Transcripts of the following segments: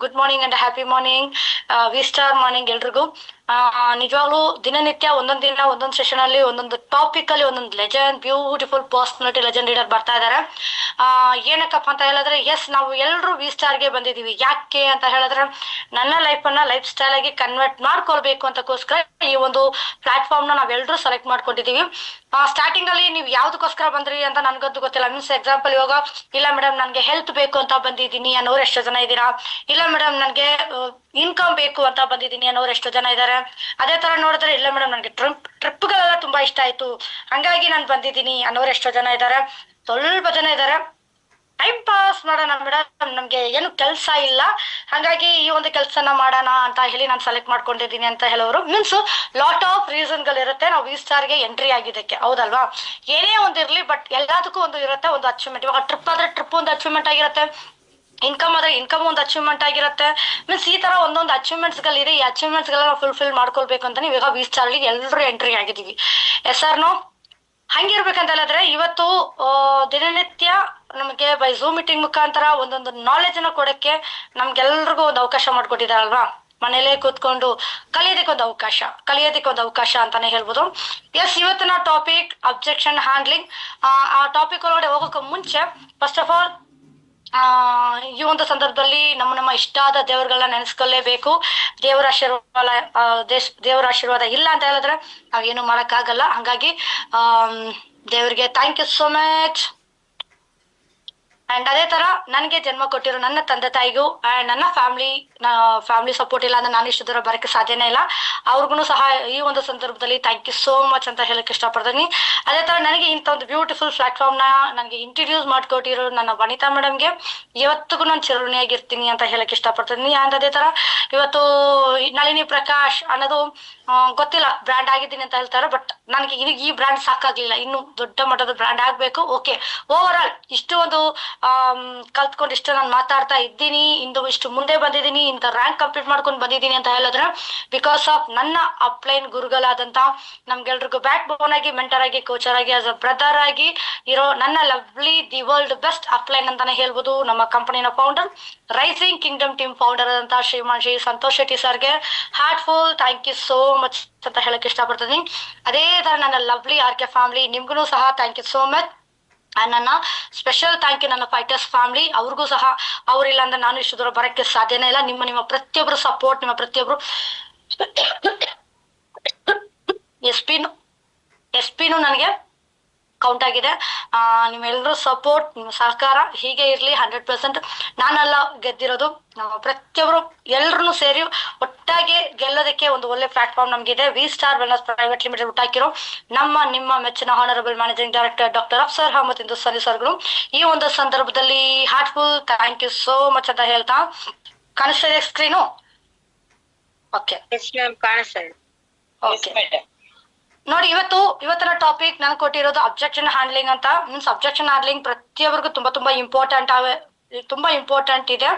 Good morning and happy morning. V star morning ಎಲ್ರಿಗೂ. ನಿಜವಾಗ್ಲೂ ದಿನನಿತ್ಯ ಒಂದೊಂದು ದಿನ ಒಂದೊಂದು ಸೆಷನ್ ಅಲ್ಲಿ ಒಂದೊಂದು ಟಾಪಿಕ್ ಅಲ್ಲಿ ಒಂದೊಂದು legend beautiful personality legend leader ಬರ್ತಾ ಇದಾರೆ. ಏನಕ್ಕಪ್ಪ ಅಂತ ಹೇಳಿದ್ರೆ, ಎಸ್ ನಾವು ಎಲ್ಲರೂ ವಿ ಸ್ಟಾರ್ಗೆ ಬಂದಿದೀವಿ. ಯಾಕೆ ಅಂತ ಹೇಳಿದ್ರೆ, ನನ್ನ ಲೈಫ್ ಅನ್ನ ಲೈಫ್ ಸ್ಟೈಲ್ ಆಗಿ ಕನ್ವರ್ಟ್ ಮಾಡ್ಕೊಳ್ಬೇಕು ಅಂತಕ್ಕೋಸ್ಕರ ಈ ಒಂದು ಪ್ಲಾಟ್ಫಾರ್ಮ್ ನ ನಾವೆಲ್ಲರೂ ಸೆಲೆಕ್ಟ್ ಮಾಡ್ಕೊಂಡಿದೀವಿ. ಸ್ಟಾರ್ಟಿಂಗ್ ಅಲ್ಲಿ ನೀವು ಯಾವ್ದಕ್ಕೋಸ್ಕರ ಬಂದ್ರಿ ಅಂತ ನನ್ಗಂತೂ ಗೊತ್ತಿಲ್ಲ. ಮೀನ್ಸ್ ಎಕ್ಸಾಂಪಲ್ ಇವಾಗ, ಇಲ್ಲ ಮೇಡಮ್ ನನ್ಗೆ ಹೆಲ್ತ್ ಬೇಕು ಅಂತ ಬಂದಿದ್ದೀನಿ ಅನ್ನೋರು ಎಷ್ಟೋ ಜನ ಇದ್ದೀರಾ. ಇಲ್ಲ ಮೇಡಮ್ ನನ್ಗೆ ಇನ್ಕಮ್ ಬೇಕು ಅಂತ ಬಂದಿದ್ದೀನಿ ಅನ್ನೋರು ಎಷ್ಟೋ ಜನ ಇದ್ದಾರೆ. ಅದೇ ತರ ನೋಡಿದ್ರೆ, ಇಲ್ಲ ಮೇಡಮ್ ನನ್ಗೆ ಟ್ರಿಪ್ಗಳೆಲ್ಲ ತುಂಬಾ ಇಷ್ಟ ಆಯ್ತು ಹಂಗಾಗಿ ನಾನು ಬಂದಿದ್ದೀನಿ ಅನ್ನೋರು ಎಷ್ಟೋ ಜನ ಇದ್ದಾರೆ. ಸ್ವಲ್ಪ ಜನ ಇದ್ದಾರೆ ಟೈಮ್ ಪಾಸ್ ಮಾಡೋಣ ಮೇಡಮ್, ನಮ್ಗೆ ಏನು ಕೆಲಸ ಇಲ್ಲ ಹಾಗಾಗಿ ಈ ಒಂದು ಕೆಲಸನ ಮಾಡೋಣ ಅಂತ ಹೇಳಿ ನಾನು ಸೆಲೆಕ್ಟ್ ಮಾಡ್ಕೊಂಡಿದ್ದೀನಿ ಅಂತ ಹೇಳೋರು. ಮೀನ್ಸ್ ಲಾಟ್ ಆಫ್ ರೀಸನ್ ಗಳಿರುತ್ತೆ ನಾವು ವಿ ಸ್ಟಾರ್ಗೆ ಎಂಟ್ರಿ ಆಗಿದ್ದಕ್ಕೆ, ಹೌದಲ್ವಾ? ಏನೇ ಒಂದಿರ್ಲಿ, ಬಟ್ ಎಲ್ಲದಕ್ಕೂ ಒಂದು ಇರುತ್ತೆ, ಒಂದು ಅಚೀವ್ಮೆಂಟ್. ಇವಾಗ ಟ್ರಿಪ್ ಆದ್ರೆ ಟ್ರಿಪ್ ಒಂದು ಅಚೀವ್ಮೆಂಟ್ ಆಗಿರುತ್ತೆ, ಇನ್ಕಮ್ ಆದ್ರೆ ಇನ್ಕಮ್ ಒಂದು ಅಚೀವ್ಮೆಂಟ್ ಆಗಿರುತ್ತೆ. ಮೀನ್ಸ್ ಈ ತರ ಒಂದೊಂದು ಅಚೀವ್ಮೆಂಟ್ಸ್ ಗಳಿದೆ. ಈ ಅಚೀವ್ಮೆಂಟ್ಸ್ ಗಳನ್ನ ಫುಲ್ಫಿಲ್ ಮಾಡ್ಕೊಳ್ಬೇಕು ಅಂತ ಇವಾಗ ವಿ ಸ್ಟಾರ್ ಅಲ್ಲಿ ಎಲ್ಲರೂ ಎಂಟ್ರಿ ಆಗಿದೀವಿ. Yes or no? ಹಂಗಿರ್ಬೇಕಂತ ಹೇಳಿದ್ರೆ, ಇವತ್ತು ದಿನನಿತ್ಯ ನಮಗೆ ಬೈ ಝೂಮ್ ಮೀಟಿಂಗ್ ಮುಖಾಂತರ ಒಂದೊಂದು ನಾಲೆಜ್ ಅನ್ನ ಕೊಡಕ್ಕೆ ನಮ್ಗೆಲ್ರಿಗೂ ಒಂದು ಅವಕಾಶ ಮಾಡ್ಕೊಟ್ಟಿದಾರಲ್ವಾ? ಮನೇಲೆ ಕೂತ್ಕೊಂಡು ಕಲಿಯೋದಕ್ಕೆ ಒಂದು ಅವಕಾಶ ಅಂತಾನೆ ಹೇಳ್ಬೋದು. ಎಸ್, ಇವತ್ತಿನ ಟಾಪಿಕ್ ಅಬ್ಜೆಕ್ಷನ್ ಹ್ಯಾಂಡ್ಲಿಂಗ್. ಆ ಟಾಪಿಕ್ ಒಳಗಡೆ ಹೋಗೋಕೆ ಮುಂಚೆ ಫಸ್ಟ್ ಆಫ್ ಆಲ್ ಈ ಒಂದು ಸಂದರ್ಭದಲ್ಲಿ ನಮ್ಮ ಇಷ್ಟಾದ ದೇವರುಗಳನ್ನ ನೆನೆಸ್ಕೊಳ್ಳೇಬೇಕು. ದೇವರ ಆಶೀರ್ವಾದ ಇಲ್ಲ ಅಂತ ಹೇಳಿದ್ರೆ ನಾವೇನು ಮಾಡಕ್ಕಾಗಲ್ಲ. ಹಂಗಾಗಿ ದೇವರಿಗೆ thank you so much. And ಅದೇ ತರ ನನಗೆ ಜನ್ಮ ಕೊಟ್ಟಿರೋ ನನ್ನ ತಂದೆ ತಾಯಿಗೂ ಅಂಡ್ ನನ್ನ ಫ್ಯಾಮಿಲಿ ಸಪೋರ್ಟ್ ಇಲ್ಲ ಅಂದ್ರೆ ನಾನು ಇಷ್ಟು ದೂರ ಬರಕ್ಕೆ ಸಾಧ್ಯನೇ ಇಲ್ಲ. ಅವ್ರಿಗೂ ಸಹ ಈ ಒಂದು ಸಂದರ್ಭದಲ್ಲಿ ಥ್ಯಾಂಕ್ ಯು ಸೋ ಮಚ್ ಅಂತ ಹೇಳಕ್ ಇಷ್ಟಪಡ್ತೀನಿ. ಅದೇ ತರ ನನಗೆ ಇಂಥ ಒಂದು ಬ್ಯೂಟಿಫುಲ್ ಪ್ಲಾಟ್ಫಾರ್ಮ್ ನ ನನಗೆ ಇಂಟ್ರಡ್ಯೂಸ್ ಮಾಡ್ಕೊಟ್ಟಿರೋ ನನ್ನ ವನಿತಾ ಮೇಡಮ್ಗೆ ಇವತ್ತಿಗೂ ನಾನು ಚಿರಋಣಿಯಾಗಿರ್ತೀನಿ ಅಂತ ಹೇಳಕ್ ಇಷ್ಟಪಡ್ತೀನಿ. ಅಂಡ್ ಅದೇ ತರ ಇವತ್ತು ನಳಿನಿ ಪ್ರಕಾಶ್ ಅನ್ನೋದು ಗೊತ್ತಿಲ್ಲ, ಬ್ರ್ಯಾಂಡ್ ಆಗಿದ್ದೀನಿ ಅಂತ ಹೇಳ್ತಾರೆ, ಬಟ್ ನನಗೆ ಈ ಬ್ರ್ಯಾಂಡ್ ಸಾಕಾಗ್ಲಿಲ್ಲ, ಇನ್ನು ದೊಡ್ಡ ಮಟ್ಟದ ಬ್ರ್ಯಾಂಡ್ ಆಗ್ಬೇಕು. ಓಕೆ, ಓವರ್ ಆಲ್ ಇಷ್ಟು ಒಂದು ಕಲ್ತ್ಕೊಂಡು ಇಷ್ಟು ನಾನು ಮಾತಾಡ್ತಾ ಇದ್ದೀನಿ, ಇಷ್ಟು ಮುಂದೆ ಬಂದಿದ್ದೀನಿ, ಇಂಥ ರ್ಯಾಂಕ್ ಕಂಪ್ಲೀಟ್ ಮಾಡ್ಕೊಂಡು ಬಂದಿದ್ದೀನಿ ಅಂತ ಹೇಳಿದ್ರೆ ಬಿಕಾಸ್ ಆಫ್ ನನ್ನ ಅಪ್ಲೈನ್ ಗುರುಗಳಾದಂತ ನಮ್ಗೆಲ್ರಿಗೂ ಬ್ಯಾಕ್ ಬೋನ್ ಆಗಿ, ಮೆಂಟರ್ ಆಗಿ, ಕೋಚರ್ ಆಗಿ, ಆಸ್ ಅ ಬ್ರದರ್ ಆಗಿ ಇರೋ ನನ್ನ lovely the world best upline ಅಂತಾನೆ ಹೇಳ್ಬೋದು. ನಮ್ಮ ಕಂಪನಿನ founder, rising kingdom team founder ಆದಂತ ಶ್ರೀ ಸಂತೋಷ್ ಶೆಟ್ಟಿ ಸರ್ಗೆ heartful thank you so much ಅಂತ ಹೇಳಕ್ ಇಷ್ಟಪಡ್ತೀನಿ. ಅದೇ ತರ ನನ್ನ ಲವ್ಲಿ RK ಫ್ಯಾಮಿಲಿ, ನಿಮ್ಗೂ ಸಹ ಥ್ಯಾಂಕ್ ಯು ಸೋ ಮಚ್. ನನ್ನ ಸ್ಪೆಷಲ್ ಥ್ಯಾಂಕ್ ಯು ನನ್ನ ಫೈಟರ್ಸ್ ಫ್ಯಾಮಿಲಿ, ಅವ್ರಿಗೂ ಸಹ ಅವ್ರಿಲ್ಲ ಅಂದ್ರೆ ನಾನು ಇಷ್ಟು ದೂರ ಬರಕ್ಕೆ ಸಾಧ್ಯನೇ ಇಲ್ಲ. ನಿಮ್ಮ ಪ್ರತಿಯೊಬ್ಬರು ಸಪೋರ್ಟ್, ನಿಮ್ಮ ಪ್ರತಿಯೊಬ್ರು ಎಸ್ ಪಿನು ನನಗೆ ಕೌಂಟ್ ಆಗಿದೆ. ನಿಮ್ಮೆಲ್ಲರೂ ಸಪೋರ್ಟ್, ನಿಮ್ಮ ಸಹಕಾರ ಹೀಗೆ ಇರ್ಲಿ. 100% ನಾನೆಲ್ಲ ಗೆದ್ದಿರೋದು, ನಾವು ಪ್ರತಿಯೊಬ್ರು ಎಲ್ರು ಸೇರಿ ಒಟ್ಟಾಗಿ ಗೆಲ್ಲೋದಕ್ಕೆ ಒಂದು ಒಳ್ಳೆ ಪ್ಲಾಟ್ಫಾರ್ಮ್ ನಮ್ಗಿದೆ. V star wellness private limited ಹುಟ್ಟಾಕಿರೋ ನಿಮ್ಮ ಮೆಚ್ಚಿನ honourable managing director doctor Afsar Ahmed Hindustani ಸರ್ಗಳು ಈ ಒಂದು ಸಂದರ್ಭದಲ್ಲಿ heartful thank you so much ಅಂತ ಹೇಳ್ತಾ, ಕಾಣಿಸ್ತಾ ಇದೆ ಸ್ಕ್ರೀನು? ಓಕೆ, ಓಕೆ ನೋಡಿ, ಇವತ್ತಿನ ಟಾಪಿಕ್ ನಾನು ಕೊಟ್ಟಿರೋದು ಅಬ್ಜೆಕ್ಷನ್ ಹ್ಯಾಂಡ್ಲಿಂಗ್ ಅಂತ. ಮೀನ್ಸ್ ಅಬ್ಜೆಕ್ಷನ್ ಹ್ಯಾಂಡ್ಲಿಂಗ್ ಪ್ರತಿಯೊಬ್ಬರಿಗೂ ತುಂಬಾ ಇಂಪಾರ್ಟೆಂಟ್ ಇದೆ.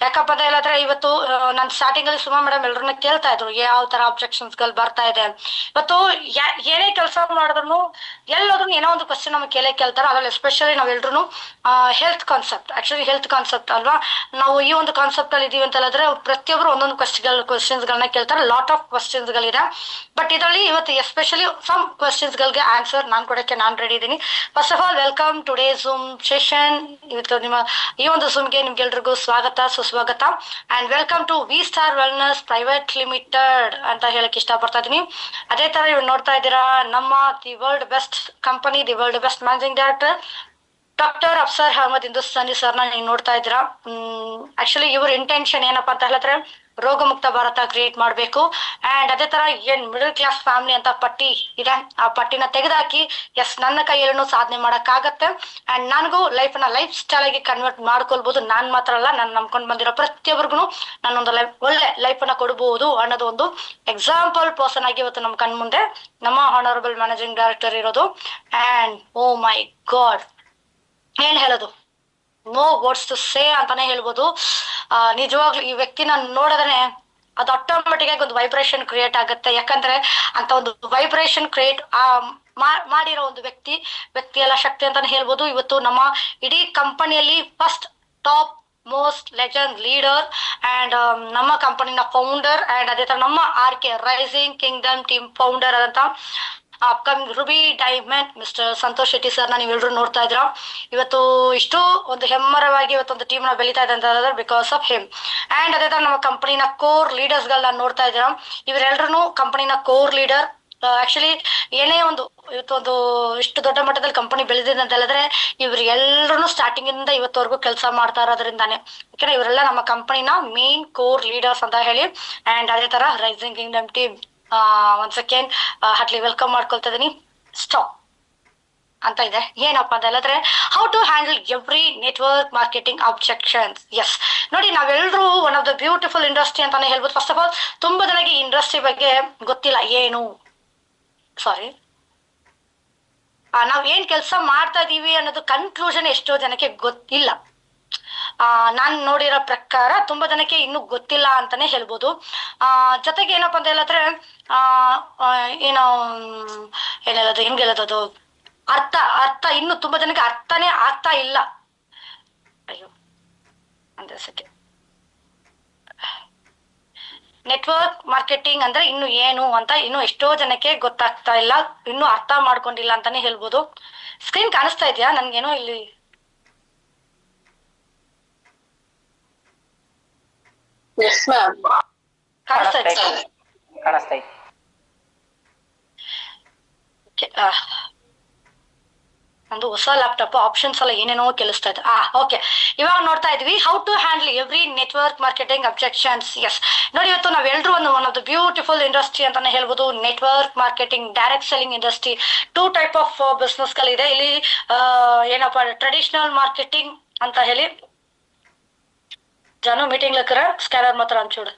ಯಾಕಪ್ಪ ಅಂತ ಹೇಳಿದ್ರೆ, ಇವತ್ತು ನಾನು ಸ್ಟಾರ್ಟಿಂಗ್ ಅಲ್ಲಿ ಸುಮಾ ಮೇಡಮ್ ಎಲ್ಲರನ್ನ ಕೇಳ್ತಾ ಇದ್ರು ಯಾವ ತರ ಅಬ್ಜೆಕ್ಷನ್ಸ್ ಗಳು ಬರ್ತಾ ಇದೆ. ಇವತ್ತು ಏನೇ ಕೆಲಸ ಮಾಡಿದ್ರು ಎಲ್ಲೋದ್ರು ಏನೋ ಒಂದು ಕ್ವಶನ್ ನಮಗೆ ಕೇಳ್ತಾರೆ. ಅದ್ರಲ್ಲಿ ಎಸ್ಪೆಷಲಿ ನಾವೆಲ್ರು ಹೆಲ್ತ್ ಕಾನ್ಸೆಪ್ಟ್ ಅಲ್ವಾ, ನಾವು ಈ ಒಂದು ಕಾನ್ಸೆಪ್ಟ್ ಅಲ್ಲಿ ಇದೀವಿ ಅಂತ ಹೇಳಿದ್ರೆ ಪ್ರತಿಯೊಬ್ರು ಒಂದೊಂದು ಕ್ವಶನ್ಸ್ ಗಳನ್ನ ಕೇಳ್ತಾರೆ. ಲಾಟ್ ಆಫ್ ಕ್ವಶನ್ಸ್ ಗಳಿದೆ, ಬಟ್ ಇದರಲ್ಲಿ ಇವತ್ತು ಎಸ್ಪೆಷಲಿ ಸಮ್ ಕ್ವಶನ್ಸ್ ಗಳಿಗೆ ಆನ್ಸರ್ ನಾನು ಕೊಡಕ್ಕೆ ನಾನು ರೆಡಿ ಇದ್ದೀನಿ. First of all welcome today zoom session. ಇವತ್ತು ನಿಮ್ಮ ಈ ಒಂದು ಝೂಮ್ಗೆ ನಿಮ್ಗೆಲ್ರಿಗೂ ಸ್ವಾಗತ, ಸುಸ್ವಾಗತ. And welcome to V star wellness private limited ಅಂತ ಹೇಳಕ್ ಇಷ್ಟಪಡ್ತಾ ಇದೀನಿ. ಅದೇ ತರ ಇವ್ರು ನೋಡ್ತಾ ಇದ್ದೀರಾ, ನಮ್ಮ the world best company, the world best managing director doctor Afsar Ahmed Hindustani ಸರ್ನ ನೀವು ನೋಡ್ತಾ ಇದ್ದೀರಾ. ಆಕ್ಚುಲಿ ಇವ್ರ ಇಂಟೆನ್ಷನ್ ಏನಪ್ಪಾ ಅಂತ ಹೇಳಿದ್ರೆ ರೋಗ ಮುಕ್ತ ಭಾರತ ಕ್ರಿಯೇಟ್ ಮಾಡ್ಬೇಕು. ಅಂಡ್ ಅದೇ ತರ ಏನ್ ಮಿಡಲ್ ಕ್ಲಾಸ್ ಫ್ಯಾಮಿಲಿ ಅಂತ ಪಟ್ಟಿ ಇದೆ, ಆ ಪಟ್ಟಿನ ತೆಗೆದಾಕಿ ಎಸ್ ನನ್ನ ಕೈಯಲ್ಲೂ ಸಾಧನೆ ಮಾಡಕ್ಕಾಗತ್ತೆ. ಅಂಡ್ ನನಗೂ ಲೈಫ್ ಸ್ಟೈಲ್ ಆಗಿ ಕನ್ವರ್ಟ್ ಮಾಡ್ಕೊಳ್ಬಹುದು. ನಾನ್ ಮಾತ್ರ ಅಲ್ಲ, ನಾನು ನಂಬ್ಕೊಂಡ್ ಬಂದಿರೋ ಪ್ರತಿಯೊಬ್ಬರಿಗೂ ನಾನೊಂದು ಒಳ್ಳೆ ಲೈಫ್ ಅನ್ನ ಕೊಡಬಹುದು ಅನ್ನೋದು ಒಂದು ಎಕ್ಸಾಂಪಲ್ ಪರ್ಸನ್ ಆಗಿ ಇವತ್ತು ನಮ್ ಕಣ್ ಮುಂದೆ ನಮ್ಮ ಹಾನರಬಲ್ ಮ್ಯಾನೇಜಿಂಗ್ ಡೈರೆಕ್ಟರ್ ಇರೋದು. ಅಂಡ್ ಓ ಮೈ ಗಾಡ್, ಏನ್ ಹೇಳೋದು, ನೋ ವರ್ಡ್ಸ್ ಟು ಸೇ ಅಂತಾನೆ ಹೇಳ್ಬೋದು. ನಿಜವಾಗ್ಲೂ ಈ ವ್ಯಕ್ತಿನ ನೋಡಿದ್ರೆ ಅದು ಆಟೋಮೆಟಿಕ್ ಆಗಿ ಒಂದು ವೈಬ್ರೇಷನ್ ಕ್ರಿಯೇಟ್ ಆಗುತ್ತೆ. ಯಾಕಂದ್ರೆ ಅಂತ ಒಂದು ವೈಬ್ರೇಷನ್ ಕ್ರಿಯೇಟ್ ಮಾಡಿರೋ ಒಂದು ವ್ಯಕ್ತಿ ಎಲ್ಲ ಶಕ್ತಿ ಅಂತಾನೆ ಹೇಳ್ಬೋದು. ಇವತ್ತು ನಮ್ಮ ಇಡೀ ಕಂಪನಿಯಲ್ಲಿ first top most legend leader and ನಮ್ಮ ಕಂಪನಿನ ಫೌಂಡರ್ ಅಂಡ್ ಅದೇ ತರ ನಮ್ಮ RK rising kingdom team founder ಆದಂತ upcoming ruby diamond mister Santosh Shetty ಸರ್ನ ನೀವೆಲ್ಲರೂ ನೋಡ್ತಾ ಇದ್ರ. ಇವತ್ತು ಇಷ್ಟು ಒಂದು ಹೆಮ್ಮರವಾಗಿ ಇವತ್ತೊಂದು ಟೀಮ್ ನ ಬೆಳೀತಾ ಇದೆ ಅಂತ ಬಿಕಾಸ್ ಆಫ್ ಹಿಮ್. ಅಂಡ್ ಅದೇ ತರ ನಮ್ಮ ಕಂಪನಿನ ಕೋರ್ ಲೀಡರ್ಸ್ ಗಳನ್ನ ನೋಡ್ತಾ ಇದ್ದೀರಾ. ಇವರೆಲ್ಲರೂ ಕಂಪನಿನ ಕೋರ್ ಲೀಡರ್. ಆಕ್ಚುಲಿ ಏನೇ ಒಂದು ಇವತ್ತೊಂದು ಇಷ್ಟು ದೊಡ್ಡ ಮಟ್ಟದಲ್ಲಿ ಕಂಪನಿ ಬೆಳೆದಿದೆ ಅಂತ ಹೇಳಿದ್ರೆ ಇವ್ರು ಎಲ್ಲರೂ ಸ್ಟಾರ್ಟಿಂಗ್ ಇಂದ ಇವತ್ತವರೆಗೂ ಕೆಲಸ ಮಾಡ್ತಾ ಇರೋದ್ರಿಂದಾನೆ. ಯಾಕಂದ್ರೆ ಇವರೆಲ್ಲ ನಮ್ಮ ಕಂಪನಿನ ಮೇನ್ ಕೋರ್ ಲೀಡರ್ಸ್ ಅಂತ ಹೇಳಿ. ಅಂಡ್ ಅದೇ ತರ ರೈಸಿಂಗ್ ಕಿಂಗ್ಡಮ್ ಟೀಮ್ ಒಂದ್ ಸೆಕೆಂಡ್ ಹಾರ್ಟ್ಲಿ ವೆಲ್ಕಮ್ ಮಾಡ್ಕೊಳ್ತಾ ಇದೀನಿ. ಸ್ಟಾಪ್ ಅಂತ ಇದೆ. ಏನಪ್ಪಾ ಅಂತ ಹೇಳಿದ್ರೆ how to handle every network marketing objections. Yes ನೋಡಿ, ನಾವೆಲ್ಲರೂ one of the beautiful industry ಅಂತಾನೆ ಹೇಳ್ಬೋದು. ಫಸ್ಟ್ ಆಫ್ ಆಲ್ ತುಂಬಾ ಜನಕ್ಕೆ ಈ ಇಂಡಸ್ಟ್ರಿ ಬಗ್ಗೆ ಗೊತ್ತಿಲ್ಲ. ಏನು ಸಾರಿ ನಾವ್ ಏನ್ ಕೆಲಸ ಮಾಡ್ತಾ ಇದೀವಿ ಅನ್ನೋದು ಕನ್ಕ್ಲೂಷನ್ ಎಷ್ಟೋ ಜನಕ್ಕೆ ಗೊತ್ತಿಲ್ಲ. ನಾನ್ ನೋಡಿರೋ ಪ್ರಕಾರ ತುಂಬಾ ಜನಕ್ಕೆ ಇನ್ನೂ ಗೊತ್ತಿಲ್ಲ ಅಂತಾನೆ ಹೇಳ್ಬೋದು. ಜೊತೆಗೆ ಏನಪ್ಪಾ ಅಂತ ಹೇಳಿದ್ರೆ ಏನೋ ಏನ್ ಹೇಳೋದು, ಹೆಂಗ್ ಹೇಳೋದು, ಅರ್ಥ ಇನ್ನು ತುಂಬಾ ಜನಕ್ಕೆ ಅರ್ಥನೇ ಆಗ್ತಾ ಇಲ್ಲ. ಅಯ್ಯೋ ಅಂದ್ರೆ ಸೆಕೆಂಡ್, ನೆಟ್ವರ್ಕ್ ಮಾರ್ಕೆಟಿಂಗ್ ಅಂದ್ರೆ ಇನ್ನು ಏನು ಅಂತ ಇನ್ನು ಎಷ್ಟೋ ಜನಕ್ಕೆ ಗೊತ್ತಾಗ್ತಾ ಇಲ್ಲ, ಇನ್ನು ಅರ್ಥ ಮಾಡ್ಕೊಂಡಿಲ್ಲ ಅಂತಾನೆ ಹೇಳ್ಬೋದು. ಸ್ಕ್ರೀನ್ ಕಾಣಿಸ್ತಾ ಇದೆಯಾ ನನ್ಗೇನೋ ಇಲ್ಲಿ? ಕಾಣಿಸ್ತಾ ಇದೆ. ಒಂದು ಹೊಸ ಲ್ಯಾಪ್ಟಾಪ್ ಆಪ್ಷನ್ಸ್ ಎಲ್ಲ ಏನೇನೋ ಕೆಲಸ್ತಾ ಇದೆ. ಓಕೆ, ಇವಾಗ ನೋಡ್ತಾ ಇದ್ವಿ how to handle every network marketing objections. Yes ನೋಡಿ, ಇವತ್ತು ನಾವೆಲ್ಲರೂ one of the beautiful industry ಅಂತಾನೆ ಹೇಳ್ಬೋದು. Network marketing, direct selling industry. 2 type of business ಗಳಿದೆ ಇಲ್ಲಿ. ಏನಪ್ಪಾ, ಟ್ರೆಡಿಷನಲ್ ಮಾರ್ಕೆಟಿಂಗ್ ಅಂತ ಹೇಳಿ ಜಾನು ಮೀಟಿಂಗ್ ಲಕ್ಕರ ಸ್ಕ್ಯಾನರ್ ಮಾತ್ರ ಅಂಚೂಡು.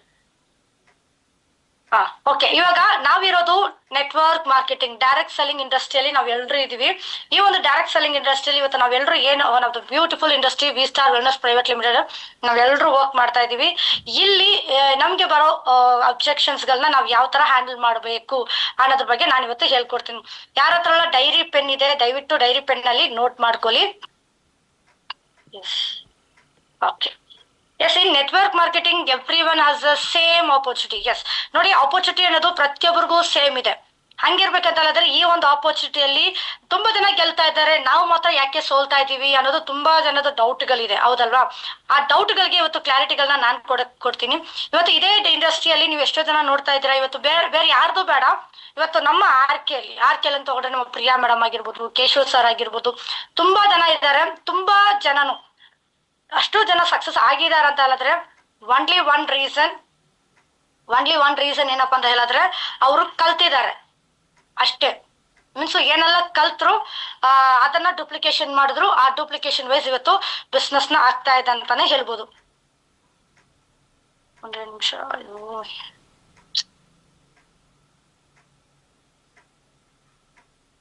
ಓಕೆ, ಇವಾಗ ನಾವಿರೋದು ನೆಟ್ವರ್ಕ್ ಮಾರ್ಕೆಟಿಂಗ್ ಡೈರೆಕ್ಟ್ ಸೆಲ್ಲಿಂಗ್ ಇಂಡಸ್ಟ್ರಿಯಲ್ಲಿ ನಾವೆಲ್ಲರೂ ಇದೀವಿ. ಈ ಒಂದು ಡೈರೆಕ್ಟ್ ಸೆಲ್ಲಿಂಗ್ ಇಂಡಸ್ಟ್ರಿಯಲ್ಲಿ ಇವತ್ತು ನಾವೆಲ್ಲರೂ ಏನು one of the beautiful industry V star wellness private limited ನಾವೆಲ್ಲರೂ ವರ್ಕ್ ಮಾಡ್ತಾ ಇದೀವಿ. ಇಲ್ಲಿ ನಮ್ಗೆ ಬರೋ ಅಬ್ಜೆಕ್ಷನ್ಸ್ ಗಳನ್ನ ನಾವ್ ಯಾವ ತರ ಹ್ಯಾಂಡಲ್ ಮಾಡಬೇಕು ಅನ್ನೋದ್ರ ಬಗ್ಗೆ ನಾನು ಇವತ್ತು ಹೇಳ್ಕೊಡ್ತೀನಿ. ಯಾರ ಹತ್ರ ಎಲ್ಲ ಡೈರಿ ಪೆನ್ ಇದೆ ದಯವಿಟ್ಟು ಡೈರಿ ಪೆನ್ ನಲ್ಲಿ ನೋಟ್ ಮಾಡ್ಕೊಳ್ಳಿ. Okay, yes, in network marketing everyone has the same opportunity. Yes ನೋಡಿ, ಆಪರ್ಚುನಿಟಿ ಅನ್ನೋದು ಪ್ರತಿಯೊಬ್ಬರಿಗೂ ಸೇಮ್ ಇದೆ. ಹಂಗಿರ್ಬೇಕಂತ ಹೇಳಿದ್ರೆ ಈ ಒಂದು ಆಪರ್ಚುನಿಟಿಯಲ್ಲಿ ತುಂಬಾ ಜನ ಗೆಲ್ತಾ ಇದ್ದಾರೆ, ನಾವು ಮಾತ್ರ ಯಾಕೆ ಸೋಲ್ತಾ ಇದೀವಿ ಅನ್ನೋದು ತುಂಬಾ ಜನದ ಡೌಟ್ಗಳಿದೆ, ಹೌದಲ್ವಾ? ಆ ಡೌಟ್ಗಳಿಗೆ ಇವತ್ತು ಕ್ಲಾರಿಟಿಗಳನ್ನ ನಾನು ಕೊಡ್ತೀನಿ. ಇವತ್ತು ಇದೇ ಇಂಡಸ್ಟ್ರಿಯಲ್ಲಿ ನೀವು ಎಷ್ಟೋ ಜನ ನೋಡ್ತಾ ಇದ್ದೀರಾ. ಇವತ್ತು ಬೇರೆ ಯಾರ್ದು ಬೇಡ, ಇವತ್ತು ನಮ್ಮ ಆರ್ಕೆ ಅಂತ ತಗೊಂಡ್ರೆ ನಮ್ಮ ಪ್ರಿಯಾ ಮೇಡಮ್ ಆಗಿರ್ಬೋದು, ಕೇಶವ್ ಸರ್ ಆಗಿರ್ಬೋದು, ತುಂಬಾ ಜನ ಇದ್ದಾರೆ. ತುಂಬಾ ಜನನು ಅಷ್ಟು ಜನ ಸಕ್ಸಸ್ ಆಗಿದ್ದಾರೆ ಅಂತ ಹೇಳಿದ್ರೆ ಒನ್ಲಿ ಒನ್ ರೀಸನ್ ಏನಪ್ಪಾ ಅಂತ ಹೇಳಿದ್ರೆ ಅವರು ಕಲ್ತಿದ್ದಾರೆ ಅಷ್ಟೇ. ಮೀನ್ಸ್ ಏನೆಲ್ಲ ಕಲ್ತ್ರು ಅದನ್ನ ಡೂಪ್ಲಿಕೇಶನ್ ಮಾಡಿದ್ರು, ಆ ಡೂಪ್ಲಿಕೇಶನ್ ವೈಸ್ ಇವತ್ತು ಬಿಸ್ನೆಸ್ ನ ಆಗ್ತಾ ಇದೆ ಅಂತಾನೆ ಹೇಳ್ಬೋದು. ಒಂದೇ ನಿಮಿಷ.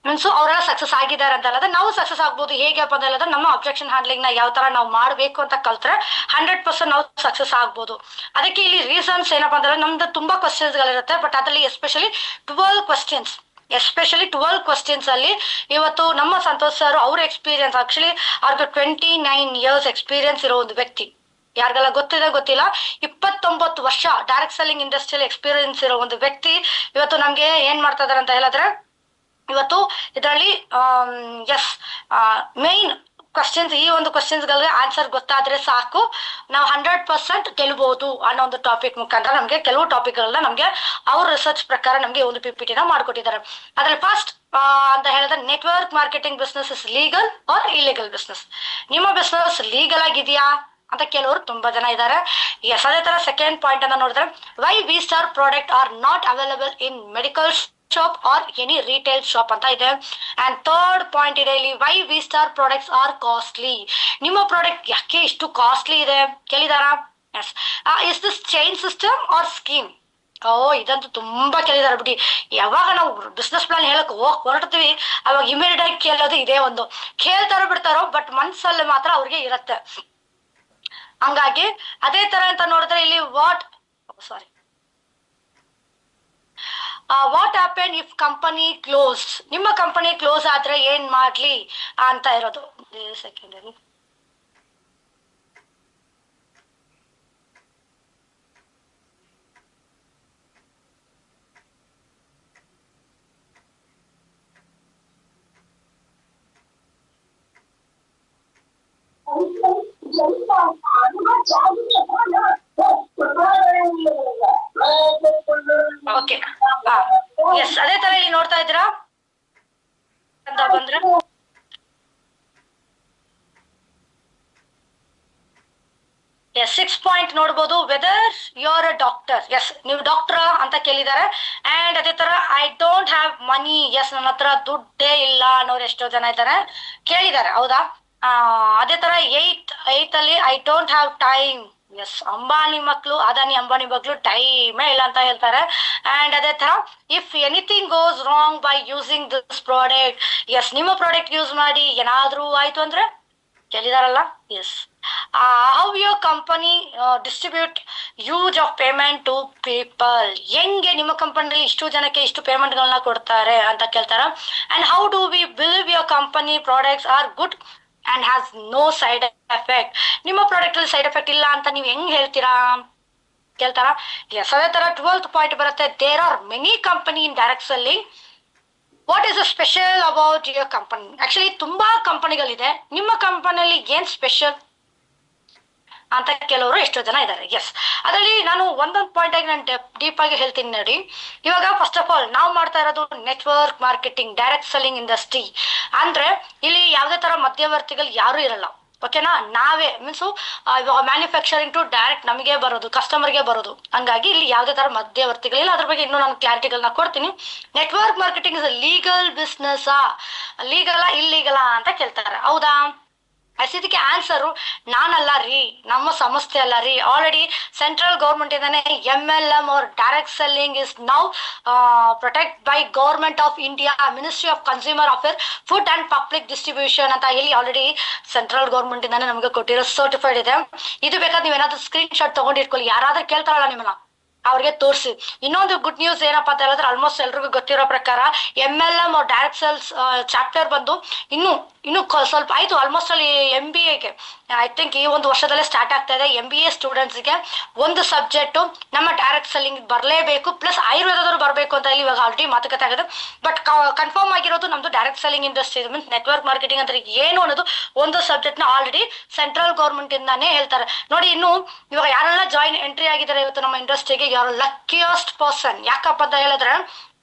ಮೀನ್ಸ್ ಅವರೆಲ್ಲ ಸಕ್ಸಸ್ ಆಗಿದ್ದಾರೆ ಅಂತ ಹೇಳಿದ್ರೆ ನಾವು ಸಕ್ಸಸ್ ಆಗ್ಬೋದು. ಹೇಗಪ್ಪ ಅಂತ ಹೇಳಿದ್ರೆ ನಮ್ಮ ಅಬ್ಜೆಕ್ಷನ್ ಹ್ಯಾಂಡ್ಲಿಂಗ್ ನ ಯಾವ ತರ ನಾವು ಮಾಡ್ಬೇಕು ಅಂತ ಕಲ್ತ್ರೆ 100% ನಾವು ಸಕ್ಸಸ್ ಆಗ್ಬೋದು. ಅದಕ್ಕೆ ಇಲ್ಲಿ ರೀಸನ್ಸ್ ಏನಪ್ಪಾ ಅಂತಂದ್ರೆ ನಮ್ದು ತುಂಬಾ ಕ್ವಶನ್ಸ್ ಗಳಿರುತ್ತೆ, ಬಟ್ ಅದರಲ್ಲಿ ಎಸ್ಪೆಷಲಿ 12 ಕ್ವಶನ್ಸ್ ಅಲ್ಲಿ ಇವತ್ತು ನಮ್ಮ ಸಂತೋಷ್ ಸರ್ ಅವ್ರ ಎಕ್ಸ್ಪೀರಿಯನ್ಸ್, ಆಕ್ಚುಲಿ ಅವ್ರಿಗೆ 29 years ಎಕ್ಸ್ಪೀರಿಯನ್ಸ್ ಇರೋ ಒಂದು ವ್ಯಕ್ತಿ. ಯಾರಿಗೆಲ್ಲ ಗೊತ್ತಿಲ್ಲ, 29 ವರ್ಷ ಡೈರೆಕ್ಟ್ ಸೆಲ್ಲಿಂಗ್ ಇಂಡಸ್ಟ್ರಿಯಲ್ಲಿ ಎಕ್ಸ್ಪೀರಿಯನ್ಸ್ ಇರೋ ಒಂದು ವ್ಯಕ್ತಿ ಇವತ್ತು ನಮ್ಗೆ ಏನ್ ಮಾಡ್ತಾ ಇದಾರೆ ಅಂತ ಹೇಳಿದ್ರೆ ಇವತ್ತು ಇದರಲ್ಲಿ ಮೇನ್ ಕ್ವಶನ್ಸ್, ಈ ಒಂದು ಕ್ವಶನ್ಸ್ ಗಳಿಗೆ ಆನ್ಸರ್ ಗೊತ್ತಾದ್ರೆ ಸಾಕು, ನಾವು 100% ಗೆಲ್ಬಹುದು ಅನ್ನೋ ಒಂದು ಟಾಪಿಕ್ ಮುಖಾಂತರ ನಮ್ಗೆ ಕೆಲವು ಟಾಪಿಕ್ ಗಳನ್ನ ನಮ್ಗೆ ಅವ್ರ ರಿಸರ್ಚ್ ಪ್ರಕಾರ ನಮ್ಗೆ ಒಂದು PPT ನ ಮಾಡ್ಕೊಟ್ಟಿದ್ದಾರೆ. ಅದ್ರಲ್ಲಿ ಫಸ್ಟ್ ಅಂತ ಹೇಳಿದ್ರೆ network marketing business is legal or illegal business. ನಿಮ್ಮ ಬಿಸ್ನೆಸ್ ಲೀಗಲ್ ಆಗಿದೆಯಾ ಅಂತ ಕೆಲವರು ತುಂಬಾ ಜನ ಇದ್ದಾರೆ. ಎಸ್, ಅದೇ ತರ ಸೆಕೆಂಡ್ ಪಾಯಿಂಟ್ ಅನ್ನ ನೋಡಿದ್ರೆ why V star product are not available in medical shop or any retail shop ಅಂತ ಇದೆ. ಅಂಡ್ ಥರ್ಡ್ ಪಾಯಿಂಟ್ ಇದೆ ಇಲ್ಲಿ why V star products are costly. ನಿಮ್ಮ ಪ್ರಾಡಕ್ಟ್ ಯಾಕೆ ಇಷ್ಟು ಕಾಸ್ಟ್ಲಿ ಇದೆ ಕೇಳಿದಾರಾ? Yes, is this chain system or scheme? ಇದಂತೂ ತುಂಬಾ ಕೇಳಿದಾರೆ ಬಿಡಿ. ಯಾವಾಗ ನಾವು ಬಿಸ್ನೆಸ್ ಪ್ಲಾನ್ ಹೇಳಕ್ ಹೊರಡ್ತೀವಿ ಅವಾಗ ಇಮಿಡಿಯೇಟ್ ಆಗಿ ಕೇಳೋದು ಇದೇ ಒಂದು. ಕೇಳ್ತಾರೋ ಬಿಡ್ತಾರೋ, ಬಟ್ ಮನ್ಸಲ್ಲಿ ಮಾತ್ರ ಅವ್ರಿಗೆ ಇರತ್ತೆ. ಹಂಗಾಗಿ ಅದೇ ತರ ಅಂತ ನೋಡಿದ್ರೆ ಇಲ್ಲಿ what happen if company close. ನಿಮ್ಮ ಕಂಪನಿ ಕ್ಲೋಸ್ ಆದ್ರೆ ಏನ್ ಮಾಡ್ಲಿ ಅಂತ ಇರೋದು. Secondary okay. ಎಸ್, ಅದೇ ತರ ಇಲ್ಲಿ ನೋಡ್ತಾ ಇದ್ದೀರಾ ಅಂತ ಬಂದ್ರೆ ಎಸ್ 6 ಪಾಯಿಂಟ್ ನೋಡ್ಬೋದು. Whether you are a doctor, yes ನೀವು ಡಾಕ್ಟರ್ ಅಂತ ಕೇಳಿದ್ದಾರೆ. ಅಂಡ್ ಅದೇ ತರ I don't have money, yes ನನ್ನ ಹತ್ರ ದುಡ್ಡೇ ಇಲ್ಲ ಅನ್ನೋರು ಎಷ್ಟೋ ಜನ ಇದ್ದಾರೆ ಕೇಳಿದ್ದಾರೆ, ಹೌದಾ? ಅದೇ ತರ ಏತ್ ಅಲ್ಲಿ I don't have time, yes Ambani ಮಕ್ಳು, ಅದಾನಿ ಅಂಬಾನಿ ಮಕ್ಳು ಟೈಮೇ ಇಲ್ಲ ಅಂತ ಹೇಳ್ತಾರೆ. ಅಂಡ್ ಅದೇ ತರ if anything goes wrong by using this product, yes ನಿಮ್ಮ ಪ್ರಾಡಕ್ಟ್ ಯೂಸ್ ಮಾಡಿ ಏನಾದ್ರೂ ಆಯ್ತು ಅಂದ್ರೆ ಕೇಳಿದಾರಲ್ಲ. Yes how your company distribute use of payment to people, ಹೆಂಗೆ ನಿಮ್ಮ ಕಂಪನಿಯಲ್ಲಿ ಇಷ್ಟು ಜನಕ್ಕೆ ಇಷ್ಟು ಪೇಮೆಂಟ್ ಗಳನ್ನ ಕೊಡ್ತಾರೆ ಅಂತ ಕೇಳ್ತಾರ. And how do we believe your company products are good and has no side effect, ನಿಮ್ಮ ಪ್ರಾಡಕ್ಟ್ ಅಲ್ಲಿ ಸೈಡ್ ಎಫೆಕ್ಟ್ ಇಲ್ಲ ಅಂತ ನೀವು ಹೆಂಗ್ ಹೇಳ್ತೀರಾ ಕೇಳ್ತಾರ. ಎಸ್ ಅದೇ ತರ 12th ಪಾಯಿಂಟ್ ಬರುತ್ತೆ. There are many company in direct selling, what is a special about your company? Actually ತುಂಬಾ ಕಂಪನಿಗಳಿದೆ, ನಿಮ್ಮ ಕಂಪನಿಯಲ್ಲಿ ಏನ್ ಸ್ಪೆಷಲ್ ಅಂತ ಕೆಲವರು ಎಷ್ಟೋ ಜನ ಇದ್ದಾರೆ. ಎಸ್ ಅದರಲ್ಲಿ ನಾನು ಒಂದೊಂದು ಪಾಯಿಂಟ್ ಆಗಿ ನಾನು ಡೀಪ್ ಆಗಿ ಹೇಳ್ತೀನಿ ನೋಡಿ. ಇವಾಗ ಫಸ್ಟ್ ಆಫ್ ಆಲ್ ನಾವು ಮಾಡ್ತಾ ಇರೋದು network marketing, direct selling industry. ಅಂದ್ರೆ ಇಲ್ಲಿ ಯಾವುದೇ ತರ ಮಧ್ಯವರ್ತಿಗಳು ಯಾರು ಇರಲ್ಲ, ಓಕೆನಾ? ನಾವೇ ಮೀನ್ಸು ಇವಾಗ ಮ್ಯಾನುಫ್ಯಾಕ್ಚರಿಂಗ್ ಟು ಡೈರೆಕ್ಟ್ ನಮಗೆ ಬರೋದು, ಕಸ್ಟಮರ್ಗೆ ಬರೋದು. ಹಂಗಾಗಿ ಇಲ್ಲಿ ಯಾವುದೇ ತರ ಮಧ್ಯವರ್ತಿಗಳಿಲ್ಲ. ಅದ್ರ ಬಗ್ಗೆ ಇನ್ನೂ ನಾನು ಕ್ಲಾರಿಟಿಗಳನ್ನ ಕೊಡ್ತೀನಿ. Network marketing is legal business, ಲೀಗಲ ಇಲ್ಲೀಗಲ ಅಂತ ಕೇಳ್ತಾರೆ, ಹೌದಾ? ಇದಕ್ಕೆ ಆನ್ಸರು ನಾನಲ್ಲ ರೀ, ನಮ್ಮ ಸಂಸ್ಥೆ ಅಲ್ಲ ರೀ. ಆಲ್ರೆಡಿ ಸೆಂಟ್ರಲ್ ಗೌರ್ಮೆಂಟ್ ಇಂದಾನೆ MLM or direct selling is now protect by government of India, ministry of consumer affair, food and public distribution ಅಂತ ಹೇಳಿ ಆಲ್ರೆಡಿ ಸೆಂಟ್ರಲ್ ಗೌರ್ಮೆಂಟ್ ಇಂದಾನೆ ನಮಗೆ ಕೊಟ್ಟಿರೋ ಸರ್ಟಿಫೈಡ್ ಇದೆ. ಇದು ಬೇಕಾದ್ರೆ ನೀವೇನಾದ್ರೂ ಸ್ಕ್ರೀನ್ ಶಾಟ್ ತಗೊಂಡು ಇಟ್ಕೊಳ್ಳಿ, ಯಾರಾದ್ರೂ ಕೇಳ್ತಾರಲ್ಲ ನಿಮ್ಮನ್ನ ಅವ್ರಿಗೆ ತೋರಿಸಿ. ಇನ್ನೊಂದು ಗುಡ್ ನ್ಯೂಸ್ ಏನಪ್ಪಾ ಅಂತ ಹೇಳಿದ್ರೆ, ಆಲ್ಮೋಸ್ಟ್ ಎಲ್ರಿಗೂ ಗೊತ್ತಿರೋ ಪ್ರಕಾರ MLM ಡೈರೆಕ್ಟ್ ಸೇಲ್ಸ್ ಚಾಪ್ಟರ್ ಬಂದು ಇನ್ನು ಸ್ವಲ್ಪ ಆಯ್ತು. ಆಲ್ಮೋಸ್ಟ್ ಅಲ್ಲಿ MBAಗೆ ಐ ಥಿಂಕ್ ಈ ಒಂದು ವರ್ಷದಲ್ಲೇ ಸ್ಟಾರ್ಟ್ ಆಗ್ತಾ ಇದೆ. MBA ಸ್ಟೂಡೆಂಟ್ಸ್ಗೆ ಒಂದು ಸಬ್ಜೆಕ್ಟ್ ನಮ್ಮ ಡೈರೆಕ್ಟ್ ಸೆಲ್ಲಿಂಗ್ ಬರಲೇಬೇಕು, ಪ್ಲಸ್ ಆಯುರ್ವೇದದವರು ಬರಬೇಕು ಅಂತ ಇಲ್ಲಿ ಇವಾಗ ಆಲ್ರೆಡಿ ಮಾತುಕತೆ ಆಗಿದೆ. ಬಟ್ ಕನ್ಫರ್ಮ್ ಆಗಿರೋದು ನಮ್ದು direct selling industry means network marketing ಅಂದ್ರೆ ಏನು ಅನ್ನೋದು ಒಂದು ಸಬ್ಜೆಕ್ಟ್ ನ ಆಲ್ರೆಡಿ ಸೆಂಟ್ರಲ್ ಗೌರ್ಮೆಂಟ್ ಇಂದಾನೇ ಹೇಳ್ತಾರೆ ನೋಡಿ. ಇನ್ನು ಇವಾಗ ಯಾರೆಲ್ಲ ಎಂಟ್ರಿ ಆಗಿದ್ದಾರೆ ಇವತ್ತು ನಮ್ಮ ಇಂಡಸ್ಟ್ರಿಗೆ, ಯಾರು ಲಕ್ಕಿಯಸ್ಟ್ ಪರ್ಸನ್. ಯಾಕಪ್ಪ ಅಂತ ಹೇಳಿದ್ರೆ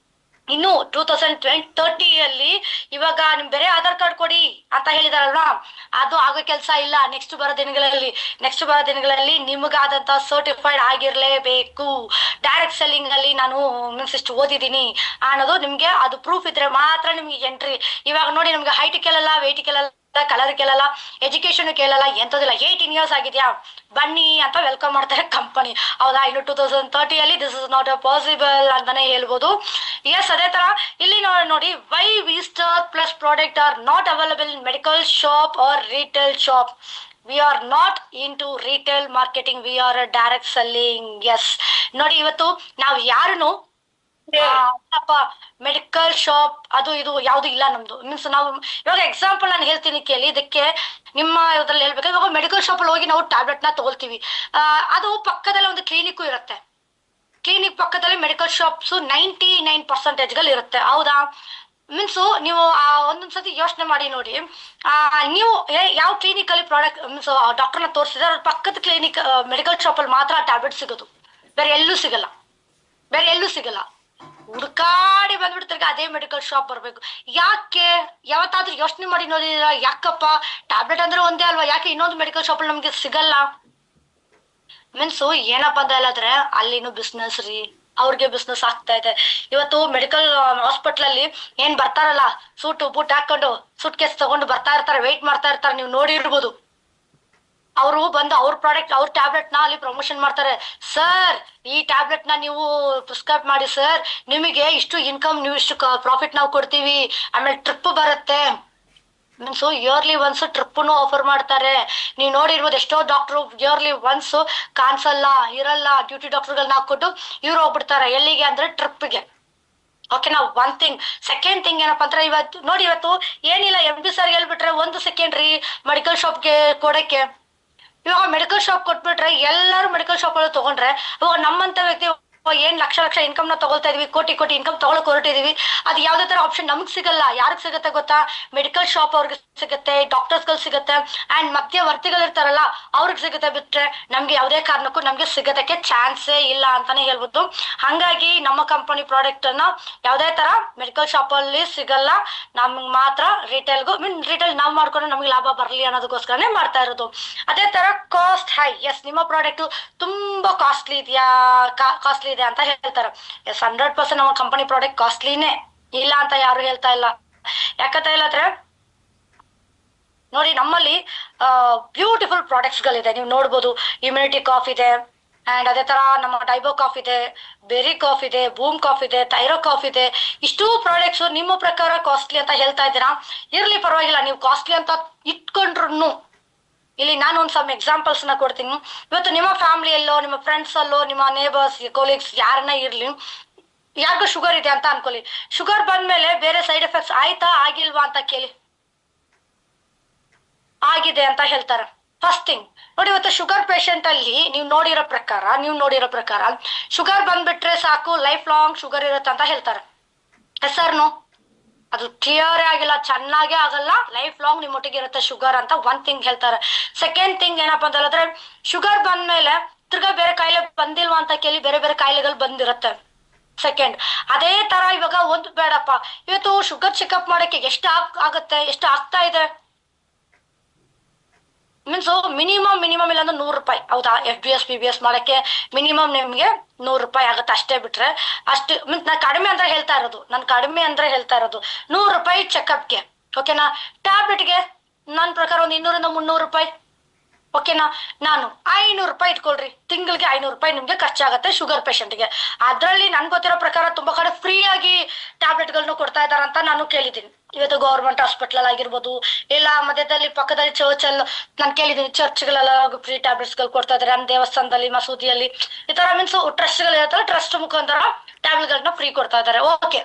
ಇನ್ನು 2030 ಇವಾಗ ನಿಮ್ ಬೇರೆ ಆಧಾರ್ ಕಾರ್ಡ್ ಕೊಡಿ ಅಂತ ಹೇಳಿದಾರಲ್ವಾ, ಅದು ಆಗೋ ಕೆಲಸ ಇಲ್ಲ. ನೆಕ್ಸ್ಟ್ ಬರೋ ದಿನಗಳಲ್ಲಿ ನಿಮಗಾದಂತ ಸರ್ಟಿಫೈಡ್ ಆಗಿರ್ಲೇಬೇಕು. ಡೈರೆಕ್ಟ್ ಸೆಲ್ಲಿಂಗ್ ಅಲ್ಲಿ ನಾನು ಮೀನ್ಸ್ ಇಷ್ಟು ಓದಿದ್ದೀನಿ ಅನ್ನೋದು ನಿಮ್ಗೆ ಅದು ಪ್ರೂಫ್ ಇದ್ರೆ ಮಾತ್ರ ನಿಮ್ಗೆ ಎಂಟ್ರಿ. ಇವಾಗ ನೋಡಿ ನಮ್ಗೆ ಹೈಟ್ ಕೇಳಲ್ಲ, ವೇಟ್ ಕೇಳಲ್ಲ, ಕಲರ್ ಕೇಳಲ್ಲ, ಎಜುಕೇಶನ್ ಕೇಳಲ್ಲ, ಎಂತದಿಲ್ಲ. 18 years ಆಗಿದ್ಯಾ ಬನ್ನಿ ಅಂತ ವೆಲ್ಕಮ್ ಮಾಡ್ತಾರೆ ಕಂಪನಿ, ಹೌದಾ? ಇನ್ನು 2030 this is not a possible ಅಂತಾನೆ ಹೇಳ್ಬೋದು. ಎಸ್ ಅದೇ ತರ ಇಲ್ಲಿ ನೋಡಿ, Y V Star plus product are not available in medical shop or retail shop. We are not into retail marketing, we are direct selling. Yes ನೋಡಿ, ಇವತ್ತು ನಾವು ಯಾರನ್ನು ಮೆಡಿಕಲ್ ಶಾಪ್ ಅದು ಇದು ಯಾವ್ದು ಇಲ್ಲ ನಮ್ದು. ಮೀನ್ಸ್ ನಾವು ಇವಾಗ ಎಕ್ಸಾಂಪಲ್ ನಾನು ಹೇಳ್ತೀನಿ ಕೇಳಿ, ಇದಕ್ಕೆ ನಿಮ್ಮ ಇದ್ರಲ್ಲಿ ಹೇಳ್ಬೇಕು. ಇವಾಗ ಮೆಡಿಕಲ್ ಶಾಪ್ ಅಲ್ಲಿ ಹೋಗಿ ನಾವು ಟ್ಯಾಬ್ಲೆಟ್ ನ ತಗೊಳ್ತೀವಿ, ಅದು ಪಕ್ಕದಲ್ಲಿ ಒಂದು ಕ್ಲಿನಿಕ್ ಇರುತ್ತೆ. ಕ್ಲಿನಿಕ್ ಪಕ್ಕದಲ್ಲಿ ಮೆಡಿಕಲ್ ಶಾಪ್ಸ್ 99% ಇರುತ್ತೆ, ಹೌದಾ? ಮೀನ್ಸ್ ನೀವು ಒಂದೊಂದ್ಸತಿ ಯೋಚನೆ ಮಾಡಿ ನೋಡಿ, ನೀವು ಯಾವ ಕ್ಲಿನಿಕ್ ಅಲ್ಲಿ ಪ್ರಾಡಕ್ಟ್ ಮೀನ್ಸ್ ಡಾಕ್ಟರ್ನ ತೋರಿಸಿದ್ರೆ ಅವ್ರ ಪಕ್ಕದ ಕ್ಲಿನಿಕ್ ಮೆಡಿಕಲ್ ಶಾಪ್ ಅಲ್ಲಿ ಮಾತ್ರ ಟ್ಯಾಬ್ಲೆಟ್ ಸಿಗೋದು, ಬೇರೆ ಎಲ್ಲೂ ಸಿಗಲ್ಲ. ಹುಡ್ಕಾಡಿ ಬಂದ್ಬಿಡ್ತಾರೆ, ಅದೇ ಮೆಡಿಕಲ್ ಶಾಪ್ ಬರ್ಬೇಕು. ಯಾಕೆ ಯಾವತ್ತಾದ್ರೂ ಯೋಚನೆ ಮಾಡಿ ನೋಡಿದ್ರ? ಯಾಕಪ್ಪ ಟ್ಯಾಬ್ಲೆಟ್ ಅಂದ್ರೆ ಒಂದೇ ಅಲ್ವಾ, ಯಾಕೆ ಇನ್ನೊಂದು ಮೆಡಿಕಲ್ ಶಾಪ್ ಅಲ್ಲಿ ನಮ್ಗೆ ಸಿಗಲ್ಲ? ಮೀನ್ಸ್ ಏನಪ್ಪಾ ಅಂತ ಹೇಳಿದ್ರೆ ಅಲ್ಲಿನೂ ಬಿಸ್ನೆಸ್ ರೀ, ಅವ್ರಿಗೆ ಬಿಸ್ನೆಸ್ ಆಗ್ತಾ ಇದೆ. ಇವತ್ತು ಮೆಡಿಕಲ್ ಹಾಸ್ಪಿಟಲ್ ಅಲ್ಲಿ ಏನ್ ಬರ್ತಾರಲ್ಲ, ಸೂಟು ಬೂಟ್ ಹಾಕೊಂಡು ಸೂಟ್ ಕೇಸ್ ತಗೊಂಡು ಬರ್ತಾ ಇರ್ತಾರೆ, ವೆಯ್ಟ್ ಮಾಡ್ತಾ ಇರ್ತಾರೆ, ನೀವು ನೋಡಿರ್ಬೋದು. ಅವರು ಬಂದು ಅವ್ರ ಪ್ರಾಡಕ್ಟ್ ಅವ್ರ ಟ್ಯಾಬ್ಲೆಟ್ ನ ಅಲ್ಲಿ ಪ್ರಮೋಷನ್ ಮಾಡ್ತಾರೆ. ಸರ್ ಈ ಟ್ಯಾಬ್ಲೆಟ್ ನ ನೀವು ಪ್ರಿಸ್ಕ್ರೈಬ್ ಮಾಡಿ ಸರ್, ನಿಮಗೆ ಇಷ್ಟು ಇನ್ಕಮ್, ನೀವು ಇಷ್ಟು ಪ್ರಾಫಿಟ್ ನಾವು ಕೊಡ್ತೀವಿ, ಆಮೇಲೆ ಟ್ರಿಪ್ ಬರುತ್ತೆ. ಮೀನ್ಸ್ ಇಯರ್ಲಿ ಒನ್ಸ್ ಟ್ರಿಪ್ನು ಆಫರ್ ಮಾಡ್ತಾರೆ. ನೀವು ನೋಡಿರ್ಬೋದು ಎಷ್ಟೋ ಡಾಕ್ಟ್ರು ಇಯರ್ಲಿ ಒನ್ಸ್ ಕಾಣಿಸಲ್ಲ, ಇರಲ್ಲ, ಡ್ಯೂಟಿ ಡಾಕ್ಟರ್ಗಳನ್ನ ಹಾಕ್ಬಿಟ್ಟು ಇವ್ರು ಹೋಗ್ಬಿಡ್ತಾರೆ. ಎಲ್ಲಿಗೆ ಅಂದ್ರೆ ಟ್ರಿಪ್ಗೆ. ಓಕೆನಾ? One thing. ಸೆಕೆಂಡ್ ಥಿಂಗ್ ಏನಪ್ಪಾ ಅಂದ್ರೆ, ಇವತ್ತು ಏನಿಲ್ಲ, MD ಸರ್ ಹೇಳ್ಬಿಟ್ರೆ 1 ಸೆಕೆಂಡ್ ರೀ ಮೆಡಿಕಲ್ ಶಾಪ್ಗೆ ಕೊಡಕ್ಕೆ. ಇವಾಗ ಮೆಡಿಕಲ್ ಶಾಪ್ ಕೊಟ್ಬಿಟ್ರೆ ಎಲ್ಲರೂ ಮೆಡಿಕಲ್ ಶಾಪ್ ಅಲ್ಲಿ ತಗೊಂಡ್ರೆ, ಇವಾಗ ನಮ್ಮಂತ ವ್ಯಕ್ತಿ ಏನ್ ಲಕ್ಷ ಲಕ್ಷ ಇನ್ಕಮ್ ನ ತಗೊಳ್ತಾ ಇದೀವಿ, ಕೋಟಿ ಕೋಟಿ ಇನ್ಕಮ್ ತಗೊಳಕ್ ಹೊರಟಿದೀವಿ, ಅದು ಯಾವ್ದೇ ತರ ಆಪ್ಷನ್ ನಮಗ್ ಸಿಗಲ್ಲ. ಯಾರಿಗ್ ಸಿಗುತ್ತೆ ಗೊತ್ತಾ? ಮೆಡಿಕಲ್ ಶಾಪ್ ಅವ್ರಿಗೆ ಸಿಗುತ್ತೆ, ಡಾಕ್ಟರ್ಸ್ ಗಳು ಸಿಗುತ್ತೆ, ಅಂಡ್ ಮಧ್ಯವರ್ತಿಗಳು ಇರ್ತಾರಲ್ಲ ಅವ್ರಿಗೆ ಸಿಗುತ್ತೆ. ಬಿಟ್ರೆ ನಮ್ಗೆ ಯಾವುದೇ ಕಾರಣಕ್ಕೂ ನಮ್ಗೆ ಸಿಗೋದಕ್ಕೆ ಚಾನ್ಸೇ ಇಲ್ಲ ಅಂತಾನೆ ಹೇಳ್ಬೋದು. ಹಂಗಾಗಿ ನಮ್ಮ ಕಂಪನಿ ಪ್ರಾಡಕ್ಟ್ ಅನ್ನ ಯಾವ್ದೇ ತರ ಮೆಡಿಕಲ್ ಶಾಪ್ ಅಲ್ಲಿ ಸಿಗಲ್ಲ, ನಮ್ಗೆ ಮಾತ್ರ ರಿಟೇಲ್ ನಾವ್ ಮಾಡ್ಕೊಂಡು ನಮ್ಗೆ ಲಾಭ ಬರ್ಲಿ ಅನ್ನೋದಕ್ಕೋಸ್ಕರನೇ ಮಾಡ್ತಾ ಇರೋದು. ಅದೇ ತರ ಕಾಸ್ಟ್ ಹೈ. ಎಸ್, ನಿಮ್ಮ ಪ್ರಾಡಕ್ಟ್ ತುಂಬಾ ಕಾಸ್ಟ್ಲಿ ಇದೆ ಅಂತ ಹೇಳ್ತಾರೆ. ಎಸ್, 100% ನಮ್ಮ ಕಂಪನಿ ಪ್ರಾಡಕ್ಟ್ ಕಾಸ್ಟ್ಲಿನೇ, ಇಲ್ಲ ಅಂತ ಯಾರು ಹೇಳ್ತಾ ಇಲ್ಲ. ಯಾಕಂತ ಹೇಳಿದ್ರೆ ನೋಡಿ, ನಮ್ಮಲ್ಲಿ ಬ್ಯೂಟಿಫುಲ್ ಪ್ರಾಡಕ್ಟ್ಸ್ ಗಳಿದೆ. ನೀವು ನೋಡ್ಬೋದು, ಇಮ್ಯುನಿಟಿ ಕಾಫ್ ಇದೆ, ಅಂಡ್ ಅದೇ ತರ ನಮ್ಮ ಡೈಬೋ ಕಾಫ್ ಇದೆ, ಬೆರಿ ಕಾಫ್ ಇದೆ, ಬೂಮ್ ಕಾಫ್ ಇದೆ, ಥೈರೋ ಕಾಫ್ ಇದೆ. ಇಷ್ಟು ಪ್ರಾಡಕ್ಟ್ಸ್ ನಿಮ್ಮ ಪ್ರಕಾರ ಕಾಸ್ಟ್ಲಿ ಅಂತ ಹೇಳ್ತಾ ಇದ್ದೀರಾ. ಇರ್ಲಿ, ಪರವಾಗಿಲ್ಲ, ನೀವು ಕಾಸ್ಟ್ಲಿ ಅಂತ ಇಟ್ಕೊಂಡ್ರು ಇಲ್ಲಿ ನಾನು ಒಂದು ಸಮ್ ಎಕ್ಸಾಂಪಲ್ಸ್ ನ ಕೊಡ್ತೀನಿ. ಇವತ್ತು ನಿಮ್ಮ ಫ್ಯಾಮಿಲಿಯಲ್ಲೋ, ನಿಮ್ಮ ಫ್ರೆಂಡ್ಸ್ ಅಲ್ಲೋ, ನಿಮ್ಮ ನೇಬರ್ಸ್, ಕೊಲೀಗ್ಸ್ ಯಾರನ್ನ ಇರ್ಲಿ, ಯಾರಿಗೂ ಶುಗರ್ ಇದೆ ಅಂತ ಅನ್ಕೊಳ್ಳಿ. ಶುಗರ್ ಬಂದ್ಮೇಲೆ ಬೇರೆ ಸೈಡ್ ಎಫೆಕ್ಟ್ಸ್ ಆಯ್ತಾ ಆಗಿಲ್ವಾ ಅಂತ ಕೇಳಿ. ಆಗಿದೆ ಅಂತ ಹೇಳ್ತಾರೆ. ಫಸ್ಟ್ ಥಿಂಗ್ ನೋಡಿ, ಇವತ್ತು ಶುಗರ್ ಪೇಷಂಟ್ ಅಲ್ಲಿ ನೀವು ನೋಡಿರೋ ಪ್ರಕಾರ ಶುಗರ್ ಬಂದ್ಬಿಟ್ರೆ ಸಾಕು, ಲೈಫ್ ಲಾಂಗ್ ಶುಗರ್ ಇರುತ್ತೆ ಅಂತ ಹೇಳ್ತಾರೆ. Yes or no? ಅದು ಕ್ಲಿಯರೇ ಆಗಿಲ್ಲ, ಚೆನ್ನಾಗೇ ಆಗಲ್ಲ, ಲೈಫ್ ಲಾಂಗ್ ನಿಮ್ಮೊಟ್ಟಿಗೆ ಇರುತ್ತೆ ಶುಗರ್ ಅಂತ ಒಂದ್ ಥಿಂಗ್ ಹೇಳ್ತಾರೆ. ಸೆಕೆಂಡ್ ಥಿಂಗ್ ಏನಪ್ಪಾ ಅಂತ ಹೇಳಿದ್ರೆ, ಶುಗರ್ ಬಂದ್ಮೇಲೆ ತಿರ್ಗಾ ಬೇರೆ ಕಾಯಿಲೆ ಬಂದಿಲ್ವಾ ಅಂತ ಕೇಳಿ, ಬೇರೆ ಬೇರೆ ಕಾಯಿಲೆಗಳು ಬಂದಿರುತ್ತೆ. ಸೆಕೆಂಡ್, ಅದೇ ತರ ಇವಾಗ ಒಂದು ಬೇಡಪ್ಪ, ಇವತ್ತು ಶುಗರ್ ಚೆಕ್ಅಪ್ ಮಾಡಕ್ಕೆ ಎಷ್ಟು ಆಗುತ್ತೆ, ಎಷ್ಟು ಆಗ್ತಾ ಇದೆ ಮೀನ್ಸ್ ಮಿನಿಮಮ್ ಇಲ್ಲ ಅಂದ್ರೆ 100 ರೂಪಾಯಿ. ಹೌದಾ? FBS PBS ಮಾಡಕ್ಕೆ ಮಿನಿಮಮ್ ನಿಮ್ಗೆ 100 ರೂಪಾಯಿ ಆಗುತ್ತೆ, ಅಷ್ಟೇ. ಬಿಟ್ರೆ ಅಷ್ಟು ಮೀನ್ಸ್ ನಾನು ಕಡಿಮೆ ಅಂದ್ರೆ ಹೇಳ್ತಾ ಇರೋದು 100 ರೂಪಾಯಿ ಚೆಕ್ಅಪ್ಗೆ. ಓಕೆನಾ? ಟ್ಯಾಬ್ಲೆಟ್ಗೆ ನನ್ನ ಪ್ರಕಾರ ಒಂದು 200 ಇಂದ 300 ರೂಪಾಯಿ. ಓಕೆನಾ? ನಾನು 500 ರೂಪಾಯಿ ಇಟ್ಕೊಳ್ರಿ, ತಿಂಗಳಿಗೆ 500 ರೂಪಾಯಿ ನಿಮ್ಗೆ ಖರ್ಚಾಗತ್ತೆ ಶುಗರ್ ಪೇಷಂಟ್ಗೆ. ಅದ್ರಲ್ಲಿ ನನ್ಗೆ ಗೊತ್ತಿರೋ ಪ್ರಕಾರ ತುಂಬಾ ಕಡೆ ಫ್ರೀ ಆಗಿ ಟ್ಯಾಬ್ಲೆಟ್ಗಳನ್ನ ಕೊಡ್ತಾ ಇದಾರೆ ಅಂತ ನಾನು ಕೇಳಿದ್ದೀನಿ. ಇವತ್ತು ಗೌರ್ಮೆಂಟ್ ಹಾಸ್ಪಿಟಲ್ ಆಗಿರ್ಬೋದು, ಇಲ್ಲ ಮಧ್ಯದಲ್ಲಿ ಪಕ್ಕದಲ್ಲಿ ಚರ್ಚ್ ಅಲ್ಲಿ ನಾನು ಕೇಳಿದ್ದೀನಿ, ಚರ್ಚ್ಗಳೆಲ್ಲ ಫ್ರೀ ಟ್ಯಾಬ್ಲೆಟ್ಸ್ ಗಳು ಕೊಡ್ತಾ ಇದಾರೆ. ನಮ್ಮ ದೇವಸ್ಥಾನದಲ್ಲಿ, ಮಸೂದಿಯಲ್ಲಿ ಈ ತರ ಮೀನ್ಸ್ ಟ್ರಸ್ಟ್ ಗಳು ಇರುತ್ತಲ್ಲ, ಟ್ರಸ್ಟ್ ಮುಖಾಂತರ ಟ್ಯಾಬ್ಲೆಟ್ ಗಳನ್ನ ಫ್ರೀ ಕೊಡ್ತಾ ಇದಾರೆ. Okay,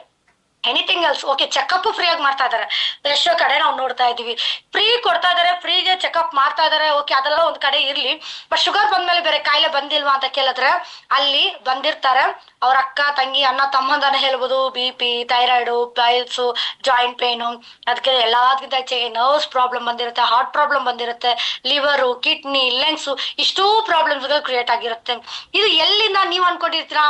anything else okay, checkup free ಆಗಿ ಮಾಡ್ತಾ ಇದಾರೆ. ಎಷ್ಟೋ ಕಡೆ ನಾವು ನೋಡ್ತಾ ಇದೀವಿ ಫ್ರೀ ಕೊಡ್ತಾ ಇದಾರೆ, ಫ್ರೀಗೆ ಚೆಕಪ್ ಮಾಡ್ತಾ ಇದಾರೆ. ಓಕೆ, ಅದೆಲ್ಲ ಒಂದ್ ಕಡೆ ಇರ್ಲಿ. ಬಟ್ ಶುಗರ್ ಬಂದ್ಮೇಲೆ ಬೇರೆ ಕಾಯಿಲೆ ಬಂದಿಲ್ವಾ ಅಂತ ಕೇಳಿದ್ರೆ, ಅಲ್ಲಿ ಬಂದಿರ್ತಾರೆ ಅವ್ರ ಅಕ್ಕ ತಂಗಿ ಅಣ್ಣ ತಮ್ಮಂದನ ಹೇಳ್ಬೋದು. BP, thyroid, piles, joint pain, ಅದಕ್ಕೆ ಎಲ್ಲದಕ್ಕಿಂತ ಹೆಚ್ಚಾಗಿ ನರ್ವ್ಸ್ ಪ್ರಾಬ್ಲಮ್ ಬಂದಿರುತ್ತೆ, ಹಾರ್ಟ್ ಪ್ರಾಬ್ಲಮ್ ಬಂದಿರುತ್ತೆ, ಲಿವರು, ಕಿಡ್ನಿ, ಲಂಗ್ಸ್, ಇಷ್ಟೂ ಪ್ರಾಬ್ಲಮ್ಸ್ ಗಳು ಕ್ರಿಯೇಟ್ ಆಗಿರುತ್ತೆ. ಇದು ಎಲ್ಲಿಂದ ನೀವು ಅನ್ಕೊಂಡಿರ್ತೀರಾ?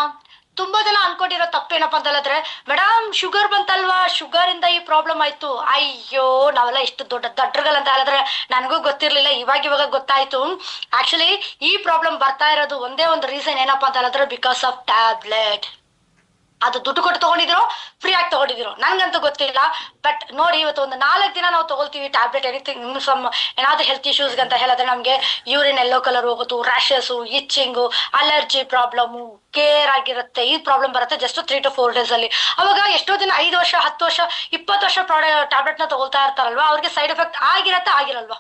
ತುಂಬಾ ಜನ ಅನ್ಕೊಂಡಿರೋ ತಪ್ಪೇನಪ್ಪ ಅಂತ ಹೇಳಿದ್ರೆ, ಮೇಡಮ್ ಶುಗರ್ ಬಂತಲ್ವಾ, ಶುಗರ್ ಇಂದ ಈ ಪ್ರಾಬ್ಲಮ್ ಆಯ್ತು. ಅಯ್ಯೋ, ನಾವೆಲ್ಲ ಇಷ್ಟು ದೊಡ್ಡ ದಡ್ರಗಳಂತ ಹೇಳಿದ್ರೆ ನನಗೂ ಗೊತ್ತಿರ್ಲಿಲ್ಲ, ಇವಾಗ ಗೊತ್ತಾಯ್ತು. ಆಕ್ಚುಲಿ ಈ ಪ್ರಾಬ್ಲಮ್ ಬರ್ತಾ ಇರೋದು ಒಂದೇ ಒಂದು ರೀಸನ್ ಏನಪ್ಪಾ ಅಂತ ಹೇಳಿದ್ರೆ, ಬಿಕಾಸ್ ಆಫ್ ಟ್ಯಾಬ್ಲೆಟ್. ಅದು ದುಡ್ಡು ಕೊಟ್ಟು ತಗೊಂಡಿದ್ರು, ಫ್ರೀ ಆಗಿ ತಗೊಂಡಿದ್ರು, ನನ್ಗಂತೂ ಗೊತ್ತಿಲ್ಲ. ಬಟ್ ನೋಡಿ, ಇವತ್ತು ಒಂದು 4 ದಿನ ನಾವು ತಗೊಳ್ತೀವಿ ಟ್ಯಾಬ್ಲೆಟ್, ಎನಿಥಿಂಗ್ ಏನಾದ್ರು ಹೆಲ್ತ್ ಇಶ್ಯೂಸ್ ಅಂತ ಹೇಳಿದ್ರೆ, ನಮ್ಗೆ ಯೂರಿನ್ ಎಲ್ಲೋ ಕಲರ್ ಹೋಗುತ್ತು, rashes, itching, allergy problem, care ಆಗಿರುತ್ತೆ. ಈ ಪ್ರಾಬ್ಲಮ್ ಬರುತ್ತೆ ಜಸ್ಟ್ 3 to 4 days ಅಲ್ಲಿ. ಅವಾಗ ಎಷ್ಟೋ ದಿನ 5 ವರ್ಷ, 10 ವರ್ಷ, 20 ವರ್ಷ ಟ್ಯಾಬ್ಲೆಟ್ ನ ತಗೊಳ್ತಾ ಇರ್ತಾರಲ್ವಾ, ಅವ್ರಿಗೆ ಸೈಡ್ ಎಫೆಕ್ಟ್ ಆಗಿರಲ್ವಾ?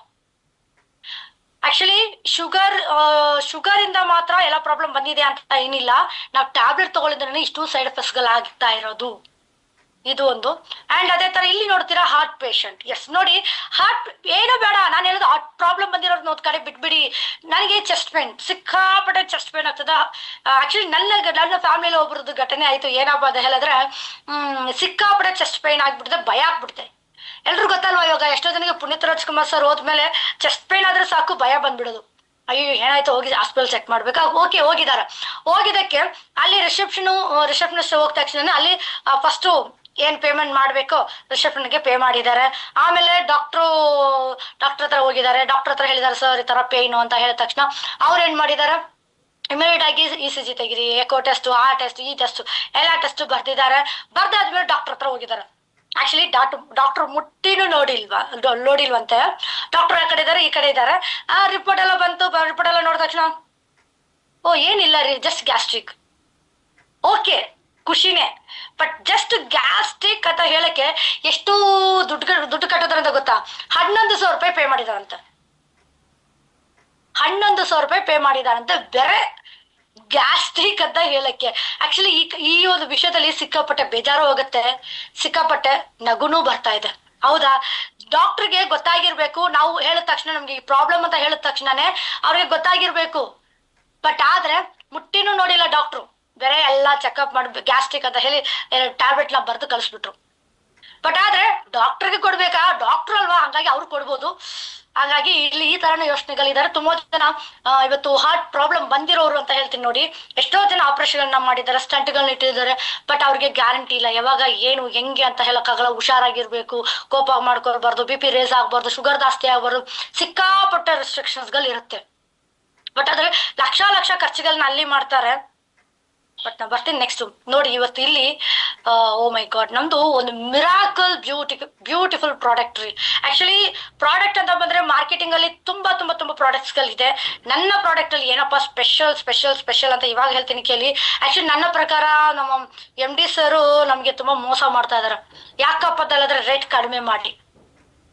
ಆಕ್ಚುಲಿ ಶುಗರ್ ಇಂದ ಮಾತ್ರ ಎಲ್ಲ ಪ್ರಾಬ್ಲಮ್ ಬಂದಿದೆ ಅಂತ ಏನಿಲ್ಲ. ನಾವು ಟ್ಯಾಬ್ಲೆಟ್ ತಗೊಳ್ಳಿದ್ರೆ ಇಷ್ಟು ಸೈಡ್ ಎಫೆಕ್ಟ್ಸ್ ಗಳಾಗ್ತಾ ಇರೋದು, ಇದು ಒಂದು. ಅಂಡ್ ಅದೇ ತರ ಇಲ್ಲಿ ನೋಡ್ತೀರಾ ಹಾರ್ಟ್ ಪೇಷಂಟ್. ಎಸ್ ನೋಡಿ, ಹಾರ್ಟ್ ಏನು ಬೇಡ, ನಾನು ಹೇಳೋದು ಹಾರ್ಟ್ ಪ್ರಾಬ್ಲಮ್ ಬಂದಿರೋದು ಒಂದ್ ಕಡೆ ಬಿಟ್ಬಿಡಿ. ನನಗೆ ಚೆಸ್ಟ್ ಪೇನ್, ಸಿಕ್ಕಾಪಟ್ಟೆ ಚೆಸ್ಟ್ ಪೇನ್ ಆಗ್ತದ. ಆಕ್ಚುಲಿ ನನ್ನ ಫ್ಯಾಮಿಲಿಯಲ್ಲಿ ಒಬ್ರದ್ದು ಘಟನೆ ಆಯ್ತು. ಏನಪ್ಪಾ ಅಂತ ಹೇಳಿದ್ರೆ, ಸಿಕ್ಕಾಪಟ್ಟೆ ಚೆಸ್ಟ್ ಪೇನ್ ಆಗ್ಬಿಡುತ್ತೆ, ಭಯ ಆಗ್ಬಿಡುತ್ತೆ. ಎಲ್ರು ಗೊತ್ತಲ್ವಾ, ಇವಾಗ ಎಷ್ಟೋ ಜನಕ್ಕೆ ಪುನೀತ್ ರಾಜ್ಕುಮಾರ್ ಸರ್ ಹೋದ್ಮೇಲೆ ಚೆಸ್ಟ್ ಪೇನ್ ಆದ್ರೆ ಸಾಕು ಭಯ ಬಂದ್ಬಿಡೋದು. ಅಯ್ಯೋ ಏನಾಯ್ತು, ಹೋಗಿ ಹಾಸ್ಪಿಟಲ್ ಚೆಕ್ ಮಾಡ್ಬೇಕಾ? ಓಕೆ, ಹೋಗಿದ್ದಕ್ಕೆ ಅಲ್ಲಿ ರಿಸೆಪ್ಷನಿಸ್ಟ್ ಹೋದ ತಕ್ಷಣ ಅಲ್ಲಿ ಫಸ್ಟ್ ಏನ್ ಪೇಮೆಂಟ್ ಮಾಡ್ಬೇಕು ರಿಸೆಪ್ಷನ್ಗೆ ಪೇ ಮಾಡಿದ್ದಾರೆ. ಆಮೇಲೆ ಡಾಕ್ಟರ್ ಹತ್ರ ಹೋಗಿದ್ದಾರೆ. ಡಾಕ್ಟರ್ ಹತ್ರ ಹೇಳಿದ್ದಾರೆ, ಸರ್ ಈ ತರ ಪೇಯ್ನು ಅಂತ ಹೇಳಿದ ತಕ್ಷಣ ಅವ್ರು ಏನ್ ಮಾಡಿದ್ದಾರೆ, ಇಮಿಡಿಯೇಟ್ ಆಗಿ ECG ತೆಗಿರಿ, ಎಕೋ ಟೆಸ್ಟ್, ಆ ಟೆಸ್ಟ್, ಈ ಟೆಸ್ಟ್, ಎಲ್ಲ ಟೆಸ್ಟ್ ಬರ್ದಿದ್ದಾರೆ. ಬರ್ದಾದ್ಮೇಲೆ ಡಾಕ್ಟರ್ ಹತ್ರ ಹೋಗಿದ್ದಾರೆ. ಆಕ್ಚುಲಿ ಡಾಕ್ಟರ್ ಮುಟ್ಟಿನೂ ನೋಡಿಲ್ವಂತೆ. ಡಾಕ್ಟರ್ ಆ ಕಡೆ ಇದ್ದಾರೆ, ಈ ಕಡೆ ಇದ್ದಾರೆ. ರಿಪೋರ್ಟ್ ಎಲ್ಲ ಬಂತು. ರಿಪೋರ್ಟ್ ಎಲ್ಲ ನೋಡಿದ ತಕ್ಷಣ, ಓ ಏನಿಲ್ಲ ರೀ, ಜಸ್ಟ್ ಗ್ಯಾಸ್ಟ್ರಿಕ್. ಓಕೆ, ಖುಷಿನೇ. ಬಟ್ ಜಸ್ಟ್ ಗ್ಯಾಸ್ಟ್ರಿಕ್ ಅಂತ ಹೇಳಕ್ಕೆ ಎಷ್ಟು ದುಡ್ಡು ಕಟ್ಟೋದ್ರಂತ ಗೊತ್ತಾ? 11,000 ರೂಪಾಯಿ ಪೇ ಮಾಡಿದಾರಂತೆ. 11,000 ರೂಪಾಯಿ ಪೇ ಮಾಡಿದಾರಂತೆ ಬೇರೆ ಗ್ಯಾಸ್ಟ್ರಿಕ್ ಅಂತ ಹೇಳಕ್ಕೆ. ಆಕ್ಚುಲಿ ಈ ಒಂದು ವಿಷಯದಲ್ಲಿ ಸಿಕ್ಕಾಪಟ್ಟೆ ಬೇಜಾರು ಹೋಗುತ್ತೆ, ಸಿಕ್ಕಾಪಟ್ಟೆ ನಗುನೂ ಬರ್ತಾ ಇದೆ. ಹೌದಾ? ಡಾಕ್ಟರ್ಗೆ ಗೊತ್ತಾಗಿರ್ಬೇಕು, ನಾವು ಹೇಳಿದ ತಕ್ಷಣ, ನಮ್ಗೆ ಈ ಪ್ರಾಬ್ಲಮ್ ಅಂತ ಹೇಳಿದ ತಕ್ಷಣನೇ ಅವ್ರಿಗೆ ಗೊತ್ತಾಗಿರ್ಬೇಕು. ಬಟ್ ಆದ್ರೆ ಮುಟ್ಟಿನೂ ನೋಡಿಲ್ಲ ಡಾಕ್ಟ್ರು, ಬೇರೆ ಎಲ್ಲ ಚೆಕಪ್ ಮಾಡಿ ಗ್ಯಾಸ್ಟ್ರಿಕ್ ಅಂತ ಹೇಳಿ ಟ್ಯಾಬ್ಲೆಟ್ ನ ಬರೆದು ಕಳಿಸ್ಬಿಟ್ರು. ಬಟ್ ಆದ್ರೆ ಡಾಕ್ಟರ್ಗೆ ಕೊಡ್ಬೇಕಾ, ಡಾಕ್ಟರ್ ಅಲ್ವಾ, ಹಂಗಾಗಿ ಅವ್ರು ಕೊಡ್ಬೋದು. ಹಾಗಾಗಿ ಇಲ್ಲಿ ಈ ತರನ ಯೋಚನೆಗಳಿದ್ದಾರೆ. ತುಂಬಾ ಜನ ಇವತ್ತು ಹಾರ್ಟ್ ಪ್ರಾಬ್ಲಮ್ ಬಂದಿರೋರು ಅಂತ ಹೇಳ್ತೀನಿ ನೋಡಿ, ಎಷ್ಟೋ ಜನ ಆಪರೇಷನ್ ಮಾಡಿದ್ದಾರೆ, ಸ್ಟಂಟ್ಗಳನ್ನ ಇಟ್ಟಿದ್ದಾರೆ. ಬಟ್ ಅವ್ರಿಗೆ ಗ್ಯಾರಂಟಿ ಇಲ್ಲ ಯಾವಾಗ ಏನು ಹೆಂಗೆ ಅಂತ ಹೇಳಕ್ಕಾಗಲ್ಲ. ಹುಷಾರಾಗಿರ್ಬೇಕು, ಕೋಪ ಮಾಡ್ಕೊಳ್ಬಾರ್ದು, BP ರೇಸ್ ಆಗ್ಬಾರ್ದು, ಶುಗರ್ ಜಾಸ್ತಿ ಆಗ್ಬಾರ್ದು, ಸಿಕ್ಕಾಪಟ್ಟೆ ರೆಸ್ಟ್ರಿಕ್ಷನ್ಸ್ ಗಳು ಇರುತ್ತೆ. ಬಟ್ ಆದ್ರೆ ಲಕ್ಷ ಖರ್ಚುಗಳನ್ನ ಅಲ್ಲಿ ಮಾಡ್ತಾರೆ. ಬಟ್ ನಾ ಬರ್ತೀನಿ ನೆಕ್ಸ್ಟ್ ನೋಡಿ. ಇವತ್ತು ಇಲ್ಲಿ ಓ ಮೈ ಗಾಡ್, ನಮ್ದು ಒಂದು ಮಿರಾಕಲ್ ಬ್ಯೂಟಿಫುಲ್ ಪ್ರಾಡಕ್ಟ್ ರೀ. ಆಕ್ಚುಲಿ ಪ್ರಾಡಕ್ಟ್ ಅಂತ ಬಂದ್ರೆ ಮಾರ್ಕೆಟಿಂಗ್ ಅಲ್ಲಿ ತುಂಬಾ ಪ್ರಾಡಕ್ಟ್ಸ್ ಗಳಿದೆ. ನನ್ನ ಪ್ರಾಡಕ್ಟ್ ಅಲ್ಲಿ ಏನಪ್ಪಾ ಸ್ಪೆಷಲ್ ಅಂತ ಇವಾಗ ಹೇಳ್ತೀನಿ ಕೇಳಿ. ಆಕ್ಚುಲಿ ನನ್ನ ಪ್ರಕಾರ ನಮ್ಮ MD ಸರ್ ನಮ್ಗೆ ತುಂಬಾ ಮೋಸ ಮಾಡ್ತಾ ಇದಾರೆ. ಯಾಕಪ್ಪ ಅಂತ ಹೇಳಿದ್ರೆ ರೇಟ್ ಕಡಿಮೆ ಮಾಡಿ.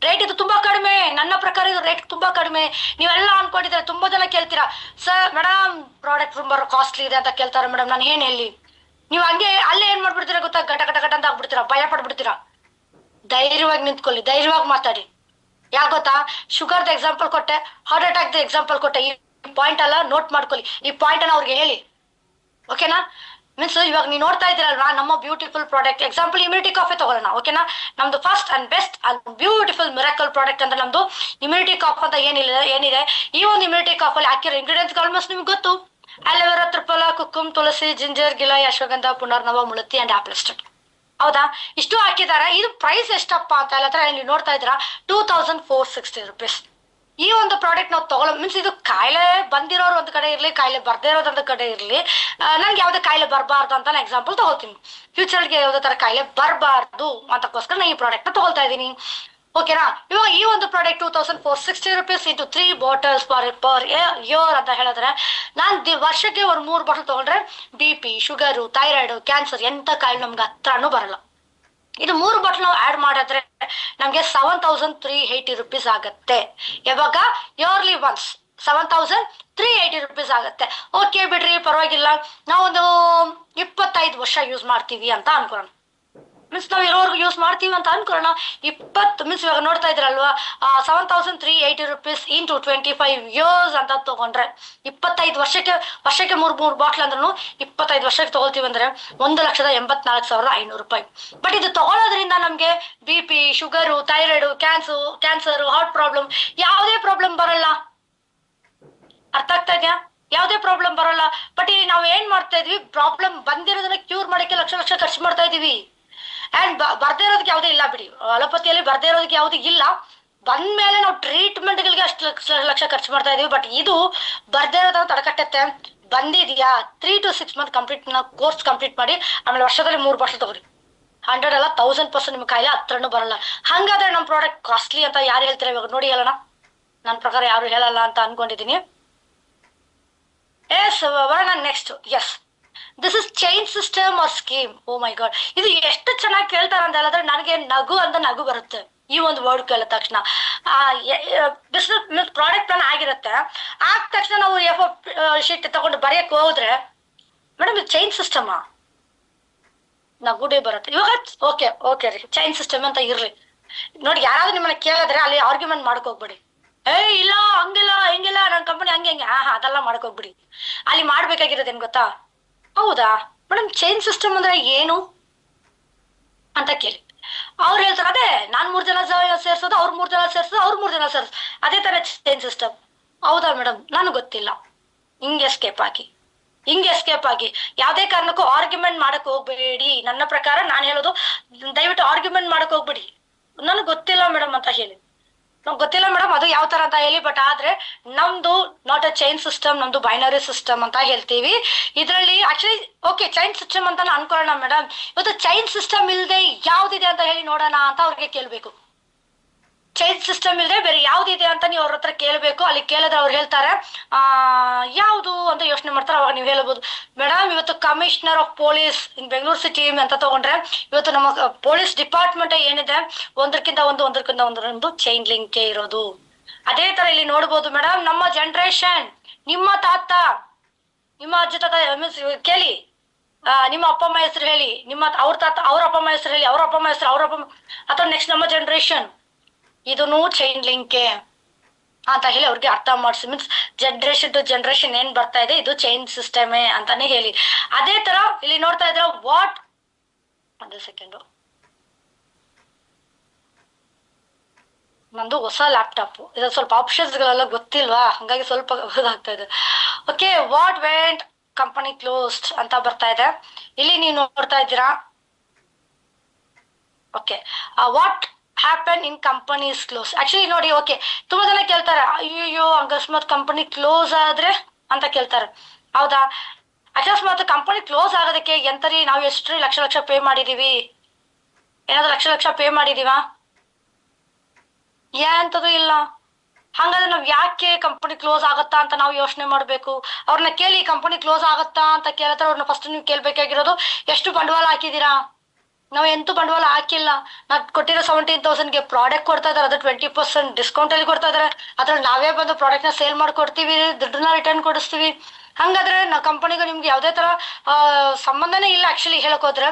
ರೇಟ್ ಇದು ತುಂಬಾ ಕಡಿಮೆ, ನನ್ನ ಪ್ರಕಾರ ಇದು ರೇಟ್ ತುಂಬಾ ಕಡಿಮೆ. ನೀವೆಲ್ಲ ಅನ್ಕೊಂಡಿದ್ರೆ ತುಂಬಾ ಜನ ಕೇಳ್ತೀರಾ, ಸರ್ ಮೇಡಮ್ ಪ್ರಾಡಕ್ಟ್ ತುಂಬಾ ಕಾಸ್ಟ್ಲಿ ಇದೆ ಅಂತ ಕೇಳ್ತಾರೆ ಮೇಡಮ್, ನಾನು ಏನ್ ಹೇಳಿ. ನೀವು ಹಂಗೆ ಅಲ್ಲೇ ಏನ್ ಮಾಡ್ಬಿಡ್ತೀರಾ ಗೊತ್ತಾ, ಗಟ ಅಂತ ಆಗ್ಬಿಡ್ತೀರಾ, ಭಯ ಪಡ್ಬಿಡ್ತೀರಾ. ಧೈರ್ಯವಾಗಿ ನಿಂತ್ಕೊಳ್ಳಿ, ಧೈರ್ಯವಾಗಿ ಮಾತಾಡಿ. ಯಾಕೆ ಗೊತ್ತಾ, ಶುಗರ್ದ ಎಕ್ಸಾಂಪಲ್ ಕೊಟ್ಟೆ, ಹಾರ್ಟ್ ಅಟ್ಯಾಕ್ ಎಕ್ಸಾಂಪಲ್ ಕೊಟ್ಟೆ. ಈ ಪಾಯಿಂಟ್ ಎಲ್ಲ ನೋಟ್ ಮಾಡ್ಕೊಳ್ಳಿ, ಈ ಪಾಯಿಂಟ್ ಅನ್ನ ಅವ್ರಿಗೆ ಹೇಳಿ. ಓಕೆನಾ? ಮೀನ್ಸ್ ಇವಾಗ ನೀವು ನೋಡ್ತಾ ಇದ್ದೀರಲ್ವಾ ನಮ್ಮ beautiful product. Example immunity coffee ತಗೊಳ್ಳೋಣ. ಓಕೆನಾ? ನಮ್ದು first and best and beautiful miracle product ಅಂದ್ರೆ ನಮ್ದು ಇಮ್ಯುನಿಟಿ ಕಾಫ್ ಅಂತ ಏನಿದೆ. ಈ ಒಂದು ಇಮ್ಯುನಿಟಿ ಕಾಫ್ ಅಲ್ಲಿ ಹಾಕಿರೋ ಇಂಗ್ರೀಡಿಯೆಂಟ್ಸ್ ಆಲ್ಮೋಸ್ಟ್ ನಿಮ್ಗೆ ಗೊತ್ತು. ಅಲೋವೆರಾ, ತ್ರಿಫಲ, ಕುಕ್ಕುಮ್, tulsi, ginger, giloy, ashwagandha, punarnava, mulethi and apple stick. ಹೌದಾ? ಇಷ್ಟು ಹಾಕಿದ್ದಾರೆ. ಇದು ಪ್ರೈಸ್ ಎಷ್ಟಪ್ಪ ಅಂತ ಹೇಳಿದ್ರೆ ನೀವು ನೋಡ್ತಾ ಇದ್ದೀರಾ, 2460 rupees. ಈ ಒಂದು ಪ್ರಾಡಕ್ಟ್ ನಾವು ತಗೊಳ್ಳೋ ಮೀನ್ಸ್ ಇದು ಕಾಯಿಲೆ ಬಂದಿರೋರು ಒಂದು ಕಡೆ ಇರ್ಲಿ, ಕಾಯಿಲೆ ಬರ್ದೇ ಇರೋದು ಒಂದು ಕಡೆ ಇರ್ಲಿ, ನನ್ಗೆ ಯಾವ್ದೇ ಕಾಯಿಲೆ ಬರಬಾರ್ದು ಅಂತ ನಾನು ಎಕ್ಸಾಂಪಲ್ ತಗೋತೀನಿ. ಫ್ಯೂಚರ್ಗೆ ಯಾವುದೇ ತರ ಕಾಯಿಲೆ ಬರಬಾರ್ದು ಅಂತಕ್ಕೋಸ್ಕರ ನಾನು ಈ ಪ್ರಾಡಕ್ಟ್ ನ ತಗೊಳ್ತಾ ಇದ್ದೀನಿ. ಓಕೆನಾ? ಇವಾಗ ಈ ಒಂದು product 2460 rupees into 3 bottles per year ಅಂತ ಹೇಳಿದ್ರೆ, ನಾನು ವರ್ಷಕ್ಕೆ ಒಂದು 3 ಬಾಟಲ್ ತಗೊಂಡ್ರೆ BP, ಶುಗರು, ಥೈರಾಯ್ಡ್, ಕ್ಯಾನ್ಸರ್ ಎಂತ ಕಾಯಿಲೆ ನಮ್ಗೆ ಹತ್ರನೂ ಬರಲ್ಲ. ಇದು 3 ಬಾಟಲ್ ನಾವು ಆಡ್ ಮಾಡಿದ್ರೆ ನಮ್ಗೆ 7380 rupees ಆಗತ್ತೆ. ಯಾವಾಗ? ಇಯರ್ಲಿ ಒನ್ಸ್ 7380 rupees ಆಗತ್ತೆ. ಓಕೆ ಬಿಡ್ರಿ, ಪರವಾಗಿಲ್ಲ, ನಾವೊಂದು 25 ವರ್ಷ ಯೂಸ್ ಮಾಡ್ತೀವಿ ಅಂತ ಅನ್ಕೊಳ್ಳೋಣ. ಮೀನ್ಸ್ ನಾವ್ ಇರೋರ್ಗು ಯೂಸ್ ಮಾಡ್ತೀವಿ ಅಂತ ಅನ್ಕೊಳ್ಳೋಣ. 20 ಮೀನ್ಸ್ ಇವಾಗ ನೋಡ್ತಾ ಇದ್ರಲ್ವಾ, 7380 rupees into 25 years ಅಂತ ತಗೊಂಡ್ರೆ 25 ವರ್ಷಕ್ಕೆ 3 ಬಾಟ್ಲ್ ಅಂದ್ರೂ 25 ವರ್ಷಕ್ಕೆ ತಗೊಳ್ತೀವಿ ಅಂದ್ರೆ 1,84,500 ರೂಪಾಯಿ. ಬಟ್ ಇದು ತಗೊಳ್ಳೋದ್ರಿಂದ ನಮ್ಗೆ BP, sugar, thyroid, cancer, heart problem ಯಾವುದೇ ಪ್ರಾಬ್ಲಮ್ ಬರಲ್ಲ. ಅರ್ಥ ಆಗ್ತಾ ಇದೆಯಾ? ಯಾವುದೇ ಪ್ರಾಬ್ಲಮ್ ಬರಲ್ಲ. ಬಟ್ ಇಲ್ಲಿ ನಾವ್ ಏನ್ ಮಾಡ್ತಾ ಇದೀವಿ, ಪ್ರಾಬ್ಲಮ್ ಬಂದಿರೋದನ್ನ ಕ್ಯೂರ್ ಮಾಡಕ್ಕೆ ಲಕ್ಷ ಖರ್ಚು ಮಾಡ್ತಾ ಇದೀವಿ. ಅಂಡ್ ಬರ್ದೇ ಇರೋದಕ್ಕೆ ಯಾವುದೇ ಇಲ್ಲ ಬಿಡಿ, ಅಲೋಪತಿಯಲ್ಲಿ ಬರ್ದೇ ಇರೋದಕ್ಕೆ ಯಾವುದೂ ಇಲ್ಲ. ಬಂದ್ಮೇಲೆ ನಾವು ಟ್ರೀಟ್ಮೆಂಟ್ ಗಳಿಗೆ ಅಷ್ಟು ಲಕ್ಷ ಖರ್ಚು ಮಾಡ್ತಾ ಇದೀವಿ. ಬಟ್ ಇದು ಬರ್ದೇ ಇರೋದನ್ನ ತಡೆಗಟ್ಟುತ್ತೆ. ಬಂದಿದ್ಯಾ 3 to 6 months complete course complete ಮಾಡಿ ಆಮೇಲೆ ವರ್ಷದಲ್ಲಿ 3 ಬಾಟಲ್ ತಗೊಳ್ಳಿ. 100 ಅಲ್ಲ 1000% ನಿಮ್ ಕಾಯಿಲೆ ಹತ್ರನೂ ಬರಲ್ಲ. ಹಂಗಾದ್ರೆ ನಮ್ ಪ್ರಾಡಕ್ಟ್ ಕಾಸ್ಟ್ಲಿ ಅಂತ ಯಾರು ಹೇಳ್ತಾರೆ ಇವಾಗ ನೋಡಿ ಹೇಳೋಣ. ನನ್ನ ಪ್ರಕಾರ ಯಾರು ಹೇಳಲ್ಲ ಅಂತ ಅನ್ಕೊಂಡಿದೀನಿ. ಎಸ್, ಬರೋಣ next. Yes, this is chain system or scheme. Oh my god, ಇದು ಎಷ್ಟು ಚೆನ್ನಾಗಿ ಕೇಳ್ತಾರ ಅಂತ ಹೇಳಿದ್ರೆ ನನಗೆ ನಗು ಬರುತ್ತೆ ಈ ಒಂದು ವರ್ಡ್ ಕೇಳಿದ ತಕ್ಷಣ. ಬಿಸ್ನೆಸ್ ಪ್ರಾಡಕ್ಟ್ ಪ್ಲಾನ್ ಆಗಿರುತ್ತೆ, ಆದ ತಕ್ಷಣ ನಾವು ಎಫ್ ಶೀಟ್ ತಗೊಂಡು ಬರೆಯಕ್ಕೆ ಹೋದ್ರೆ ಮೇಡಮ್ ಇದು ಚೈನ್ ಸಿಸ್ಟಮಾ, ನಗುಡೇ ಬರುತ್ತೆ. ಇವಾಗ ಓಕೆ ರೀ, ಚೈನ್ ಸಿಸ್ಟಮ್ ಅಂತ ಇರ್ಲಿ. ನೋಡಿ, ಯಾರಾದ್ರೂ ನಿಮ್ಮನ್ನ ಕೇಳಿದ್ರೆ ಅಲ್ಲಿ ಆರ್ಗ್ಯುಮೆಂಟ್ ಮಾಡಕ್ ಹೋಗ್ಬೇಡಿ. ಇಲ್ಲ ಹಂಗಿಲ್ಲ ಹಿಂಗಿಲ್ಲ, ನನ್ನ ಕಂಪನಿ ಹಂಗೆ ಅದೆಲ್ಲ ಮಾಡಕ್ ಹೋಗ್ಬಿಡಿ. ಅಲ್ಲಿ ಮಾಡ್ಬೇಕಾಗಿರೋದು ಏನ್ ಗೊತ್ತಾ, ಹೌದಾ ಮೇಡಮ್ ಚೈನ್ ಸಿಸ್ಟಮ್ ಅಂದ್ರೆ ಏನು ಅಂತ ಕೇಳಿ. ಅವ್ರು ಹೇಳ್ತಾರೆ, ಅದೇ ನಾನ್ 3 ಜನ ಸೇರ್ಸೋದು, ಅವ್ರು 3 ಜನ ಸೇರ್ಸೋದು, ಅವ್ರು 3 ಜನ ಸೇರ್ಸೋದು, ಅದೇ ತರ ಚೈನ್ ಸಿಸ್ಟಮ್. ಹೌದಾ ಮೇಡಮ್, ನನಗೆ ಗೊತ್ತಿಲ್ಲ. ಹಿಂಗೆ ಎಸ್ಕೇಪ್ ಆಗಿ ಯಾವ್ದೇ ಕಾರಣಕ್ಕೂ ಆರ್ಗ್ಯುಮೆಂಟ್ ಮಾಡಕ್ ಹೋಗ್ಬೇಡಿ. ನನ್ನ ಪ್ರಕಾರ ನಾನು ಹೇಳೋದು, ದಯವಿಟ್ಟು ಆರ್ಗ್ಯುಮೆಂಟ್ ಮಾಡಕ್ ಹೋಗ್ಬೇಡಿ. ನನಗೆ ಗೊತ್ತಿಲ್ಲ ಮೇಡಮ್ ಅಂತ ಹೇಳಿ. ನಮ್ಗೆ ಗೊತ್ತಿಲ್ಲ ಮೇಡಮ್ ಅದು ಯಾವ ತರ ಅಂತ ಹೇಳಿ. ಬಟ್ ಆದ್ರೆ ನಮ್ದು ನಾಟ್ ಅ ಚೈನ್ ಸಿಸ್ಟಮ್, ನಮ್ದು ಬೈನರಿ ಸಿಸ್ಟಮ್ ಅಂತ ಹೇಳ್ತೀವಿ. ಇದರಲ್ಲಿ ಆಕ್ಚುಲಿ ಓಕೆ ಚೈನ್ ಸಿಸ್ಟಮ್ ಅಂತ ಅನ್ಕೊಳ್ಳೋಣ ಮೇಡಮ್. ಇವತ್ತು ಚೈನ್ ಸಿಸ್ಟಮ್ ಇಲ್ಲದೆ ಯಾವ್ದಿದೆ ಅಂತ ಹೇಳಿ ನೋಡೋಣ ಅಂತ ಅವ್ರಿಗೆ ಕೇಳ್ಬೇಕು. ಚೈನ್ ಸಿಸ್ಟಮ್ ಇಲ್ಲದೆ ಬೇರೆ ಯಾವ್ದಿದೆ ಅಂತ ನೀವು ಅವ್ರ ಹತ್ರ ಕೇಳ್ಬೇಕು. ಅಲ್ಲಿ ಕೇಳಿದ್ರೆ ಅವ್ರು ಹೇಳ್ತಾರೆ ಯಾವುದು ಅಂತ ಯೋಚನೆ ಮಾಡ್ತಾರೆ. ಅವಾಗ ನೀವು ಹೇಳ್ಬೋದು, ಮೇಡಮ್ ಇವತ್ತು commissioner of police in Bengaluru city ಅಂತ ತಗೊಂಡ್ರೆ ಇವತ್ತು ನಮ್ಮ ಪೊಲೀಸ್ ಡಿಪಾರ್ಟ್ಮೆಂಟ್ ಏನಿದೆ ಒಂದಕ್ಕಿಂತ ಒಂದು ಚೈನ್ ಲಿಂಕ್ ಇರೋದು. ಅದೇ ತರ ಇಲ್ಲಿ ನೋಡ್ಬೋದು ಮೇಡಮ್, ನಮ್ಮ ಜನರೇಷನ್, ನಿಮ್ಮ ತಾತ, ನಿಮ್ಮ ಅಜ್ಜಿ ತಾತ ಕೇಳಿ, ನಿಮ್ಮ ಅಪ್ಪ ಅಮ್ಮ ಹೆಸರು ಹೇಳಿ, ಅವ್ರ ತಾತ ಅವ್ರ ಅಪ್ಪ ಅಮ್ಮ ಹೆಸರು ಹೇಳಿ, ಅವ್ರ ಅಪ್ಪ ಅಮ್ಮ ಹೆಸರು ಅಥವಾ ನೆಕ್ಸ್ಟ್ ನಮ್ಮ ಜನರೇಷನ್, ಇದೂ ಚೈನ್ ಲಿಂಕೆ. ಅಂತ ಹೇಳಿ ಅವ್ರಿಗೆ ಅರ್ಥ ಮಾಡಿಸಿ, ಮೀನ್ಸ್ ಜನರೇಷನ್ ಟು ಜನರೇಷನ್ ಏನ್ ಬರ್ತಾ ಇದೆ ಇದು ಚೈನ್ ಸಿಸ್ಟಮೇ ಅಂತಾನೆ ಹೇಳಿ. ಅದೇ ತರ ಇಲ್ಲಿ ನೋಡ್ತಾ ಇದ್ರ ವಾಟ್, ಒಂದು ಸೆಕೆಂಡು, ನಂದು ಹೊಸ ಲ್ಯಾಪ್ಟಾಪ್, ಇದು ಸ್ವಲ್ಪ ಆಪ್ಷನ್ಸ್ ಗಳೆಲ್ಲ ಗೊತ್ತಿಲ್ವಾ, ಹಂಗಾಗಿ ಸ್ವಲ್ಪ ಆಗ್ತಾ ಇದೆ. Okay, what vent company closed ಅಂತ ಬರ್ತಾ ಇದೆ. ಇಲ್ಲಿ ನೀವು ನೋಡ್ತಾ ಇದ್ದೀರಾ. Okay, what happen in companies close. Actually ನೋಡಿ, ಓಕೆ, ತುಂಬಾ ಜನ ಕೇಳ್ತಾರೆ, ಅಯ್ಯೋ ಅಕಸ್ಮಾತ್ ಕಂಪನಿ ಕ್ಲೋಸ್ ಆದ್ರೆ ಅಂತ ಕೇಳ್ತಾರೆ. ಹೌದಾ, ಅಕಸ್ಮಾತ್ ಕಂಪನಿ ಕ್ಲೋಸ್ ಆಗೋದಕ್ಕೆ ಎಂತರಿ ನಾವು ಎಷ್ಟು ಲಕ್ಷ ಲಕ್ಷ ಪೇ ಮಾಡಿದೀವಿ? ಏನಾದ್ರು ಲಕ್ಷ ಲಕ್ಷ ಪೇ ಮಾಡಿದೀವಾ? ಎಂತದು ಇಲ್ಲ. ಹಂಗಾದ್ರೆ ನಾವ್ ಯಾಕೆ ಕಂಪನಿ ಕ್ಲೋಸ್ ಆಗತ್ತಾ ಅಂತ ನಾವು ಯೋಚನೆ ಮಾಡ್ಬೇಕು. ಅವ್ರನ್ನ ಕೇಳಿ ಕಂಪನಿ ಕ್ಲೋಸ್ ಆಗತ್ತಾ ಅಂತ ಕೇಳ್ತಾರೆ. ಅವ್ರನ್ನ ಫಸ್ಟ್ ನೀವು ಕೇಳ್ಬೇಕಾಗಿರೋದು ಎಷ್ಟು ಬಂಡವಾಳ ಹಾಕಿದೀರಾ? ನಾವು ಎಂತೂ ಬಂಡವಾಳ ಹಾಕಿಲ್ಲ. ನಾವ್ ಕೊಟ್ಟಿರೋ 17,000ಗೆ ಪ್ರಾಡಕ್ಟ್ ಕೊಡ್ತಾ ಇದಾರೆ, ಅದು 20% ಡಿಸ್ಕೌಂಟ್ ಅಲ್ಲಿ ಕೊಡ್ತಾ ಇದಾರೆ. ಅದ್ರಲ್ಲಿ ನಾವೇ ಬಂದು ಪ್ರಾಡಕ್ಟ್ ನ ಸೇಲ್ ಮಾಡ್ಕೊಡ್ತೀವಿ, ದುಡ್ಡನ್ನ ರಿಟರ್ನ್ ಕೊಡಿಸ್ತೀವಿ. ಹಂಗಾದ್ರೆ ನಾವು ಕಂಪನಿಗೂ ನಿಮ್ಗೆ ಯಾವ್ದೇ ತರ ಸಂಬಂಧನೇ ಇಲ್ಲ. ಆಕ್ಚುಲಿ ಹೇಳಕ್ ಹೋದ್ರೆ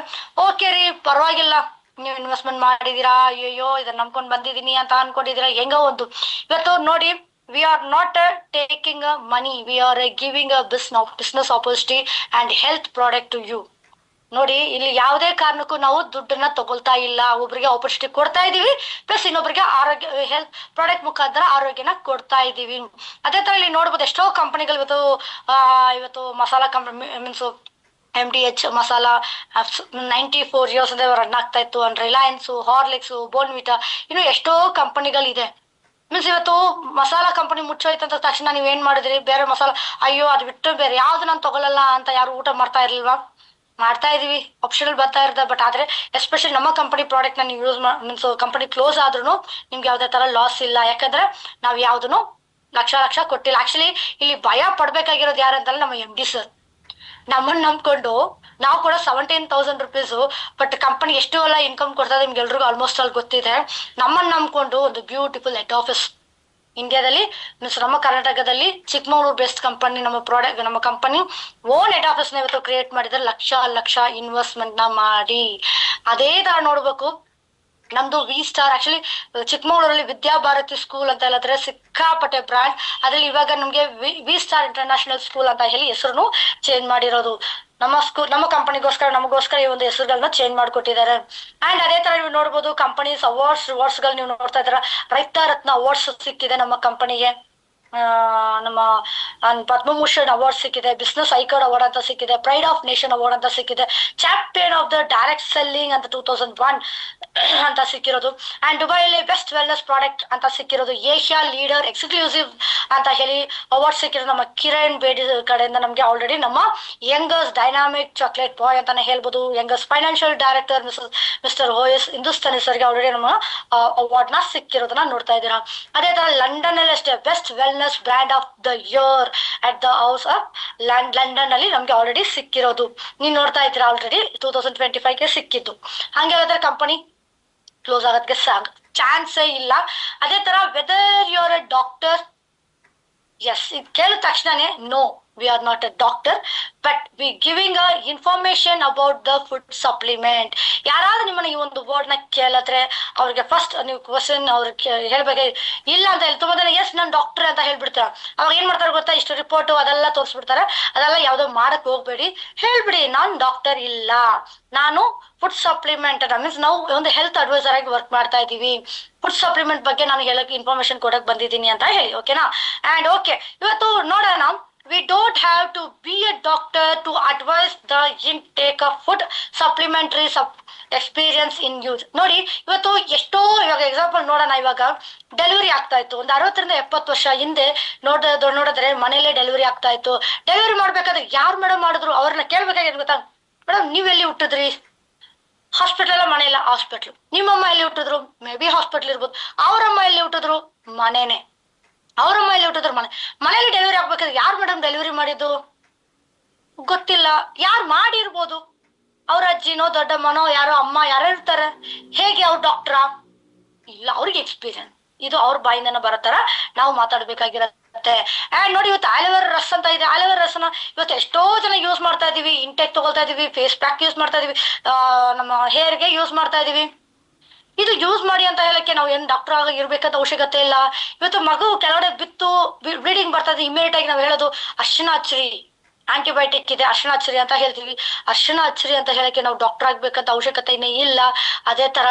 ಓಕೆ ರೀ, ಪರವಾಗಿಲ್ಲ, ನೀವು ಇನ್ವೆಸ್ಟ್ಮೆಂಟ್ ಮಾಡಿದೀರಾ, ಅಯ್ಯೋ ಇದನ್ನ ನಂಬ್ಕೊಂಡ್ ಬಂದಿದೀನಿ ಅಂತ ಅನ್ಕೊಂಡಿದೀರಾ, ಹೆಂಗೋ ಒಂದು. ಇವತ್ತು ನೋಡಿ, we are not taking money, we are giving a business opportunity and health product to you. ನೋಡಿ, ಇಲ್ಲಿ ಯಾವುದೇ ಕಾರಣಕ್ಕೂ ನಾವು ದುಡ್ಡನ್ನ ತಗೊಳ್ತಾ ಇಲ್ಲ, ಒಬ್ರಿಗೆ ಆಪರ್ಚುನಿಟಿ ಕೊಡ್ತಾ ಇದೀವಿ, ಪ್ಲಸ್ ಇನ್ನೊಬ್ರಿಗೆ ಆರೋಗ್ಯ ಹೆಲ್ತ್ ಪ್ರಾಡಕ್ಟ್ ಮುಖಾಂತರ ಆರೋಗ್ಯನ ಕೊಡ್ತಾ ಇದೀವಿ. ಅದೇ ತರ ಇಲ್ಲಿ ನೋಡ್ಬೋದು, ಎಷ್ಟೋ ಕಂಪನಿಗಳು ಇವತ್ತು masala company, means MDH masala 94 years run ಆಗ್ತಾ ಇತ್ತು. ಅಂಡ್ ರಿಲಯನ್ಸ್, ಹಾರ್ಲಿಕ್ಸ್, ಬೋರ್ನ್ವಿಟಾ, ಇನ್ನು ಎಷ್ಟೋ ಕಂಪನಿಗಳಿದೆ. ಮೀನ್ಸ್ ಇವತ್ತು ಮಸಾಲಾ ಕಂಪನಿ ಮುಚ್ಚೋಯ್ತಂತ ತಕ್ಷಣ ನೀವ್ ಏನ್ ಮಾಡಿದ್ರಿ? ಬೇರೆ ಮಸಾಲಾ, ಅಯ್ಯೋ ಅದು ಬಿಟ್ಟು ಬೇರೆ ಯಾವ್ದು ನಾನು ತಗೊಳ್ಳಲ್ಲ ಅಂತ ಯಾರು ಊಟ ಮಾಡ್ತಾ ಇರ್ಲಿಲ್ವಾ? ಮಾಡ್ತಾ ಇದೀವಿ, ಆಪ್ಷನಲ್ ಬರ್ತಾ ಇರ್ತದೆ. ಬಟ್ ಆದ್ರೆ ಎಸ್ಪೆಷಲಿ ನಮ್ಮ ಕಂಪನಿ ಪ್ರಾಡಕ್ಟ್ ನ ನೀವು ಯೂಸ್ ಮೀನ್ಸ್ ಕಂಪನಿ ಕ್ಲೋಸ್ ಆದ್ರೂ ನಿಮ್ಗೆ ಯಾವ್ದೇ ತರ ಲಾಸ್ ಇಲ್ಲ. ಯಾಕಂದ್ರೆ ನಾವ್ ಯಾವ್ದನ್ನು ಲಕ್ಷ ಲಕ್ಷ ಕೊಟ್ಟಿಲ್ಲ. ಆಕ್ಚುಲಿ ಇಲ್ಲಿ ಭಯ ಪಡ್ಬೇಕಾಗಿರೋದು ಯಾರಂತಲ್ಲ ನಮ್ಮ MD ಸರ್. ನಮ್ಮನ್ನ ನಂಬ್ಕೊಂಡು ನಾವು ಕೂಡ 17,000 rupees, ಬಟ್ ಕಂಪನಿ ಎಷ್ಟು ಎಲ್ಲ ಇನ್ಕಮ್ ಕೊಡ್ತಾ ನಿಮ್ಗೆ ಎಲ್ರಿಗೂ ಆಲ್ಮೋಸ್ಟ್ ಅಲ್ಲಿ ಗೊತ್ತಿದೆ. ನಮ್ಮನ್ನ ನಂಬ್ಕೊಂಡು ಒಂದು ಬ್ಯೂಟಿಫುಲ್ ಹೆಡ್ ಆಫೀಸ್ ಇಂಡಿಯಾದಲ್ಲಿ, ಮೀನ್ಸ್ ನಮ್ಮ ಕರ್ನಾಟಕದಲ್ಲಿ ಚಿಕ್ಕಮಗಳೂರು ಬೆಸ್ಟ್ ಕಂಪನಿ, ನಮ್ಮ ಪ್ರಾಡಕ್ಟ್, ನಮ್ಮ ಕಂಪನಿ ಓನ್ ಹೆಡ್ ಆಫೀಸ್ ನ ಇವತ್ತು ಕ್ರಿಯೇಟ್ ಮಾಡಿದ್ರೆ ಲಕ್ಷ ಲಕ್ಷ ಇನ್ವೆಸ್ಟ್ಮೆಂಟ್ ನ ಮಾಡಿ. ಅದೇ ತರ ನೋಡ್ಬೇಕು, ನಮ್ದು V-Star. ಆಕ್ಚುಲಿ ಚಿಕ್ಕಮಗಳೂರಲ್ಲಿ ವಿದ್ಯಾಭಾರತಿ ಸ್ಕೂಲ್ ಅಂತ ಹೇಳಿದ್ರೆ ಸಿಕ್ಕಾಪಟ್ಟೆ ಬ್ರಾಂಡ್. ಅದ್ರಲ್ಲಿ ಇವಾಗ ನಮ್ಗೆ V-Star ಇಂಟರ್ನ್ಯಾಷನಲ್ ಸ್ಕೂಲ್ ಅಂತ ಹೇಳಿ ಹೆಸರು ಚೇಂಜ್ ಮಾಡಿರೋದು. ನಮ್ಮ ಸ್ಕೂಲ್, ನಮ್ಮ ಕಂಪನಿಗೋಸ್ಕರ, ನಮಗೋಸ್ಕರ ಈ ಒಂದು ಹೆಸರುಗಳನ್ನ ಚೇಂಜ್ ಮಾಡ್ಕೊಟ್ಟಿದ್ದಾರೆ. ಅಂಡ್ ಅದೇ ತರ ನೀವು ನೋಡ್ಬೋದು, ಕಂಪನೀಸ್ ಅವಾರ್ಡ್ಸ್ ಗಳು ನೀವು ನೋಡ್ತಾ ಇದ್ದೀರಾ. ರೈತ ರತ್ನ ಅವಾರ್ಡ್ಸ್ ಸಿಕ್ಕಿದೆ ನಮ್ಮ ಕಂಪನಿಗೆ, ನಮ್ಮ ಪದ್ಮಭೂಷಣ್ ಅವಾರ್ಡ್ ಸಿಕ್ಕಿದೆ, ಬಿಸ್ನೆಸ್ ಐಕಾರ್ಡ್ ಅವಾರ್ಡ್ ಅಂತ ಸಿಕ್ಕಿದೆ, ಪ್ರೈಡ್ ಆಫ್ ನೇಷನ್ ಅವಾರ್ಡ್ ಅಂತ ಸಿಕ್ಕಿದೆ, champion of the direct selling ಅಂತ 2001 ಅಂತ ಸಿಕ್ಕಿರೋದು. ಅಂಡ್ ದುಬೈಲಿ ಬೆಸ್ಟ್ ವೆಲ್ನೆಸ್ ಪ್ರಾಡಕ್ಟ್ ಅಂತ ಸಿಕ್ಕಿರೋದು, ಏಷ್ಯಾ ಲೀಡರ್ ಎಕ್ಸ್ಕ್ಲೂಸಿವ್ ಅಂತ ಹೇಳಿ ಅವಾರ್ಡ್ ಸಿಕ್ಕಿರೋದು ನಮ್ಮ ಕಿರಣ್ ಬೇಡಿ ಕಡೆಯಿಂದ ನಮ್ಗೆ. ಆಲ್ರೆಡಿ ನಮ್ಮ ಯಂಗರ್ಸ್ ಡೈನಾಮಿಕ್ ಚಾಕ್ಲೇಟ್ ಬಾಯ್ ಅಂತಾನೆ ಹೇಳ್ಬೋದು, youngers financial director mister OS Hindustani ಸರ್ಗೆ ಆಲ್ರೆಡಿ ನಮ್ಮ ಅವಾರ್ಡ್ ನ ಸಿಕ್ಕಿರೋದನ್ನ ನೋಡ್ತಾ ಇದ್ದೀರಾ. ಅದೇ ತರ ಲಂಡನ್ ಅಲ್ಲಿ ಅಷ್ಟೇ best wellness brand of the year at the house of London ಅಲ್ಲಿ ನಮ್ಗೆ ಆಲ್ರೆಡಿ ಸಿಕ್ಕಿರೋದು. ನೀವು ನೋಡ್ತಾ ಇದ್ದೀರಾ, ಆಲ್ರೆಡಿ 2025ಗೆ ಸಿಕ್ಕಿದ್ದು. ಹಂಗೆ ಹೇಳಿದ್ರೆ ಕಂಪನಿ ಕ್ಲೋಸ್ ಆಗೋದಕ್ಕೆ ಚಾನ್ಸೇ ಇಲ್ಲ. ಅದೇ ತರ whether you are a doctor, yes, ಇದು ಕೇಳಿದ ತಕ್ಷಣನೇ no, we are not a doctor, but we giving a information about the food supplement. ಯಾರಾದ್ರೂ ನಿಮ್ಮನ್ನ ಈ ಒಂದು ವರ್ಡ್ ನ ಕೇಳಿದ್ರೆ ಅವ್ರಿಗೆ ಫಸ್ಟ್ ನೀವು ಕ್ವಶನ್ ಅವ್ರಿಗೆ ಹೇಳ್ಬೇಕು, ಇಲ್ಲ ಅಂತ ಹೇಳಿ ತುಂಬಾ ಜನ ಎಸ್ ನಾನು ಡಾಕ್ಟರ್ ಅಂತ ಹೇಳ್ಬಿಡ್ತಾರ. ಅವಾಗ ಏನ್ ಮಾಡ್ತಾರೆ ಗೊತ್ತಾ, ಇಷ್ಟು ರಿಪೋರ್ಟ್ ಅದೆಲ್ಲ ತೋರಿಸ್ಬಿಡ್ತಾರೆ. ಅದೆಲ್ಲ ಯಾವ್ದೋ ಮಾಡಕ್ ಹೋಗ್ಬೇಡಿ, ಹೇಳ್ಬಿಡಿ ನಾನು ಡಾಕ್ಟರ್ ಇಲ್ಲ, ನಾನು ಫುಡ್ ಸಪ್ಲಿಮೆಂಟ್ ಮೀನ್ಸ್ ನಾವು ಒಂದು ಹೆಲ್ತ್ ಅಡ್ವೈಸರ್ ಆಗಿ ವರ್ಕ್ ಮಾಡ್ತಾ ಇದೀವಿ, ಫುಡ್ ಸಪ್ಲಿಮೆಂಟ್ ಬಗ್ಗೆ ನಾನು ಹೇಳಕ್ ಇನ್ಫಾರ್ಮೇಶನ್ ಕೊಡಕ್ ಬಂದಿದ್ದೀನಿ ಅಂತ ಹೇಳಿ. ಓಕೆನಾ? ಅಂಡ್ ಓಕೆ, ಇವತ್ತು ನೋಡೋಣ, we don't have to be a doctor to advise the intake of food supplementary experience in use. ನೋಡಿ, ಇವತ್ತು ಎಷ್ಟೋ, ಇವಾಗ ಎಕ್ಸಾಂಪಲ್ ನೋಡೋಣ, ಇವಾಗ ಡೆಲಿವರಿ ಆಗ್ತಾ ಇತ್ತು ಒಂದು 60ರಿಂದ 70 ವರ್ಷ ಹಿಂದೆ ನೋಡಿದ್ರೆ ಮನೇಲೆ ಡೆಲಿವರಿ ಆಗ್ತಾ ಇತ್ತು. ಡೆಲಿವರಿ ಮಾಡ್ಬೇಕಾದ್ರೆ ಯಾರು ಮೇಡಮ್ ಮಾಡಿದ್ರು, ಅವ್ರನ್ನ ಕೇಳ್ಬೇಕಾಗಿತ್ತು ಗೊತ್ತಾ, ಮೇಡಮ್ ನೀವೆಲ್ಲಿ ಹುಟ್ಟಿದ್ರಿ? ಹಾಸ್ಪಿಟಲ್, ಮನೆಯಲ್ಲ ಹಾಸ್ಪಿಟ್ಲ್. ನಿಮ್ಮಮ್ಮ ಎಲ್ಲಿ ಹುಟ್ಟಿದ್ರು? ಮೇ ಬಿ ಹಾಸ್ಪಿಟ್ಲ್ ಇರ್ಬೋದು. ಅವರಮ್ಮ ಎಲ್ಲಿ ಹುಟ್ಟಿದ್ರು? ಮನೇನೆ. ಅವರಮ್ಮ ಎಲ್ಲಿ ಹುಟ್ಟಿದ್ರು? ಮನೇಲಿ ಡೆಲಿವರಿ ಆಗ್ಬೇಕಾದ್ರೆ ಯಾರು ಮೇಡಮ್ ಡೆಲಿವರಿ ಮಾಡಿದ್ದು? ಗೊತ್ತಿಲ್ಲ. ಯಾರು ಮಾಡಿರ್ಬೋದು, ಅವ್ರ ಅಜ್ಜಿನೋ ದೊಡ್ಡಮ್ಮನೋ ಯಾರೋ ಅಮ್ಮ ಯಾರೋ ಇರ್ತಾರೆ. ಹೇಗೆ ಅವ್ರು ಡಾಕ್ಟ್ರಾ? ಇಲ್ಲ, ಅವ್ರಿಗೆ ಎಕ್ಸ್ಪೀರಿಯನ್ಸ್. ಇದು ಅವ್ರ ಬಾಯಿಂದನ ಬರತ್ತಾರ ನಾವು ಮಾತಾಡ್ಬೇಕಾಗಿರತ್ತೆ. ಅಂಡ್ ನೋಡಿ, ಇವತ್ತು ಆಲಿವೇರಾ ರಸ್ ಅಂತ ಇದೆ. ಆಲಿವೇರಾ ರಸ್ನ ಇವತ್ತು ಎಷ್ಟೋ ಜನ ಯೂಸ್ ಮಾಡ್ತಾ ಇದೀವಿ, ಇಂಟೆಕ್ ತಗೊಳ್ತಾ ಇದೀವಿ, ಫೇಸ್ ಪ್ಯಾಕ್ ಯೂಸ್ ಮಾಡ್ತಾ ಇದೀವಿ, ನಮ್ಮ ಹೇರ್ಗೆ ಯೂಸ್ ಮಾಡ್ತಾ ಇದೀವಿ. ಇದು ಯೂಸ್ ಮಾಡಿ ಅಂತ ಹೇಳಕ್ಕೆ ನಾವು ಏನ್ ಡಾಕ್ಟರ್ ಆಗಿ ಇರ್ಬೇಕಂತ ಅವಶ್ಯಕತೆ ಇಲ್ಲ. ಇವತ್ತು ಮಗು ಕೆಳಗಡೆ ಬಿತ್ತು ಬ್ಲೀಡಿಂಗ್ ಬರ್ತದೆ, ಇಮಿಡಿಯೇಟ್ ಆಗಿ ನಾವು ಹೇಳೋದು ಅರ್ಶಿಣ ಹಚ್ಚಿರಿ, ಆಂಟಿಬಯೋಟಿಕ್ ಇದೆ ಅರ್ಶಿಣ ಹಚ್ಚಿರಿ ಅಂತ ಹೇಳ್ತೀವಿ. ಅರ್ಶಿಣ ಹಚ್ಚಿರಿ ಅಂತ ಹೇಳಕ್ಕೆ ನಾವು ಡಾಕ್ಟರ್ ಆಗ್ಬೇಕಂತ ಅವಶ್ಯಕತೆ ಇಲ್ಲ. ಅದೇ ತರ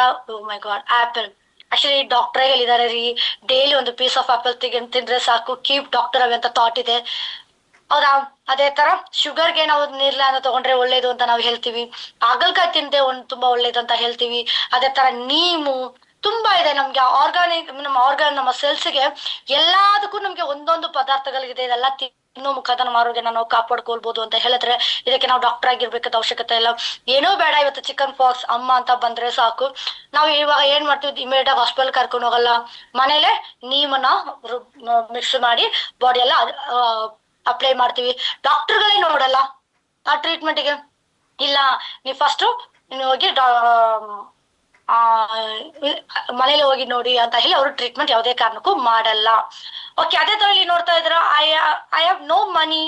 ಮೈ ಗಾಡ್ ಆಪಲ್, ಆಕ್ಚುಲಿ ಡಾಕ್ಟ್ರೇ ಹೇಳಿದಾರೆ ರೀ, ಡೈಲಿ ಒಂದು ಪೀಸ್ ಆಫ್ ಆಪಲ್ ತಿಂದ್ರೆ ಸಾಕು, ಕೀಪ್ ಡಾಕ್ಟರ್ ಅವೇ ಅಂತ ಥಾಟ್ ಇದೆ, ಹೌದಾ? ಅದೇ ತರ ಶುಗರ್ಗೆ ನಾವು ನೀರ್ಲಾನ ತಗೊಂಡ್ರೆ ಒಳ್ಳೇದು ಅಂತ ನಾವು ಹೇಳ್ತೀವಿ. ಹಾಗಲ್ಕಾಯಿ ತಿಂದೆ ತುಂಬಾ ಒಳ್ಳೇದು ಅಂತ ಹೇಳ್ತೀವಿ. ಅದೇ ತರ ನೀಮು ತುಂಬಾ ಇದೆ. ನಮ್ಗೆ ಆರ್ಗಾನಿಕ್ ನಮ್ಮ ಸೆಲ್ಸ್ಗೆ ಎಲ್ಲದಕ್ಕೂ ನಮ್ಗೆ ಒಂದೊಂದು ಪದಾರ್ಥಗಳಿದೆ. ಇದೆಲ್ಲ ತಿನ್ನೋ ಮುಖಾಂತರ ನಮ್ಮ ಆರೋಗ್ಯನ ನಾವು ಕಾಪಾಡ್ಕೊಳ್ಬಹುದು ಅಂತ ಹೇಳಿದ್ರೆ ಇದಕ್ಕೆ ನಾವು ಡಾಕ್ಟರ್ ಆಗಿರ್ಬೇಕಂತ ಅವಶ್ಯಕತೆ ಇಲ್ಲ. ಏನೋ ಬೇಡ, ಇವತ್ತು ಚಿಕನ್ ಪಾಕ್ಸ್ ಅಮ್ಮ ಅಂತ ಬಂದ್ರೆ ಸಾಕು, ನಾವು ಇವಾಗ ಏನ್ ಮಾಡ್ತೀವಿ, ಇಮಿಡಿಯೇಟ್ ಆಗಿ ಹಾಸ್ಪಿಟಲ್ ಕರ್ಕೊಂಡು ಹೋಗಲ್ಲ, ಮನೇಲೆ ನೀಮನ್ನ ಮಿಕ್ಸ್ ಮಾಡಿ ಬಾಡಿ ಎಲ್ಲ ಅಪ್ಲೈ ಮಾಡ್ತೀವಿ. ಡಾಕ್ಟರ್ಗಳೇ ನೋಡಲ್ಲ ಆ ಟ್ರೀಟ್ಮೆಂಟ್ಗೆ. ಇಲ್ಲ, ನೀವು ಫಸ್ಟ್ ಹೋಗಿ ಮನೇಲಿ ಹೋಗಿ ನೋಡಿ ಅಂತ ಹೇಳಿ ಅವರು ಟ್ರೀಟ್ಮೆಂಟ್ ಯಾವುದೇ ಕಾರಣಕ್ಕೂ ಮಾಡಲ್ಲ. ಓಕೆ, ಅದೇ ತರ ಇಲ್ಲಿ ನೋಡ್ತಾ ಇದ್ರ I have no money.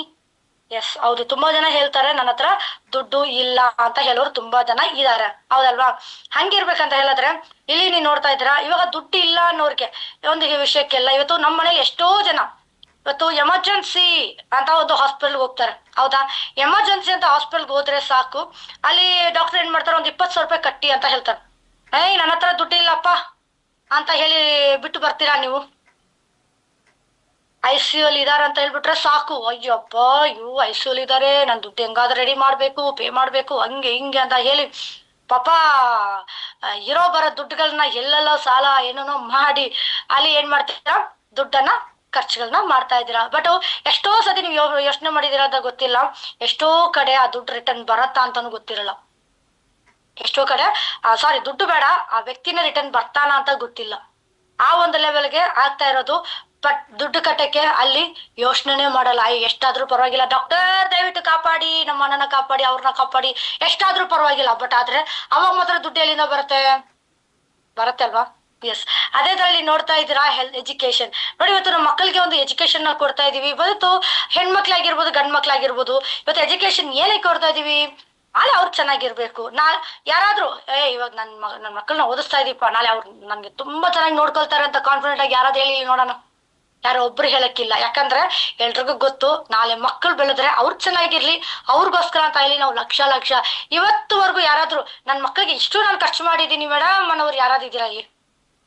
Yes, ಹೌದು, ತುಂಬಾ ಜನ ಹೇಳ್ತಾರೆ ನನ್ನ ಹತ್ರ ದುಡ್ಡು ಇಲ್ಲ ಅಂತ ಹೇಳೋರು ತುಂಬಾ ಜನ ಇದಾರೆ, ಹೌದಲ್ವಾ? ಹಂಗಿರ್ಬೇಕಂತ ಹೇಳಿದ್ರೆ ಇಲ್ಲಿ ನೀವು ನೋಡ್ತಾ ಇದ್ದೀರಾ, ಇವಾಗ ದುಡ್ಡು ಇಲ್ಲ ಅನ್ನೋರ್ಗೆ ಒಂದು ವಿಷಯಕ್ಕೆಲ್ಲ ಇವತ್ತು ನಮ್ಮ ಮನೇಲಿ ಎಷ್ಟೋ ಜನ ಇವತ್ತು ಎಮರ್ಜೆನ್ಸಿ ಅಂತ ಒಂದು ಹಾಸ್ಪಿಟಲ್ಗೆ ಹೋಗ್ತಾರೆ, ಹೌದಾ? ಎಮರ್ಜೆನ್ಸಿ ಅಂತ ಹಾಸ್ಪಿಟಲ್ಗೆ ಹೋದ್ರೆ ಸಾಕು, ಅಲ್ಲಿ ಡಾಕ್ಟರ್ ಏನ್ ಮಾಡ್ತಾರೆ, ಒಂದು 20,000 ರೂಪಾಯಿ ಕಟ್ಟಿ ಅಂತ ಹೇಳ್ತಾರೆ. ನನ್ನ ಹತ್ರ ದುಡ್ಡು ಇಲ್ಲಪ್ಪ ಅಂತ ಹೇಳಿ ಬಿಟ್ಟು ಬರ್ತೀರಾ ನೀವು? ICU ಅಲ್ಲಿ ಇದಾರೆ ಅಂತ ಹೇಳ್ಬಿಟ್ರೆ ಸಾಕು, ಅಯ್ಯಪ್ಪ ಇವು ICU ಅಲ್ಲಿ ಇದಾರೆ, ನನ್ ದುಡ್ಡು ಹೆಂಗಾದ್ರೆ ರೆಡಿ ಮಾಡ್ಬೇಕು, ಪೇ ಮಾಡ್ಬೇಕು, ಹಂಗೆ ಹಿಂಗೆ ಅಂತ ಹೇಳಿ ಪಾಪ ಇರೋ ಬರೋ ದುಡ್ಡುಗಳನ್ನ ಎಲ್ಲೆಲ್ಲೋ ಸಾಲ ಏನೇನೋ ಮಾಡಿ ಅಲ್ಲಿ ಏನ್ ಮಾಡ್ತೀರಾ, ದುಡ್ಡನ್ನ ಖರ್ಚುಗಳನ್ನ ಮಾಡ್ತಾ ಇದ್ದೀರಾ. ಬಟ್ ಎಷ್ಟೋ ಸತಿ ನೀವು ಯೋಚನೆ ಮಾಡಿದೀರಾ ಅಂತ ಗೊತ್ತಿಲ್ಲ, ಎಷ್ಟೋ ಕಡೆ ಆ ದುಡ್ಡು ರಿಟರ್ನ್ ಬರತ್ತಾ ಅಂತಾನು ಗೊತ್ತಿರಲ್ಲ. ಎಷ್ಟೋ ಕಡೆ ಸಾರಿ ದುಡ್ಡು ಬೇಡ, ಆ ವ್ಯಕ್ತಿನ ರಿಟರ್ನ್ ಬರ್ತಾನ ಅಂತ ಗೊತ್ತಿಲ್ಲ. ಆ ಒಂದು ಲೆವೆಲ್ಗೆ ಆಗ್ತಾ ಇರೋದು. ಬಟ್ ದುಡ್ಡು ಕಟ್ಟಕ್ಕೆ ಅಲ್ಲಿ ಯೋಚನೆ ಮಾಡಲ್ಲ, ಎಷ್ಟಾದ್ರೂ ಪರವಾಗಿಲ್ಲ ಡಾಕ್ಟರ್ ದಯವಿಟ್ಟು ಕಾಪಾಡಿ, ನಮ್ಮ ಅಣ್ಣನ ಕಾಪಾಡಿ, ಅವ್ರನ್ನ ಕಾಪಾಡಿ, ಎಷ್ಟಾದ್ರೂ ಪರವಾಗಿಲ್ಲ. ಬಟ್ ಆದ್ರೆ ಅವಾಗ ಮಾತ್ರ ದುಡ್ಡು ಎಲ್ಲಿಂದ ಬರುತ್ತೆ ಅಲ್ವಾ? ಎಸ್, ಅದೇ ತರ ಇಲ್ಲಿ ನೋಡ್ತಾ ಇದ್ದೀರಾ ಹೆಲ್ತ್ ಎಜುಕೇಶನ್ ನೋಡಿ. ಇವತ್ತು ನಮ್ಮ ಮಕ್ಕಳಿಗೆ ಒಂದು ಎಜುಕೇಶನ್ ನ ಕೊಡ್ತಾ ಇದೀವಿ. ಇವತ್ತು ಹೆಣ್ಮಕ್ಳಾಗಿರ್ಬೋದು ಗಂಡ್ ಮಕ್ಳಾಗಿರ್ಬೋದು, ಇವತ್ತು ಎಜುಕೇಶನ್ ಏನಕ್ಕೆ ಕೊಡ್ತಾ ಇದೀವಿ, ನಾಳೆ ಅವ್ರು ಚೆನ್ನಾಗಿರ್ಬೇಕು. ಯಾರಾದ್ರೂ ಇವಾಗ ನನ್ನ ಮಕ್ಕಳನ್ನ ಓದಿಸ್ತಾ ಇದೀಪ, ನಾಳೆ ಅವ್ರು ನನ್ಗೆ ತುಂಬಾ ಚೆನ್ನಾಗಿ ನೋಡ್ಕೊಳ್ತಾರೆ ಅಂತ ಕಾನ್ಫಿಡೆಂಟ್ ಆಗಿ ಯಾರಾದ್ರೂ ಹೇಳಿ ನೋಡೋಣ. ಯಾರೋ ಒಬ್ರು ಹೇಳಕ್ಕಿಲ್ಲ, ಯಾಕಂದ್ರೆ ಎಲ್ರಿಗೂ ಗೊತ್ತು ನಾಳೆ ಮಕ್ಕಳು ಬೆಳೆದ್ರೆ ಅವ್ರು ಚೆನ್ನಾಗಿರ್ಲಿ, ಅವ್ರಿಗೋಸ್ಕರ ಅಂತ ಹೇಳಿ ನಾವು ಲಕ್ಷ ಇವತ್ತುವರೆಗೂ ಯಾರಾದ್ರೂ ನನ್ನ ಮಕ್ಕಳಿಗೆ ಇಷ್ಟು ನಾನು ಖರ್ಚು ಮಾಡಿದೀನಿ ಮೇಡಮ್ ಅನ್ನೋರು ಯಾರಾದ್ರೂ ಇದೀರಾ?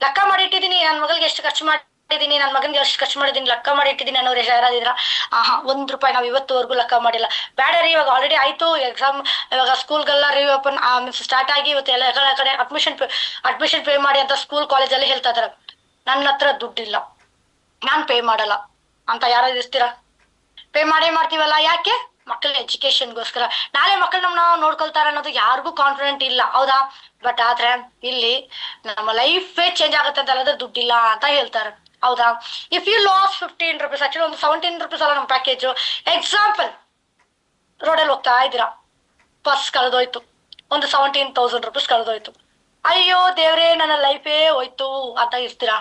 ಲೆಕ್ಕ ಮಾಡಿಟ್ಟಿದೀನಿ, ನನ್ನ ಮಗಳಿಗೆ ಎಷ್ಟು ಖರ್ಚು ಮಾಡಿದೀನಿ, ನನ್ನ ಮಗನಿಗೆ ಎಷ್ಟು ಖರ್ಚು ಮಾಡಿದೀನಿ, ಲೆಕ್ಕ ಮಾಡಿಟ್ಟಿದೀನಿ ಅನ್ನೋರು ಯಾರಾದಿದ್ರ? ₹1 ನಾವು ಇವತ್ತುವರೆಗೂ ಲೆಕ್ಕ ಮಾಡಿಲ್ಲ. ಬೇಡ ರೀ, ಇವಾಗ ಆಲ್ರೆಡಿ ಆಯ್ತು ಎಕ್ಸಾಮ್, ಇವಾಗ ಸ್ಕೂಲ್ಗೆಲ್ಲ ರಿಓಪನ್ ಸ್ಟಾರ್ಟ್ ಆಗಿ ಇವತ್ತು ಎಲ್ಲ ಕಡೆ ಅಡ್ಮಿಷನ್ ಪೇ ಮಾಡಿ ಅಂತ ಸ್ಕೂಲ್ ಕಾಲೇಜಲ್ಲಿ ಹೇಳ್ತಾ ಇದಾರೆ. ನನ್ನ ಹತ್ರ ದುಡ್ಡಿಲ್ಲ, ನಾನ್ ಪೇ ಮಾಡಲ್ಲ ಅಂತ ಯಾರಾದ್ರೂ ಇರ್ತೀರಾ? ಪೇ ಮಾಡ್ತೀವಲ್ಲ, ಯಾಕೆ? ಮಕ್ಕಳ ಎಜುಕೇಶನ್ಗೋಸ್ಕರ. ನಾಳೆ ಮಕ್ಕಳು ನಮ್ಮನ್ನ ನೋಡ್ಕೊಳ್ತಾರೆ ಅನ್ನೋದು ಯಾರಿಗೂ ಕಾನ್ಫಿಡೆಂಟ್ ಇಲ್ಲ, ಹೌದಾ? ಬಟ್ ಆದ್ರೆ ಇಲ್ಲಿ ನಮ್ಮ ಲೈಫೇ ಚೇಂಜ್ ಆಗುತ್ತೆ ಅಂತ ಹೇಳಿದ್ರೆ ದುಡ್ಡಿಲ್ಲ ಅಂತ ಹೇಳ್ತಾರೆ, ಹೌದಾ? ಇಫ್ ಯು ಲಾಸ್ ₹15, ಆಕ್ಚುಲಿ ಒಂದು ₹17 ಅಲ್ಲ ನಮ್ಮ ಪ್ಯಾಕೇಜ್. ಎಕ್ಸಾಂಪಲ್, ರೋಡಲ್ಲಿ ಹೋಗ್ತಾ ಇದ್ದೀರಾ, ಪರ್ಸ್ ಕಳೆದೋಯ್ತು, ಒಂದು ₹17,000 ಕಳೆದೋಯ್ತು. ಅಯ್ಯೋ ದೇವ್ರೇ, ನನ್ನ ಲೈಫೇ ಹೋಯ್ತು ಅಂತ ಇರ್ತೀರಾ?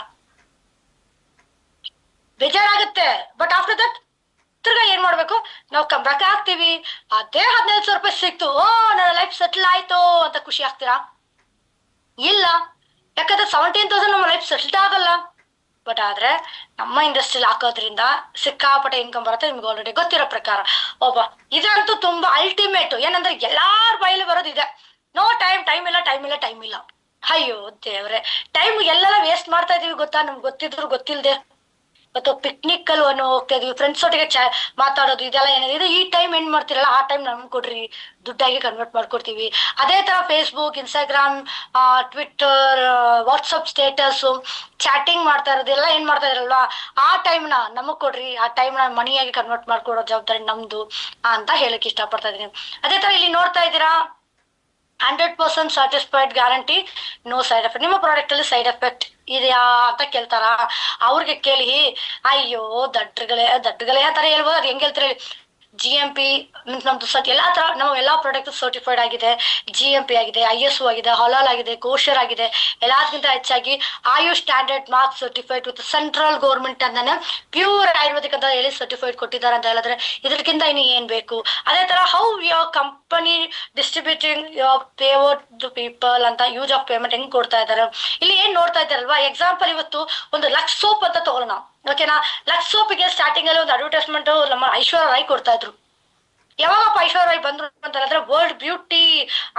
ಬೇಜಾರಾಗುತ್ತೆ. ಬಟ್ ಆಫ್ಟರ್ ದಟ್ ತಿರ್ಗಾ ಏನ್ ಮಾಡ್ಬೇಕು, ನಾವು ಕಮ್ ಬ್ಯಾಕ್ ಆಗ್ತೀವಿ. ಅದೇ ₹15,000 ಸಿಕ್ತು, ನನ್ನ ಲೈಫ್ ಸೆಟ್ಲ್ ಆಯ್ತು ಅಂತ ಖುಷಿ ಆಗ್ತೀರಾ? ಇಲ್ಲ, ಯಾಕಂದ್ರೆ 17,000 ನಮ್ಮ ಲೈಫ್ ಸೆಟ್ಲ್ ಆಗಲ್ಲ. ಬಟ್ ಆದ್ರೆ ನಮ್ಮ ಇಂಡಸ್ಟ್ರಿಯಲ್ಲಿ ಹಾಕೋದ್ರಿಂದ ಸಿಕ್ಕಾಪಟ್ಟೆ ಇನ್ಕಮ್ ಬರುತ್ತೆ, ನಿಮ್ಗೆ ಆಲ್ರೆಡಿ ಗೊತ್ತಿರೋ ಪ್ರಕಾರ. ಇದಂತೂ ತುಂಬಾ ಅಲ್ಟಿಮೇಟ್. ಏನಂದ್ರೆ ಎಲ್ಲಾರ ಬಾಯಲ್ಲಿ ಬರೋದಿದೆ, ನೋ ಟೈಮ್ ಇಲ್ಲ. ಅಯ್ಯೋ ದೇವ್ರೆ, ಟೈಮ್ ಎಲ್ಲೆಲ್ಲ ವೇಸ್ಟ್ ಮಾಡ್ತಾ ಇದೀವಿ ಗೊತ್ತಾ, ನಮ್ಗೆ ಗೊತ್ತಿದ್ರು ಗೊತ್ತಿಲ್ದೆ. ಮತ್ತು ಪಿಕ್ನಿಕ್ ಅಲ್ಲಿ ಹೋಗ್ತಾ ಇದೀವಿ, ಫ್ರೆಂಡ್ಸ್ ಒಟ್ಟಿಗೆ ಮಾತಾಡೋದು, ಇದೆಲ್ಲ ಏನಿದೆ. ಈ ಟೈಮ್ ಏನ್ ಮಾಡ್ತಿರಲ್ಲ, ಆ ಟೈಮ್ ನಮ್ಗೆ ಕೊಡ್ರಿ, ದುಡ್ಡಾಗಿ ಕನ್ವರ್ಟ್ ಮಾಡ್ಕೊಡ್ತೀವಿ. ಅದೇ ತರ Facebook, Instagram, Twitter, WhatsApp status, chatting ಮಾಡ್ತಾ ಇರೋದೆಲ್ಲ ಏನ್ ಮಾಡ್ತಾ ಇದ್ರಲ್ವಾ, ಆ ಟೈಮ್ನ ನಮಗ್ ಕೊಡ್ರಿ, ಆ ಟೈಮ್ನ ಮನಿಯಾಗಿ ಕನ್ವರ್ಟ್ ಮಾಡ್ಕೊಡೋ ಜವಾಬ್ದಾರಿ ನಮ್ದು ಅಂತ ಹೇಳಕ್ ಇಷ್ಟಪಡ್ತಾ ಇದೀನಿ. ಅದೇ ತರ ಇಲ್ಲಿ ನೋಡ್ತಾ ಇದ್ದೀರಾ, 100% satisfied, guarantee, no side effect. ನಿಮ್ಮ ಪ್ರಾಡಕ್ಟ್ ಅಲ್ಲಿ ಸೈಡ್ ಎಫೆಕ್ಟ್ ಇದೆಯಾ ಅಂತ ಕೇಳ್ತಾರ. ಅವ್ರಿಗೆ ಕೇಳಿ, ಅಯ್ಯೋ ದಡ್ಡಗಳೇ ಅಂತಾರೆ ಹೇಳ್ಬೋದು. ಅದು ಹೆಂಗ್ ಹೇಳ್ತಾರೆ ಹೇಳಿ, GMP ಮೀನ್ಸ್ ನಮ್ದು ಎಲ್ಲಾ ತರ ನಾವು ಎಲ್ಲಾ ಪ್ರಾಡಕ್ಟ್ ಸರ್ಟಿಫೈಡ್ ಆಗಿದೆ, GMP ಆಗಿದೆ, ISO ಆಗಿದೆ, ಹಲಾಲ್ ಆಗಿದೆ, ಕೋಶರ್ ಆಗಿದೆ. ಎಲ್ಲದಕ್ಕಿಂತ ಹೆಚ್ಚಾಗಿ AYUSH standard mark certified with central government ಅಂತಾನೆ ಪ್ಯೂರ್ ಆಯುರ್ವೇದಿಕ್ ಅಂತ ಹೇಳಿ ಸರ್ಟಿಫೈಡ್ ಕೊಟ್ಟಿದ್ದಾರೆ ಅಂತ ಹೇಳಿದ್ರೆ ಇದಕ್ಕಿಂತ ಇನ್ನು ಏನ್ ಬೇಕು. ಅದೇ ತರ how your company distributing your favoured to people ಅಂತ ಯೂಸ್ ಆಫ್ ಪೇಮೆಂಟ್ ಹೆಂಗ್ ಕೊಡ್ತಾ ಇದ್ದಾರೆ. ಇಲ್ಲಿ ಏನ್ ನೋಡ್ತಾ ಇದ್ದಾರಲ್ವಾ, ಎಕ್ಸಾಂಪಲ್ ಇವತ್ತು ಒಂದು ಲಕ್ಸ್ ಸೋಪ್ ಅಂತ ತಗೊಳ್ಳೋಣ, ಓಕೆನಾ. ಲಕ್ಸ್ ಸೋಪ್ಗೆ ಸ್ಟಾರ್ಟಿಂಗ್ ಅಲ್ಲಿ ಒಂದು ಅಡ್ವರ್ಟೈಸ್ಮೆಂಟ್ ನಮ್ಮ ಐಶ್ವರ್ಯ ರಾಯ್ ಕೊಡ್ತಾ ಇದ್ರು. ಯಾವಾಗಪ್ಪ ಐಶ್ವರ್ಯ ರಾಯ್ ಬಂದ್ರು ಅಂತ ಹೇಳಿದ್ರೆ ವರ್ಲ್ಡ್ ಬ್ಯೂಟಿ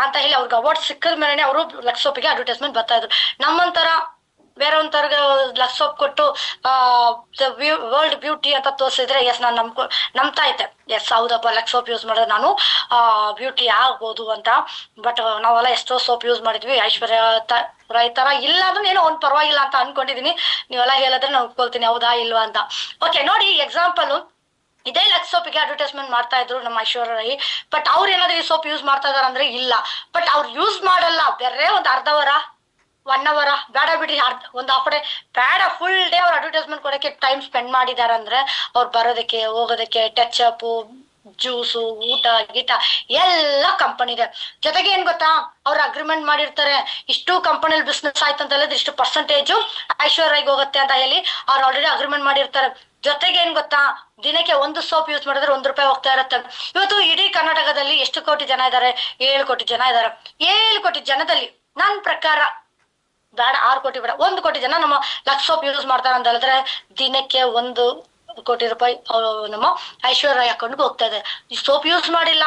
ಅಂತ ಹೇಳಿ ಅವ್ರಿಗೆ ಅವಾರ್ಡ್ ಸಿಕ್ಕದ ಮೇಲೆ ಅವರು ಲಕ್ಸ್ ಸೋಪ್ಗೆ ಅಡ್ವರ್ಟೈಸ್ಮೆಂಟ್ ಬರ್ತಾ ಇದ್ರು. ನಮ್ಮಂತರ ಬೇರೆ ಒಂಥರ ಲಕ್ಸ್ ಸೋಪ್ ಕೊಟ್ಟು ವರ್ಲ್ಡ್ ಬ್ಯೂಟಿ ಅಂತ ತೋರಿಸಿದ್ರೆ ಎಸ್ ನಾನು ನಂಬ್ತಾ ಇದ್ದೆ, ಎಸ್ ಹೌದಪ್ಪ ಲಕ್ಸ್ ಸೋಪ್ ಯೂಸ್ ಮಾಡಿದ್ರೆ ನಾನು ಬ್ಯೂಟಿ ಆಗ್ಬೋದು ಅಂತ. ಬಟ್ ನಾವೆಲ್ಲ ಎಷ್ಟೋ ಸೋಪ್ ಯೂಸ್ ಮಾಡಿದ್ವಿ, ಐಶ್ವರ್ಯ ರಾಯ್ ತರ ಇಲ್ಲ ಅಂದ್ರೆ ಏನೋ ಒಂದ್ ಪರವಾಗಿಲ್ಲ ಅಂತ ಅನ್ಕೊಂಡಿದೀನಿ. ನೀವೆಲ್ಲ ಹೇಳಿದ್ರೆ ನಾನು ಒಪ್ಕೊಳ್ತೀನಿ ಹೌದಾ ಇಲ್ವಾ ಅಂತ. ಓಕೆ ನೋಡಿ, ಎಕ್ಸಾಂಪಲ್ ಇದೇ ಲಕ್ಸ್ ಸೋಪಿಗೆ ಅಡ್ವರ್ಟೈಸ್ಮೆಂಟ್ ಮಾಡ್ತಾ ಇದ್ರು ನಮ್ಮ ಐಶ್ವರ್ಯ ರಾಯ್. ಬಟ್ ಅವ್ರು ಏನಾದ್ರು ಈ ಸೋಪ್ ಯೂಸ್ ಮಾಡ್ತಾ ಇದಾರ ಅಂದ್ರೆ ಇಲ್ಲ. ಬಟ್ ಅವ್ರು ಯೂಸ್ ಮಾಡಲ್ಲ, ಬೇರೆ ಒಂದು ಅರ್ಧ ಅವರ 1 ಅವರ ಬೇಡ ಬಿಡಿ, ಒಂದು ಹಾಫ್ ಡೇ ಬೇಡ, ಫುಲ್ ಡೇ ಅವ್ರು ಅಡ್ವರ್ಟೈಸ್ಮೆಂಟ್ ಕೊಡಕ್ಕೆ ಟೈಮ್ ಸ್ಪೆಂಡ್ ಮಾಡಿದಾರೆ ಅಂದ್ರೆ ಅವ್ರು ಬರೋದಕ್ಕೆ ಹೋಗೋದಕ್ಕೆ ಟಚ್ ಅಪ್ ಜ್ಯೂಸು ಊಟ ಗೀಟ ಎಲ್ಲ ಕಂಪನಿ ಇದೆ. ಜೊತೆಗೆ ಏನ್ ಗೊತ್ತಾ, ಅವ್ರು ಅಗ್ರಿಮೆಂಟ್ ಮಾಡಿರ್ತಾರೆ ಇಷ್ಟು ಕಂಪನಿಯಲ್ಲಿ ಬಿಸ್ನೆಸ್ ಆಯ್ತು ಅಂತ ಹೇಳಿದ್ರೆ ಇಷ್ಟು ಪರ್ಸೆಂಟೇಜು ಐಶ್ವರ್ಯಗೆ ಹೋಗುತ್ತೆ ಅಂತ ಹೇಳಿ ಅವ್ರು ಆಲ್ರೆಡಿ ಅಗ್ರಿಮೆಂಟ್ ಮಾಡಿರ್ತಾರೆ. ಜೊತೆಗೆ ಏನ್ ಗೊತ್ತಾ, ದಿನಕ್ಕೆ ಒಂದು ಸೋಪ್ ಯೂಸ್ ಮಾಡಿದ್ರೆ ₹1 ಹೋಗ್ತಾ ಇರುತ್ತೆ. ಇವತ್ತು ಇಡೀ ಕರ್ನಾಟಕದಲ್ಲಿ ಎಷ್ಟು ಕೋಟಿ ಜನ ಇದ್ದಾರೆ? 7 ಕೋಟಿ ಜನ ಇದ್ದಾರೆ. 7 ಕೋಟಿ ಜನದಲ್ಲಿ ನನ್ನ ಪ್ರಕಾರ ಬೇಡ 6 ಕೋಟಿ ಬೇಡ 1 ಕೋಟಿ ಜನ ನಮ್ಮ ಲಕ್ಸ್ ಸೋಪ್ ಯೂಸ್ ಮಾಡ್ತಾರೆ ಅಂತ ಹೇಳಿದ್ರೆ ದಿನಕ್ಕೆ ₹1 ಕೋಟಿ ನಮ್ಮ ಐಶ್ವರ್ಯ ರಾಯ್ ಅಕೌಂಟ್ಗೆ ಹೋಗ್ತಾ ಇದೆ. ಈ ಸೋಪ್ ಯೂಸ್ ಮಾಡಿಲ್ಲ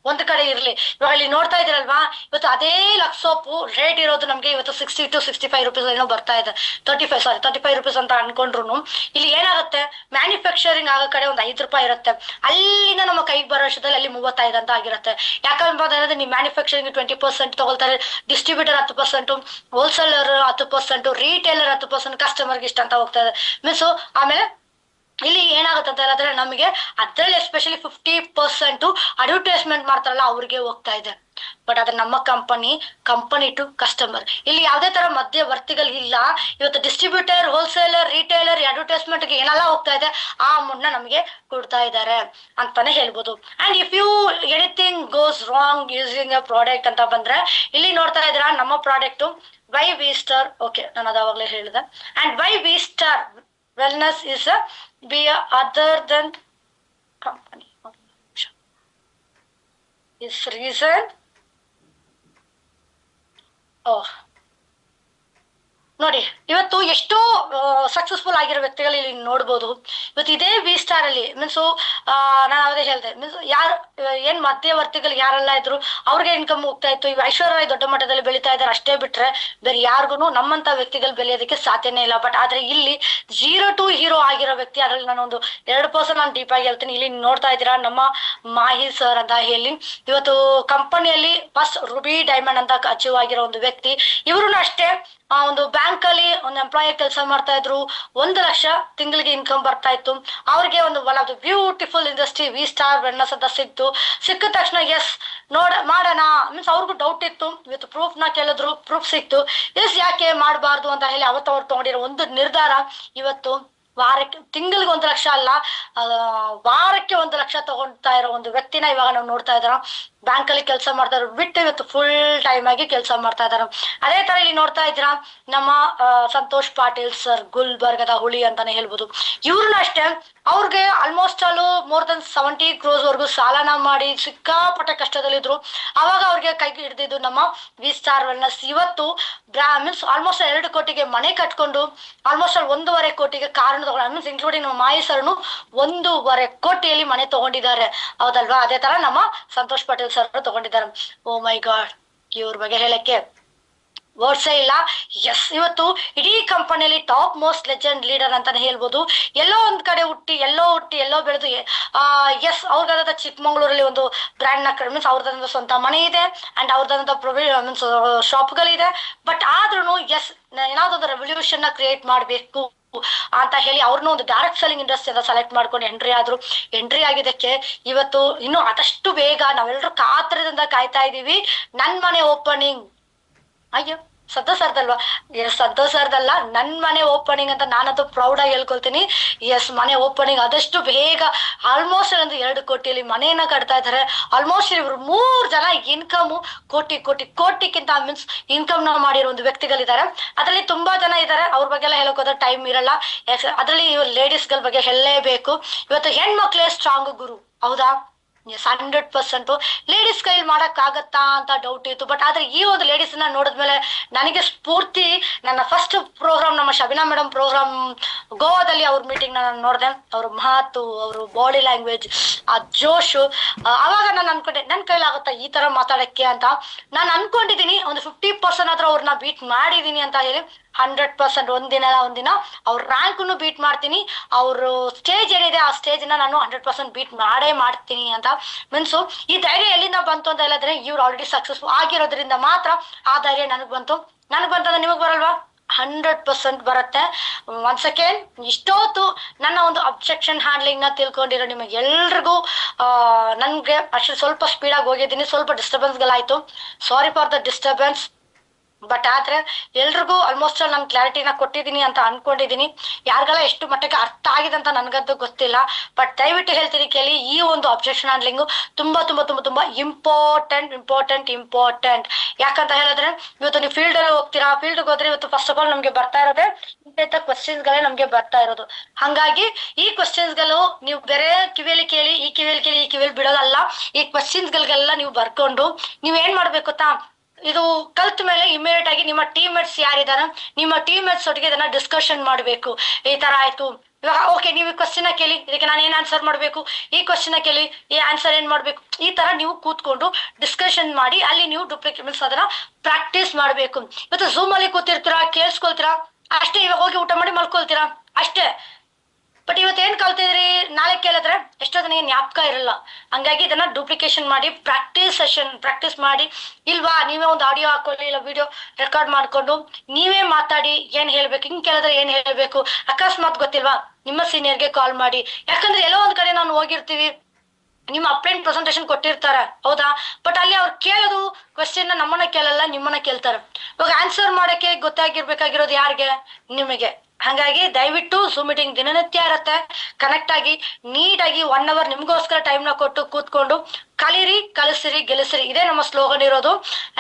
ಒಂದ್ ಕಡೆ ಇರ್ಲಿ. ಇವಾಗ ಇಲ್ಲಿ ನೋಡ್ತಾ ಇದೀರಲ್ವಾ, ಇವತ್ತು ಅದೇ ಲಕ್ಸ್ ಸೋಪು ರೇಟ್ ಇರೋದು ನಮ್ಗೆ ಇವತ್ತು 60 to 65 ರೂಪೀಸ್ ಏನೋ ಬರ್ತಾ ಇದೆ. 35 ರೂಪೀಸ್ ಅಂತ ಅನ್ಕೊಂಡ್ರು ಇಲ್ಲಿ ಏನಾಗುತ್ತೆ, ಮ್ಯಾನುಫ್ಯಾಕ್ಚರಿಂಗ್ ಆಗೋ ಕಡೆ ಒಂದು ₹5 ಇರುತ್ತೆ, ಅಲ್ಲಿಂದ ನಮ್ಮ ಕೈಗೆ ಬರೋ ವರ್ಷದಲ್ಲಿ ಅಲ್ಲಿ 35 ಅಂತ ಆಗಿರುತ್ತೆ. ಯಾಕಂದ್ರೆ ನೀವು ಮ್ಯಾನುಫ್ಯಾಕ್ಚರಿಂಗ್ 20% ತಗೊಳ್ತಾರೆ, ಡಿಸ್ಟ್ರಿಬ್ಯೂಟರ್ 10%, ಹೋಲ್ಸೇಲರ್ 10%, ರೀಟೇಲರ್ 10%, ಕಸ್ಟಮರ್ಗೆ ಇಷ್ಟ ಅಂತ ಹೋಗ್ತಾ ಇದೆ ಮೀನ್ಸ್. ಆಮೇಲೆ ಇಲ್ಲಿ ಏನಾಗುತ್ತೆ ಅಂತ ಹೇಳಿದ್ರೆ ನಮಗೆ ಅದ್ರಲ್ಲಿ ಎಸ್ಪೆಷಲಿ 50% ಅಡ್ವರ್ಟೈಸ್ಮೆಂಟ್ ಮಾಡ್ತಾರಲ್ಲ ಅವ್ರಿಗೆ ಹೋಗ್ತಾ ಇದೆ. ಬಟ್ ಅದ್ರ ನಮ್ಮ ಕಂಪನಿ ಟು ಕಸ್ಟಮರ್, ಇಲ್ಲಿ ಯಾವುದೇ ತರ ಮಧ್ಯವರ್ತಿಗಳು ಇಲ್ಲ. ಇವತ್ತು ಡಿಸ್ಟ್ರಿಬ್ಯೂಟರ್, ಹೋಲ್ಸೇಲರ್, ರಿಟೇಲರ್ ಅಡ್ವರ್ಟೈಸ್ಮೆಂಟ್ಗೆ ಏನೆಲ್ಲ ಹೋಗ್ತಾ ಇದೆ ಆ ಅಮೌಂಟ್ ನ ನಮಗೆ ಕೊಡ್ತಾ ಇದ್ದಾರೆ ಅಂತಾನೆ ಹೇಳ್ಬೋದು. And if you anything goes wrong using a product ಅಂತ ಬಂದ್ರೆ ಇಲ್ಲಿ ನೋಡ್ತಾ ಇದ್ರ ನಮ್ಮ product Y V Star. Okay, ನಾನು ಅದಾವಾಗಲೇ ಹೇಳಿದೆ. And Y V Star wellness is a be a other than company is reason. Oh, ನೋಡಿ ಇವತ್ತು ಎಷ್ಟೋ ಸಕ್ಸಸ್ಫುಲ್ ಆಗಿರೋ ವ್ಯಕ್ತಿಗಳು ಇಲ್ಲಿ ನೋಡ್ಬೋದು. ಇವತ್ತು ಇದೇ ವಿ ಸ್ಟಾರ್ ಅಲ್ಲಿ ಮೀನ್ಸ್ ನಾನು ಅದೇ ಹೇಳ್ದೆ, ಮೀನ್ಸ್ ಯಾರು ಏನ್ ಮಧ್ಯವರ್ತಿಗಳು ಯಾರೆಲ್ಲ ಇದ್ರು ಅವ್ರಿಗೆ ಇನ್ಕಮ್ ಹೋಗ್ತಾ ಇತ್ತು. ಇವ್ ಐಶ್ವರ್ಯ ರಾಯ್ ದೊಡ್ಡ ಮಟ್ಟದಲ್ಲಿ ಬೆಳೀತಾ ಇದ್ದಾರೆ ಅಷ್ಟೇ ಬಿಟ್ರೆ ಬೇರೆ ಯಾರಿಗೂ ನಮ್ಮಂತ ವ್ಯಕ್ತಿಗಳು ಬೆಳೆಯೋದಕ್ಕೆ ಸಾಧ್ಯನೇ ಇಲ್ಲ. ಬಟ್ ಆದ್ರೆ ಇಲ್ಲಿ 0 to ಹೀರೋ ಆಗಿರೋ ವ್ಯಕ್ತಿ, ಅದ್ರಲ್ಲಿ ನಾನು ಒಂದು 2% ನಾನು ಡೀಪ್ ಆಗಿ ಹೇಳ್ತೀನಿ. ಇಲ್ಲಿ ನೋಡ್ತಾ ಇದ್ದೀರಾ ನಮ್ಮ ಮಾಹಿ ಸರ್ ಅಂತ ಹೇಳಿ, ಇವತ್ತು ಕಂಪನಿಯಲ್ಲಿ ಫಸ್ಟ್ ರೂಬಿ ಡೈಮಂಡ್ ಅಂತ ಅಚೀವ್ ಆಗಿರೋ ಒಂದು ವ್ಯಕ್ತಿ. ಇವ್ರು ಅಷ್ಟೇ ಒಂದು ಬ್ಯಾಂಕ್ ಅಲ್ಲಿ ಒಂದು ಎಂಪ್ಲಾಯಿ ಕೆಲಸ ಮಾಡ್ತಾ ಇದ್ರು, 1 ಲಕ್ಷ ತಿಂಗಳಿಗೆ ಇನ್ಕಮ್ ಬರ್ತಾ ಇತ್ತು. ಅವ್ರಿಗೆ ಒಂದು one of the beautiful industry V star wellness ಅಂತ ಸಿಕ್ಕಿದ ತಕ್ಷಣ ಎಸ್ ಮಾಡೋಣ ಮೀನ್ಸ್ ಅವ್ರಿಗೂ ಡೌಟ್ ಇತ್ತು. ಇವತ್ತು ಪ್ರೂಫ್ ನ ಕೇಳಿದ್ರು, ಪ್ರೂಫ್ ಸಿಕ್ತು. ಎಸ್ ಯಾಕೆ ಮಾಡಬಾರ್ದು ಅಂತ ಹೇಳಿ ಅವತ್ತು ಅವ್ರು ತಗೊಂಡಿರೋ ಒಂದು ನಿರ್ಧಾರ ಇವತ್ತು ತಿಂಗಳಿಗೆ 1 ಲಕ್ಷ ಅಲ್ಲ, ವಾರಕ್ಕೆ 1 ಲಕ್ಷ ತಗೊಳ್ತಾ ಇರೋ ಒಂದು ವ್ಯಕ್ತಿನ ಇವಾಗ ನಾವು ನೋಡ್ತಾ ಇದ್ದಾರ. ಬ್ಯಾಂಕ್ ಅಲ್ಲಿ ಕೆಲಸ ಮಾಡ್ತಾ ಇದ್ರು ಬಿಟ್ಟು ಇವತ್ತು ಫುಲ್ ಟೈಮ್ ಆಗಿ ಕೆಲಸ ಮಾಡ್ತಾ ಇದಾರೆ. ಅದೇ ತರ ಇಲ್ಲಿ ನೋಡ್ತಾ ಇದ್ದೀರಾ ನಮ್ಮ ಸಂತೋಷ್ ಪಾಟೀಲ್ ಸರ್, ಗುಲ್ಬರ್ಗದ ಹುಳಿ ಅಂತಾನೆ ಹೇಳ್ಬೋದು. ಇವ್ರನ್ನ ಅಷ್ಟೇ ಅವ್ರಿಗೆ almost all more than 70 crores ವರ್ಗು ಸಾಲನ ಮಾಡಿ ಸಿಕ್ಕಾಪಟ್ಟೆ ಕಷ್ಟದಲ್ಲಿದ್ರು. ಅವಾಗ ಅವ್ರಿಗೆ ಕೈಗೆ ಹಿಡಿದಿದ್ದು ನಮ್ಮ ವಿ ಸ್ಟಾರ್ ವೆಲ್ನೆಸ್. ಇವತ್ತು ಮೀನ್ಸ್ ಆಲ್ಮೋಸ್ಟ್ 2 ಕೋಟಿಗೆ ಮನೆ ಕಟ್ಕೊಂಡು ಆಲ್ಮೋಸ್ಟ್ 1.5 ಕೋಟಿಗೆ ಕಾರನ್ನು ತಗೊಂಡು ಮೀನ್ಸ್ ಇನ್ಕ್ಲೂಡಿಂಗ್ ನಮ್ಮ ಮಾಯಿ ಸರ್ನು 1.5 ಕೋಟಿಯಲ್ಲಿ ಮನೆ ತಗೊಂಡಿದ್ದಾರೆ, ಹೌದಲ್ವಾ? ಅದೇ ತರ ನಮ್ಮ ಸಂತೋಷ್ ಪಾಟೀಲ್ ಸರ್ ತಗೊಂಡಿದ್ದಾರೆ. ಓ ಮೈ ಗಾಡ್, ಇವ್ರ ಬಗ್ಗೆ ಹೇಳಕ್ಕೆ ವರ್ಡ್ಸೇ ಇಲ್ಲ. ಎಸ್, ಇವತ್ತು ಇಡೀ ಕಂಪನಿಯಲ್ಲಿ ಟಾಪ್ ಮೋಸ್ಟ್ ಲೆಜೆಂಡ್ ಲೀಡರ್ ಅಂತಾನೆ ಹೇಳ್ಬೋದು. ಎಲ್ಲೋ ಒಂದ್ ಕಡೆ ಹುಟ್ಟಿ ಎಲ್ಲೋ ಬೆಳೆದು ಎಸ್ ಅವ್ರದಾದ ಚಿಕ್ಕಮಂಗ್ಳೂರಲ್ಲಿ ಒಂದು ಬ್ರ್ಯಾಂಡ್ ನ ಮೀನ್ಸ್ ಅವ್ರದಂತ ಸ್ವಂತ ಮನೆ ಇದೆ ಅಂಡ್ ಅವ್ರದಂತ ಮೀನ್ಸ್ ಶಾಪ್ಗಳಿದೆ. ಬಟ್ ಆದ್ರೂ ಎಸ್ ಏನಾದ್ರು ರೆವಲ್ಯೂಷನ್ ನ ಕ್ರಿಯೇಟ್ ಮಾಡ್ಬೇಕು ಅಂತ ಹೇಳಿ ಅವ್ರನ್ನ ಒಂದು ಡೈರೆಕ್ಟ್ ಸೆಲ್ಲಿಂಗ್ ಇಂಡಸ್ಟ್ರಿ ಅಂತ ಸೆಲೆಕ್ಟ್ ಮಾಡ್ಕೊಂಡು ಎಂಟ್ರಿ ಆಗಿದ್ದಕ್ಕೆ ಇವತ್ತು ಇನ್ನು ಆದಷ್ಟು ಬೇಗ ನಾವೆಲ್ಲರೂ ಕಾತರದಿಂದ ಕಾಯ್ತಾ ಇದೀವಿ. ನನ್ ಮನೆ ಓಪನಿಂಗ್. ಅಯ್ಯೋ ಸಂತೋಷ್ ಸರ್ದಲ್ವಾ? ಎಸ್, ಸಂತೋಷ್ ಸರ್ದಲ್ಲ, ನನ್ ಮನೆ ಓಪನಿಂಗ್ ಅಂತ ನಾನಂತೂ ಪ್ರೌಡ್ ಆಗಿ ಹೇಳ್ಕೊಳ್ತೀನಿ. ಎಸ್, ಮನೆ ಓಪನಿಂಗ್ ಆದಷ್ಟು ಬೇಗ, ಆಲ್ಮೋಸ್ಟ್ ಒಂದು 2 ಕೋಟಿಯಲ್ಲಿ ಮನೆಯನ್ನ ಕಟ್ತಾ ಇದ್ದಾರೆ. ಆಲ್ಮೋಸ್ಟ್ ಇವರು 3 ಜನ ಇನ್ಕಮ್ ಕೋಟಿಕ್ಕಿಂತ ಮೀನ್ಸ್ ಇನ್ಕಮ್ ನ ಮಾಡಿರೋ ಒಂದು ವ್ಯಕ್ತಿಗಳಿದ್ದಾರೆ. ಅದರಲ್ಲಿ ತುಂಬಾ ಜನ ಇದ್ದಾರೆ, ಅವ್ರ ಬಗ್ಗೆ ಎಲ್ಲ ಹೇಳಕ್ ಹೋದ್ರೆ ಟೈಮ್ ಇರಲ್ಲ. ಅದರಲ್ಲಿ ಲೇಡೀಸ್ ಗಳ ಬಗ್ಗೆ ಹೇಳಲೇಬೇಕು. ಇವತ್ತು ಹೆಣ್ಮಕ್ಳೇ ಸ್ಟ್ರಾಂಗ್ ಗುರು, ಹೌದಾ? ಎಸ್, 100%. ಲೇಡೀಸ್ ಕೈಲಿ ಮಾಡಕ್ ಆಗತ್ತಾ ಅಂತ ಡೌಟ್ ಇತ್ತು. ಬಟ್ ಆದ್ರೆ ಈ ಒಂದು ಲೇಡೀಸ್ ನ ನೋಡಿದ್ಮೇಲೆ ನನಗೆ ಸ್ಫೂರ್ತಿ. ನನ್ನ ಫಸ್ಟ್ ಪ್ರೋಗ್ರಾಮ್ ನಮ್ಮ ಶಬಿನಾ ಮೇಡಮ್ ಪ್ರೋಗ್ರಾಮ್ ಗೋವಾದಲ್ಲಿ ಅವ್ರ ಮೀಟಿಂಗ್ ನಾನು ನೋಡಿದೆ. ಅವ್ರ ಮಾತು, ಅವ್ರ ಬಾಡಿ ಲ್ಯಾಂಗ್ವೇಜ್, ಆ ಜೋಶು, ಅವಾಗ ನಾನು ಅನ್ಕೊಂಡೆ ನನ್ ಕೈಲಾಗತ್ತಾ ಈ ತರ ಮಾತಾಡಕ್ಕೆ ಅಂತ. ನಾನು ಅನ್ಕೊಂಡಿದೀನಿ ಒಂದು 50% ಆದ್ರೂ ಅವ್ರನ್ನ ಬೀಟ್ ಮಾಡಿದೀನಿ ಅಂತ ಹೇಳಿ. 100% ಒಂದಿನ ಅವ್ರ ರ್ಯಾಂಕ್ನು ಬೀಟ್ ಮಾಡ್ತೀನಿ. ಅವರು ಸ್ಟೇಜ್ ಏನಿದೆ ಆ ಸ್ಟೇಜ್ ನ ನಾನು 100% ಬೀಟ್ ಮಾಡೇ ಮಾಡ್ತೀನಿ ಅಂತ. ಮೀನ್ಸು ಈ ಧೈರ್ಯ ಎಲ್ಲಿಂದ ಬಂತು ಅಂತ ಹೇಳಿದ್ರೆ, ಇವ್ರು ಆಲ್ರೆಡಿ ಸಕ್ಸಸ್ಫುಲ್ ಆಗಿರೋದ್ರಿಂದ ಮಾತ್ರ ಆ ಧೈರ್ಯ ನನಗ್ ಬಂತು ಅಂದ್ರೆ ನಿಮಗ್ ಬರಲ್ವಾ? 100% ಬರುತ್ತೆ. ಒಂದ್ ಸೆಕೆಂಡ್, ಇಷ್ಟೊತ್ತು ನನ್ನ ಒಂದು ಅಬ್ಜೆಕ್ಷನ್ ಹ್ಯಾಂಡ್ಲಿಂಗ್ ನ ತಿಳ್ಕೊಂಡಿರೋ ನಿಮಗೆ ಎಲ್ರಿಗೂ ನನ್ಗೆ ಅಷ್ಟು ಸ್ವಲ್ಪ ಸ್ಪೀಡ್ ಆಗಿ ಹೋಗಿದ್ದೀನಿ, ಸ್ವಲ್ಪ ಡಿಸ್ಟರ್ಬೆನ್ಸ್ ಗಳಾಯ್ತು. Sorry for the disturbance. But ಆದ್ರೆ ಎಲ್ರಿಗೂ ಆಲ್ಮೋಸ್ಟ್ ನಾನು ಕ್ಲಾರಿಟಿನ ಕೊಟ್ಟಿದ್ದೀನಿ ಅಂತ ಅನ್ಕೊಂಡಿದೀನಿ. ಯಾರಿಗೆಲ್ಲ ಎಷ್ಟು ಮಟ್ಟಕ್ಕೆ ಅರ್ಥ ಆಗಿದೆ ಅಂತ ನನ್ಗಂತೂ ಗೊತ್ತಿಲ್ಲ. ಬಟ್ ದಯವಿಟ್ಟು ಹೇಳ್ತೀನಿ ಕೇಳಿ, ಈ ಒಂದು ಅಬ್ಜೆಕ್ಷನ್ ಹ್ಯಾಂಡ್ಲಿಂಗು ತುಂಬಾ ತುಂಬಾ ತುಂಬಾ ತುಂಬಾ ಇಂಪಾರ್ಟೆಂಟ್. ಯಾಕಂತ ಹೇಳಿದ್ರೆ ಇವತ್ತು ನೀವು ಫೀಲ್ಡ್ ಅಲ್ಲಿ ಹೋಗ್ತೀರಾ, ಫೀಲ್ಡ್ ಹೋದ್ರೆ ಇವತ್ತು ಫಸ್ಟ್ ಆಫ್ ಆಲ್ ನಮ್ಗೆ ಬರ್ತಾ ಇರೋದೇ ಇಂಥ ಕ್ವಶನ್ಸ್ ಗಳೇ ನಮ್ಗೆ ಬರ್ತಾ ಇರೋದು. ಹಾಗಾಗಿ ಈ ಕ್ವಶನ್ಸ್ ಗಳು ನೀವು ಬೇರೆ ಕಿವಿಯಲ್ಲಿ ಕೇಳಿ, ಈ ಕಿವಿಯಲ್ಲಿ ಬಿಡೋದಲ್ಲ. ಈ ಕ್ವಶನ್ಸ್ ಗಳಿಗೆಲ್ಲ ನೀವು ಬರ್ಕೊಂಡು ನೀವ್ ಏನ್ ಮಾಡ್ಬೇಕು ಗೊತ್ತಾ? ಇದು ಕಲ್ತ ಮೇಲೆ ಇಮಿಡಿಯೇಟ್ ಆಗಿ ನಿಮ್ಮ ಟೀಮ್ ಮೇಟ್ಸ್ ಯಾರಿದಾರ, ನಿಮ್ಮ ಟೀಮ್ ಮೇಟ್ಸ್ ಒಟ್ಟಿಗೆ ಇದನ್ನ ಡಿಸ್ಕಷನ್ ಮಾಡ್ಬೇಕು. ಈ ತರ ಆಯ್ತು, ಇವಾಗ ಓಕೆ, ನೀವು ಈ ಕ್ವಶನ್ ಕೇಳಿ, ಇದಕ್ಕೆ ನಾನು ಏನ್ ಆನ್ಸರ್ ಮಾಡ್ಬೇಕು, ಈ ಕ್ವಶನ್ ಕೇಳಿ, ಈ ಆನ್ಸರ್ ಏನ್ ಮಾಡ್ಬೇಕು, ಈ ತರ ನೀವು ಕೂತ್ಕೊಂಡು ಡಿಸ್ಕಷನ್ ಮಾಡಿ ಅಲ್ಲಿ ನೀವು ಡೂಪ್ಲಿಕೇಟ್ ಅದನ್ನ ಪ್ರಾಕ್ಟೀಸ್ ಮಾಡ್ಬೇಕು. ಇವತ್ತು ಝೂಮ್ ಅಲ್ಲಿ ಕೂತಿರ್ತೀರಾ, ಕೇಳಿಸ್ಕೊಳ್ತೀರಾ ಅಷ್ಟೇ. ಇವಾಗ ಹೋಗಿ ಊಟ ಮಾಡಿ ಮಲ್ಕೊಳ್ತೀರಾ ಅಷ್ಟೇ. ಬಟ್ ಇವತ್ತೇನ್ ಕಲ್ತಿದ್ರಿ ನಾಳೆ ಕೇಳಿದ್ರೆ ಎಷ್ಟೋ ಜನಕ್ಕೆ ಜ್ಞಾಪಕ ಇರಲ್ಲ. ಹಂಗಾಗಿ ಇದನ್ನ ಡೂಪ್ಲಿಕೇಶನ್ ಮಾಡಿ ಪ್ರಾಕ್ಟೀಸ್ ಮಾಡಿ. ಇಲ್ವಾ, ನೀವೇ ಒಂದು ಆಡಿಯೋ ಹಾಕೊಳ್ಳಿ, ಇಲ್ಲ ವಿಡಿಯೋ ರೆಕಾರ್ಡ್ ಮಾಡ್ಕೊಂಡು ನೀವೇ ಮಾತಾಡಿ. ಏನ್ ಹೇಳ್ಬೇಕು, ಹಿಂಗ್ ಕೇಳಿದ್ರೆ ಏನ್ ಹೇಳ್ಬೇಕು, ಅಕಸ್ಮಾತ್ ಗೊತ್ತಿಲ್ವಾ ನಿಮ್ಮ ಸೀನಿಯರ್ಗೆ ಕಾಲ್ ಮಾಡಿ. ಯಾಕಂದ್ರೆ ಎಲ್ಲೋ ಒಂದ್ ಕಡೆ ನಾವು ಹೋಗಿರ್ತೀವಿ, ನಿಮ್ಮ ಅಪ್ಲೈನ್ ಪ್ರೆಸೆಂಟೇಶನ್ ಕೊಟ್ಟಿರ್ತಾರೆ, ಹೌದಾ? ಬಟ್ ಅಲ್ಲಿ ಅವ್ರು ಕೇಳೋದು ಕ್ವಶನ್ ನಮ್ಮನ್ನ ಕೇಳಲ್ಲ, ನಿಮ್ಮನ್ನ ಕೇಳ್ತಾರೆ. ಇವಾಗ ಆನ್ಸರ್ ಮಾಡಕ್ಕೆ ಗೊತ್ತಾಗಿರ್ಬೇಕಾಗಿರೋದು ಯಾರಿಗೆ? ನಿಮಗೆ. ಹಾಗಾಗಿ ದಯವಿಟ್ಟು ಝೂಮ್ ಮೀಟಿಂಗ್ ದಿನನಿತ್ಯ ಇರತ್ತೆ, ಕನೆಕ್ಟ್ ಆಗಿ ನೀಟಾಗಿ 1 hour ನಿಮ್ಗೋಸ್ಕರ ಟೈಮ್ ನ ಕೊಟ್ಟು ಕೂತ್ಕೊಂಡು ಕಲೀರಿ, ಕಲಿಸಿರಿ, ಗೆಲ್ಲಿಸಿರಿ. ಇದೇ ನಮ್ಮ ಸ್ಲೋಗನ್ ಇರೋದು.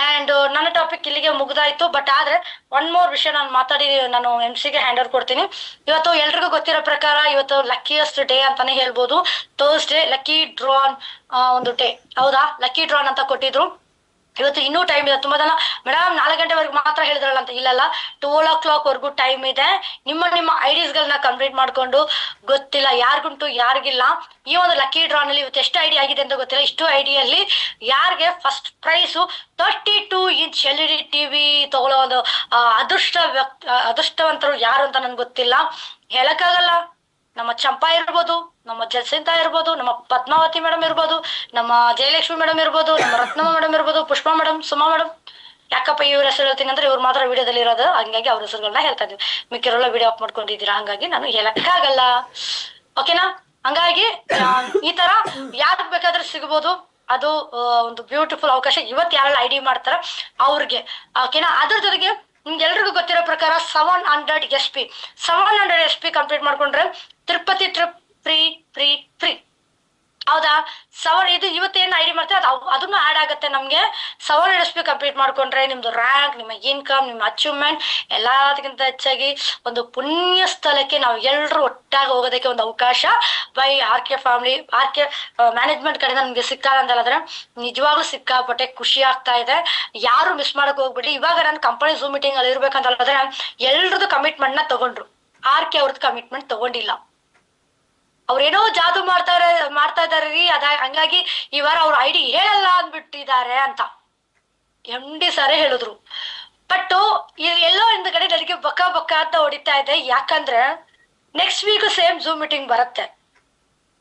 ಅಂಡ್ ನನ್ನ ಟಾಪಿಕ್ ಇಲ್ಲಿಗೆ ಮುಗ್ದಾಯ್ತು. ಬಟ್ ಆದ್ರೆ 1 more ವಿಷಯ ನಾನು ಮಾತಾಡಿ ನಾನು MC ಗೆ ಹ್ಯಾಂಡ್ ಓವರ್ ಕೊಡ್ತೀನಿ. ಇವತ್ತು ಎಲ್ರಿಗೂ ಗೊತ್ತಿರೋ ಪ್ರಕಾರ ಇವತ್ತು ಲಕ್ಕಿಯೆಸ್ಟ್ ಡೇ ಅಂತಾನೆ ಹೇಳ್ಬೋದು. ಥರ್ಸ್ಡೇ ಲಕ್ಕಿ ಡ್ರಾನ್ ಒಂದು ಡೇ, ಹೌದಾ? ಲಕ್ಕಿ ಡ್ರಾನ್ ಅಂತ ಕೊಟ್ಟಿದ್ರು. ಇವತ್ತು ಇನ್ನೂ ಟೈಮ್ ಇದೆ. ತುಂಬಾ ಜನ ಮೇಡಮ್ 4 ಗಂಟೆವರೆಗೂ ಮಾತ್ರ ಹೇಳಿದ್ರಲ್ಲ ಅಂತ. ಇಲ್ಲಲ್ಲ, 12 o'clock ವರೆಗೂ ಟೈಮ್ ಇದೆ. ನಿಮ್ಮ ಐಡಿಸ್ ಗಳನ್ನ ಕಂಪ್ಲೀಟ್ ಮಾಡ್ಕೊಂಡು, ಗೊತ್ತಿಲ್ಲ ಯಾರಿಗುಂಟು ಯಾರಿಗಿಲ್ಲ, ಈ ಒಂದು ಲಕ್ಕಿ ಡ್ರಾ ನಲ್ಲಿ ಇವತ್ತು ಎಷ್ಟು ಐಡಿ ಆಗಿದೆ ಅಂತ ಗೊತ್ತಿಲ್ಲ. ಇಷ್ಟು ಐಡಿಯಲ್ಲಿ ಯಾರಿಗೆ first prize 32 inch LED TV ತಗೊಳ್ಳೋ ಒಂದು ಅದೃಷ್ಟವಂತರು ಯಾರು ಅಂತ ನನ್ಗೆ ಗೊತ್ತಿಲ್ಲ, ಹೇಳಕ್ಕಾಗಲ್ಲ. ನಮ್ಮ ಚಂಪಾ ಇರ್ಬೋದು, ನಮ್ಮ ಜಸಿಂತಾ ಇರ್ಬೋದು, ನಮ್ಮ ಪದ್ಮಾವತಿ ಮೇಡಮ್ ಇರ್ಬೋದು, ನಮ್ಮ ಜಯಲಕ್ಷ್ಮಿ ಮೇಡಮ್ ಇರ್ಬೋದು, ನಮ್ಮ ರತ್ನಮ್ಮ ಮೇಡಮ್ ಇರ್ಬೋದು, ಪುಷ್ಪಾ ಮೇಡಮ್, ಸುಮಾ ಮೇಡಮ್. ಯಾಕಪ್ಪ ಇವ್ರ ಹೆಸರು ಹೇಳ್ತೀನಿ ಅಂದ್ರೆ ಇವ್ರು ಮಾತ್ರ ವಿಡಿಯೋದಲ್ಲಿ ಇರೋದು, ಹಂಗಾಗಿ ಅವ್ರ ಹೆಸರುಗಳನ್ನ ಹೇಳ್ತಾ ಇದೀವಿ. ಮಿಕ್ಕಿರೋಲ್ಲ ವಿಡಿಯೋ ಅಪ್ ಮಾಡ್ಕೊಂಡಿದ್ದೀರಾ, ಹಂಗಾಗಿ ನಾನು ಹೇಳಕ್ಕಾಗಲ್ಲ. ಓಕೆನಾ? ಹಂಗಾಗಿ ಈ ತರ ಯಾರು ಬೇಕಾದ್ರೂ ಸಿಗ್ಬೋದು. ಅದು ಒಂದು ಬ್ಯೂಟಿಫುಲ್ ಅವಕಾಶ. ಇವತ್ತು ಯಾರೆಲ್ಲ ಐಡಿ ಮಾಡ್ತಾರ ಅವ್ರಿಗೆ, ಓಕೆನಾ? ಅದ್ರ ಜೊತೆಗೆ ನಿಮ್ಗೆಲ್ರಿಗೂ ಗೊತ್ತಿರೋ ಪ್ರಕಾರ 700 SP ಕಂಪ್ಲೀಟ್ ಮಾಡ್ಕೊಂಡ್ರೆ ತಿರುಪತಿ ಟ್ರಿಪ್ ಫ್ರೀ, ಹೌದಾ? ಇದು ಇವತ್ತೇನು ಐಡಿ ಮಾಡ್ತಾರೆ ಅದನ್ನು ಆಡ್ ಆಗುತ್ತೆ ನಮ್ಗೆ. 700 SP ಕಂಪ್ಲೀಟ್ ಮಾಡ್ಕೊಂಡ್ರೆ ನಿಮ್ದು ರ್ಯಾಂಕ್, ನಿಮ್ಮ ಇನ್ಕಮ್, ನಿಮ್ಮ ಅಚೀವ್ಮೆಂಟ್ ಎಲ್ಲದಕ್ಕಿಂತ ಹೆಚ್ಚಾಗಿ ಒಂದು ಪುಣ್ಯ ಸ್ಥಳಕ್ಕೆ ನಾವು ಎಲ್ಲರೂ ಒಟ್ಟಾಗಿ ಹೋಗೋದಕ್ಕೆ ಒಂದು ಅವಕಾಶ by RK family, RK management ಕಡೆಯಿಂದ ನಮ್ಗೆ ಸಿಕ್ಕಾರ ಅಂತ ಹೇಳಿದ್ರೆ ನಿಜವಾಗ್ಲೂ ಸಿಕ್ಕಾಪಟ್ಟೆ ಖುಷಿ ಆಗ್ತಾ ಇದೆ. ಯಾರು ಮಿಸ್ ಮಾಡಕ್ ಹೋಗ್ಬಿಡಿ. ಇವಾಗ ನಾನು ಕಂಪನಿ ಝೂಮ್ ಮೀಟಿಂಗ್ ಅಲ್ಲಿ ಇರ್ಬೇಕಂತ ಹೇಳಿದ್ರೆ ಎಲ್ರದ್ದು ಕಮಿಟ್ಮೆಂಟ್ ನ ತಗೊಂಡ್ರು, RK ಅವ್ರದ್ದು ಕಮಿಟ್ಮೆಂಟ್ ತಗೊಂಡಿಲ್ಲ. ಅವ್ರೇನೋ ಜಾದು ಮಾಡ್ತಾ ಇದಾರೆ ರೀ. ಹಂಗಾಗಿ ಈ ವಾರ ಅವ್ರ ಐಡಿ ಹೇಳಲ್ಲ ಅಂದ್ಬಿಟ್ಟಿದ್ದಾರೆ ಅಂತ MD ಸರೇ ಹೇಳಿದ್ರು. ಬಟ್ ಎಲ್ಲೋ ಹಿಂದ್ಗಡೆ ನನಗೆ ಬಕ್ಕ ಅಂತ ಹೊಡಿತಾ ಇದೆ. ಯಾಕಂದ್ರೆ next week same zoom meeting ಬರುತ್ತೆ.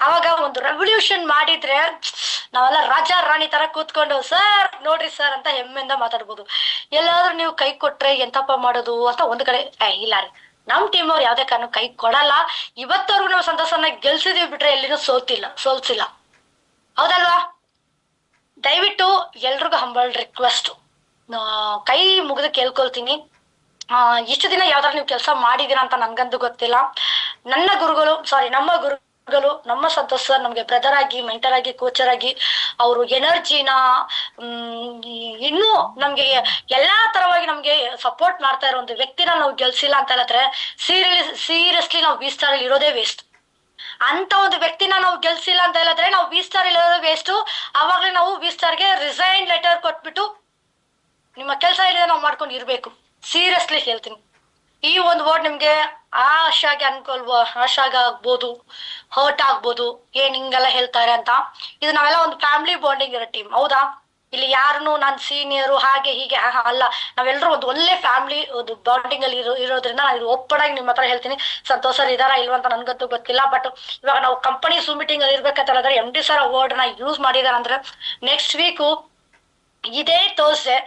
ಅವಾಗ ಒಂದು ರೆವಲ್ಯೂಷನ್ ಮಾಡಿದ್ರೆ ನಾವೆಲ್ಲ ರಾಜ ರಾಣಿ ತರ ಕೂತ್ಕೊಂಡು ಸರ್ ನೋಡ್ರಿ ಸರ್ ಅಂತ ಹೆಮ್ಮೆಯಿಂದ ಮಾತಾಡ್ಬೋದು. ಎಲ್ಲಾದ್ರೂ ನೀವು ಕೈ ಕೊಟ್ರೆ ಎಂತಪ್ಪ ಮಾಡೋದು ಅಂತ ಒಂದ್ ಕಡೆ ಇಲ್ಲ ರೀ, ನಮ್ ಟೀಮ್ ಅವ್ರು ಯಾವ್ದೇ ಕಾರಣ ಕೈ ಕೊಡಲ್ಲ. ಇವತ್ತವರೆಗೂ ನಾವು ಸಂತೋಷನ ಗೆಲ್ಸಿದೀವಿ ಬಿಟ್ರೆ ಎಲ್ಲಿನೂ ಸೋಲ್ಸಿಲ್ಲ, ಹೌದಲ್ವಾ? ದಯವಿಟ್ಟು ಎಲ್ರಿಗೂ ಹಂಬಲ್ ರಿಕ್ವೆಸ್ಟ್, ಕೈ ಮುಗಿದು ಕೇಳ್ಕೊಳ್ತೀನಿ. ಇಷ್ಟು ದಿನ ಯಾವ್ದಾರು ನೀವು ಕೆಲಸ ಮಾಡಿದೀರಾ ಅಂತ ನನ್ಗಂತೂ ಗೊತ್ತಿಲ್ಲ. ನಮ್ಮ ಗುರುಗಳು ನಮ್ಮ ಸಂತೋಷ್ ಸರ್ ನಮ್ಗೆ ಬ್ರದರ್ ಆಗಿ, ಮೆಂಟರ್ ಆಗಿ, ಕೋಚರ್ ಆಗಿ ಅವರು ಎನರ್ಜಿನ ಇನ್ನೂ ನಮ್ಗೆ ಎಲ್ಲಾ ತರವಾಗಿ ನಮ್ಗೆ ಸಪೋರ್ಟ್ ಮಾಡ್ತಾ ಇರೋ ಒಂದು ವ್ಯಕ್ತಿನ ನಾವು ಗೆಲ್ಸಿಲ್ಲ ಅಂತ ಹೇಳಿದ್ರೆ ಸೀರಿಯಸ್ಲಿ ನಾವು ವಿ ಸ್ಟಾರ್ ಅಲ್ಲಿ ಇರೋದೇ ವೇಸ್ಟ್. ಅಂತ ಒಂದು ವ್ಯಕ್ತಿನ ನಾವು ಗೆಲ್ಸಿಲ್ಲ ಅಂತ ಹೇಳಿದ್ರೆ ನಾವು ವಿ ಸ್ಟಾರ್ ಇರೋದೇ ವೇಸ್ಟ್. ಅವಾಗ್ಲೇ ನಾವು ವಿ ಸ್ಟಾರ್ಗೆ ರಿಸೈನ್ ಲೆಟರ್ ಕೊಟ್ಬಿಟ್ಟು ನಿಮ್ಮ ಕೆಲಸ ಇಲ್ಲದೆ ನಾವು ಮಾಡ್ಕೊಂಡು ಇರ್ಬೇಕು. ಸೀರಿಯಸ್ಲಿ ಹೇಳ್ತೀನಿ. ಈ ಒಂದು ವರ್ಡ್ ನಿಮ್ಗೆ ಆಶಾಗೆ ಆಶಾಗ ಆಗ್ಬೋದು, ಹರ್ಟ್ ಆಗ್ಬೋದು, ಏನ್ ಹಿಂಗೆಲ್ಲ ಹೇಳ್ತಾರೆ ಅಂತ. ಇದು ನಾವೆಲ್ಲ ಒಂದು ಫ್ಯಾಮಿಲಿ ಬಾಂಡಿಂಗ್ ಇರೋ ಟೀಮ್, ಹೌದಾ? ಇಲ್ಲಿ ಯಾರನ್ನು ನಾನು ಸೀನಿಯರು ಹಾಗೆ ಹೀಗೆ ಅಲ್ಲ, ನಾವೆಲ್ಲರೂ ಒಂದು ಒಳ್ಳೆ ಫ್ಯಾಮಿಲಿ ಒಂದು ಬಾಂಡಿಂಗ್ ಅಲ್ಲಿ ಇರೋದ್ರಿಂದ ನಾನು ಇದು ಓಪನ್ ಆಗಿ ನಿಮ್ಮ ಹತ್ರ ಹೇಳ್ತೀನಿ. ಸಂತೋಷ್ ಸರ್ ಇದಾರಾ ಇಲ್ವಾ ಅಂತ ನನ್ಗಂತೂ ಗೊತ್ತಿಲ್ಲ. ಬಟ್ ಇವಾಗ ನಾವು ಕಂಪನಿ ಝೂಮ್ ಮೀಟಿಂಗ್ ಅಲ್ಲಿ ಇರ್ಬೇಕಂತ ಹೇಳಿದ್ರೆ MD ಸರ್ ವರ್ಡ್ ನ ಯೂಸ್ ಮಾಡಿದಾರೆ ಅಂದ್ರೆ ನೆಕ್ಸ್ಟ್ ವೀಕ್ ಇದೇ ತೋರ್ಸೆ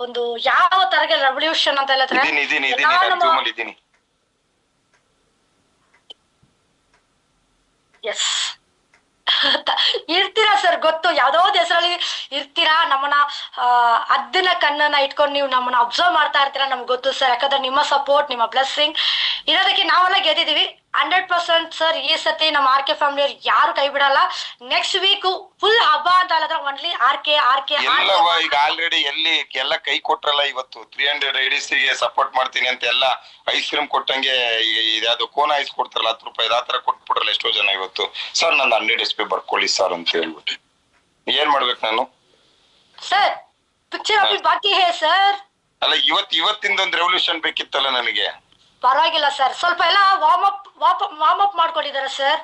ಒಂದು ಯಾವ ತರಗೆ ರೆವಲ್ಯೂಷನ್ ಅಂತ ಹೇಳಿದ್ರೆ ಎಸ್ ಇರ್ತೀರಾ ಸರ್, ಗೊತ್ತು. ಯಾವ್ದೋ ಹೆಸರಲ್ಲಿ ಇರ್ತೀರಾ, ನಮ್ಮನ್ನ ಅದ್ದಿನ ಕಣ್ಣನ್ನ ಇಟ್ಕೊಂಡು ನೀವು ನಮ್ಮನ್ನ ಅಬ್ಸರ್ವ್ ಮಾಡ್ತಾ ಇರ್ತೀರಾ, ನಮ್ಗೆ ಗೊತ್ತು ಸರ್. ಯಾಕಂದ್ರೆ ನಿಮ್ಮ ಸಪೋರ್ಟ್, ನಿಮ್ಮ ಬ್ಲೆಸ್ಸಿಂಗ್ ಇರೋದಕ್ಕೆ ನಾವೆಲ್ಲ ಗೆದ್ದಿದೀವಿ 100% ಸರ್. ಈ ಸತಿ ನಮ್ಮ RK ಫ್ಯಾಮಿಲಿ ಅವ್ರು ಯಾರು ಕೈ ಬಿಡಲ್ಲ. ನೆಕ್ಸ್ಟ್ ವೀಕ್ ಫುಲ್ ಹಬ್ಬ ಅಂತ ಹೇಳಿದ್ರೆ ಒನ್ಲಿ RK ಈಗ ಆಲ್ರೆಡಿ ಎಲ್ಲಿ ಎಲ್ಲ ಕೈ ಕೊಟ್ರಲ್ಲ. ಇವತ್ತು 300 ಐಡಿಸಿಗೆ ಸಪೋರ್ಟ್ ಮಾಡ್ತೀನಿ ಅಂತ ಎಲ್ಲ ಐಸ್ ಕ್ರೀಮ್ ಕೊಟ್ಟಂಗೆ ಇದ್ಯಾವ್ದು ಕೋನ ಐಸ್ ಕೊಡ್ತಾರಲ್ಲ ₹10 ಆ ತರ ಕೊಟ್ಬಿಟ್ರಲ್ಲ ಎಷ್ಟೋ ಜನ. ಇವತ್ತು ಸರ್ ನನ್ನ 100 SP ಬರ್ಕೊಳ್ಳಿ ಸರ್ ಅಂತ ಹೇಳ್ಬಿಟ್ಟು ಏನ್ ಮಾಡ್ಬೇಕು ನಾನು ಸರ್? ಪಿಕ್ಚರ್ ಅಭಿ ಬಾಕಿ ಹೇ ಸರ್. ಅಲ್ಲ ಇವತ್ತಿಂದ ಒಂದು ರೆವಲ್ಯೂಷನ್ ಬೇಕಿತ್ತಲ್ಲ ನನಗೆ. ಪರವಾಗಿಲ್ಲ ಸರ್, ಸ್ವಲ್ಪ ಎಲ್ಲ ವಾರ್ಮ್ ಅಪ್ ಮಾಡ್ಕೊಂಡಿದ್ದಾರೆ ಸರ್.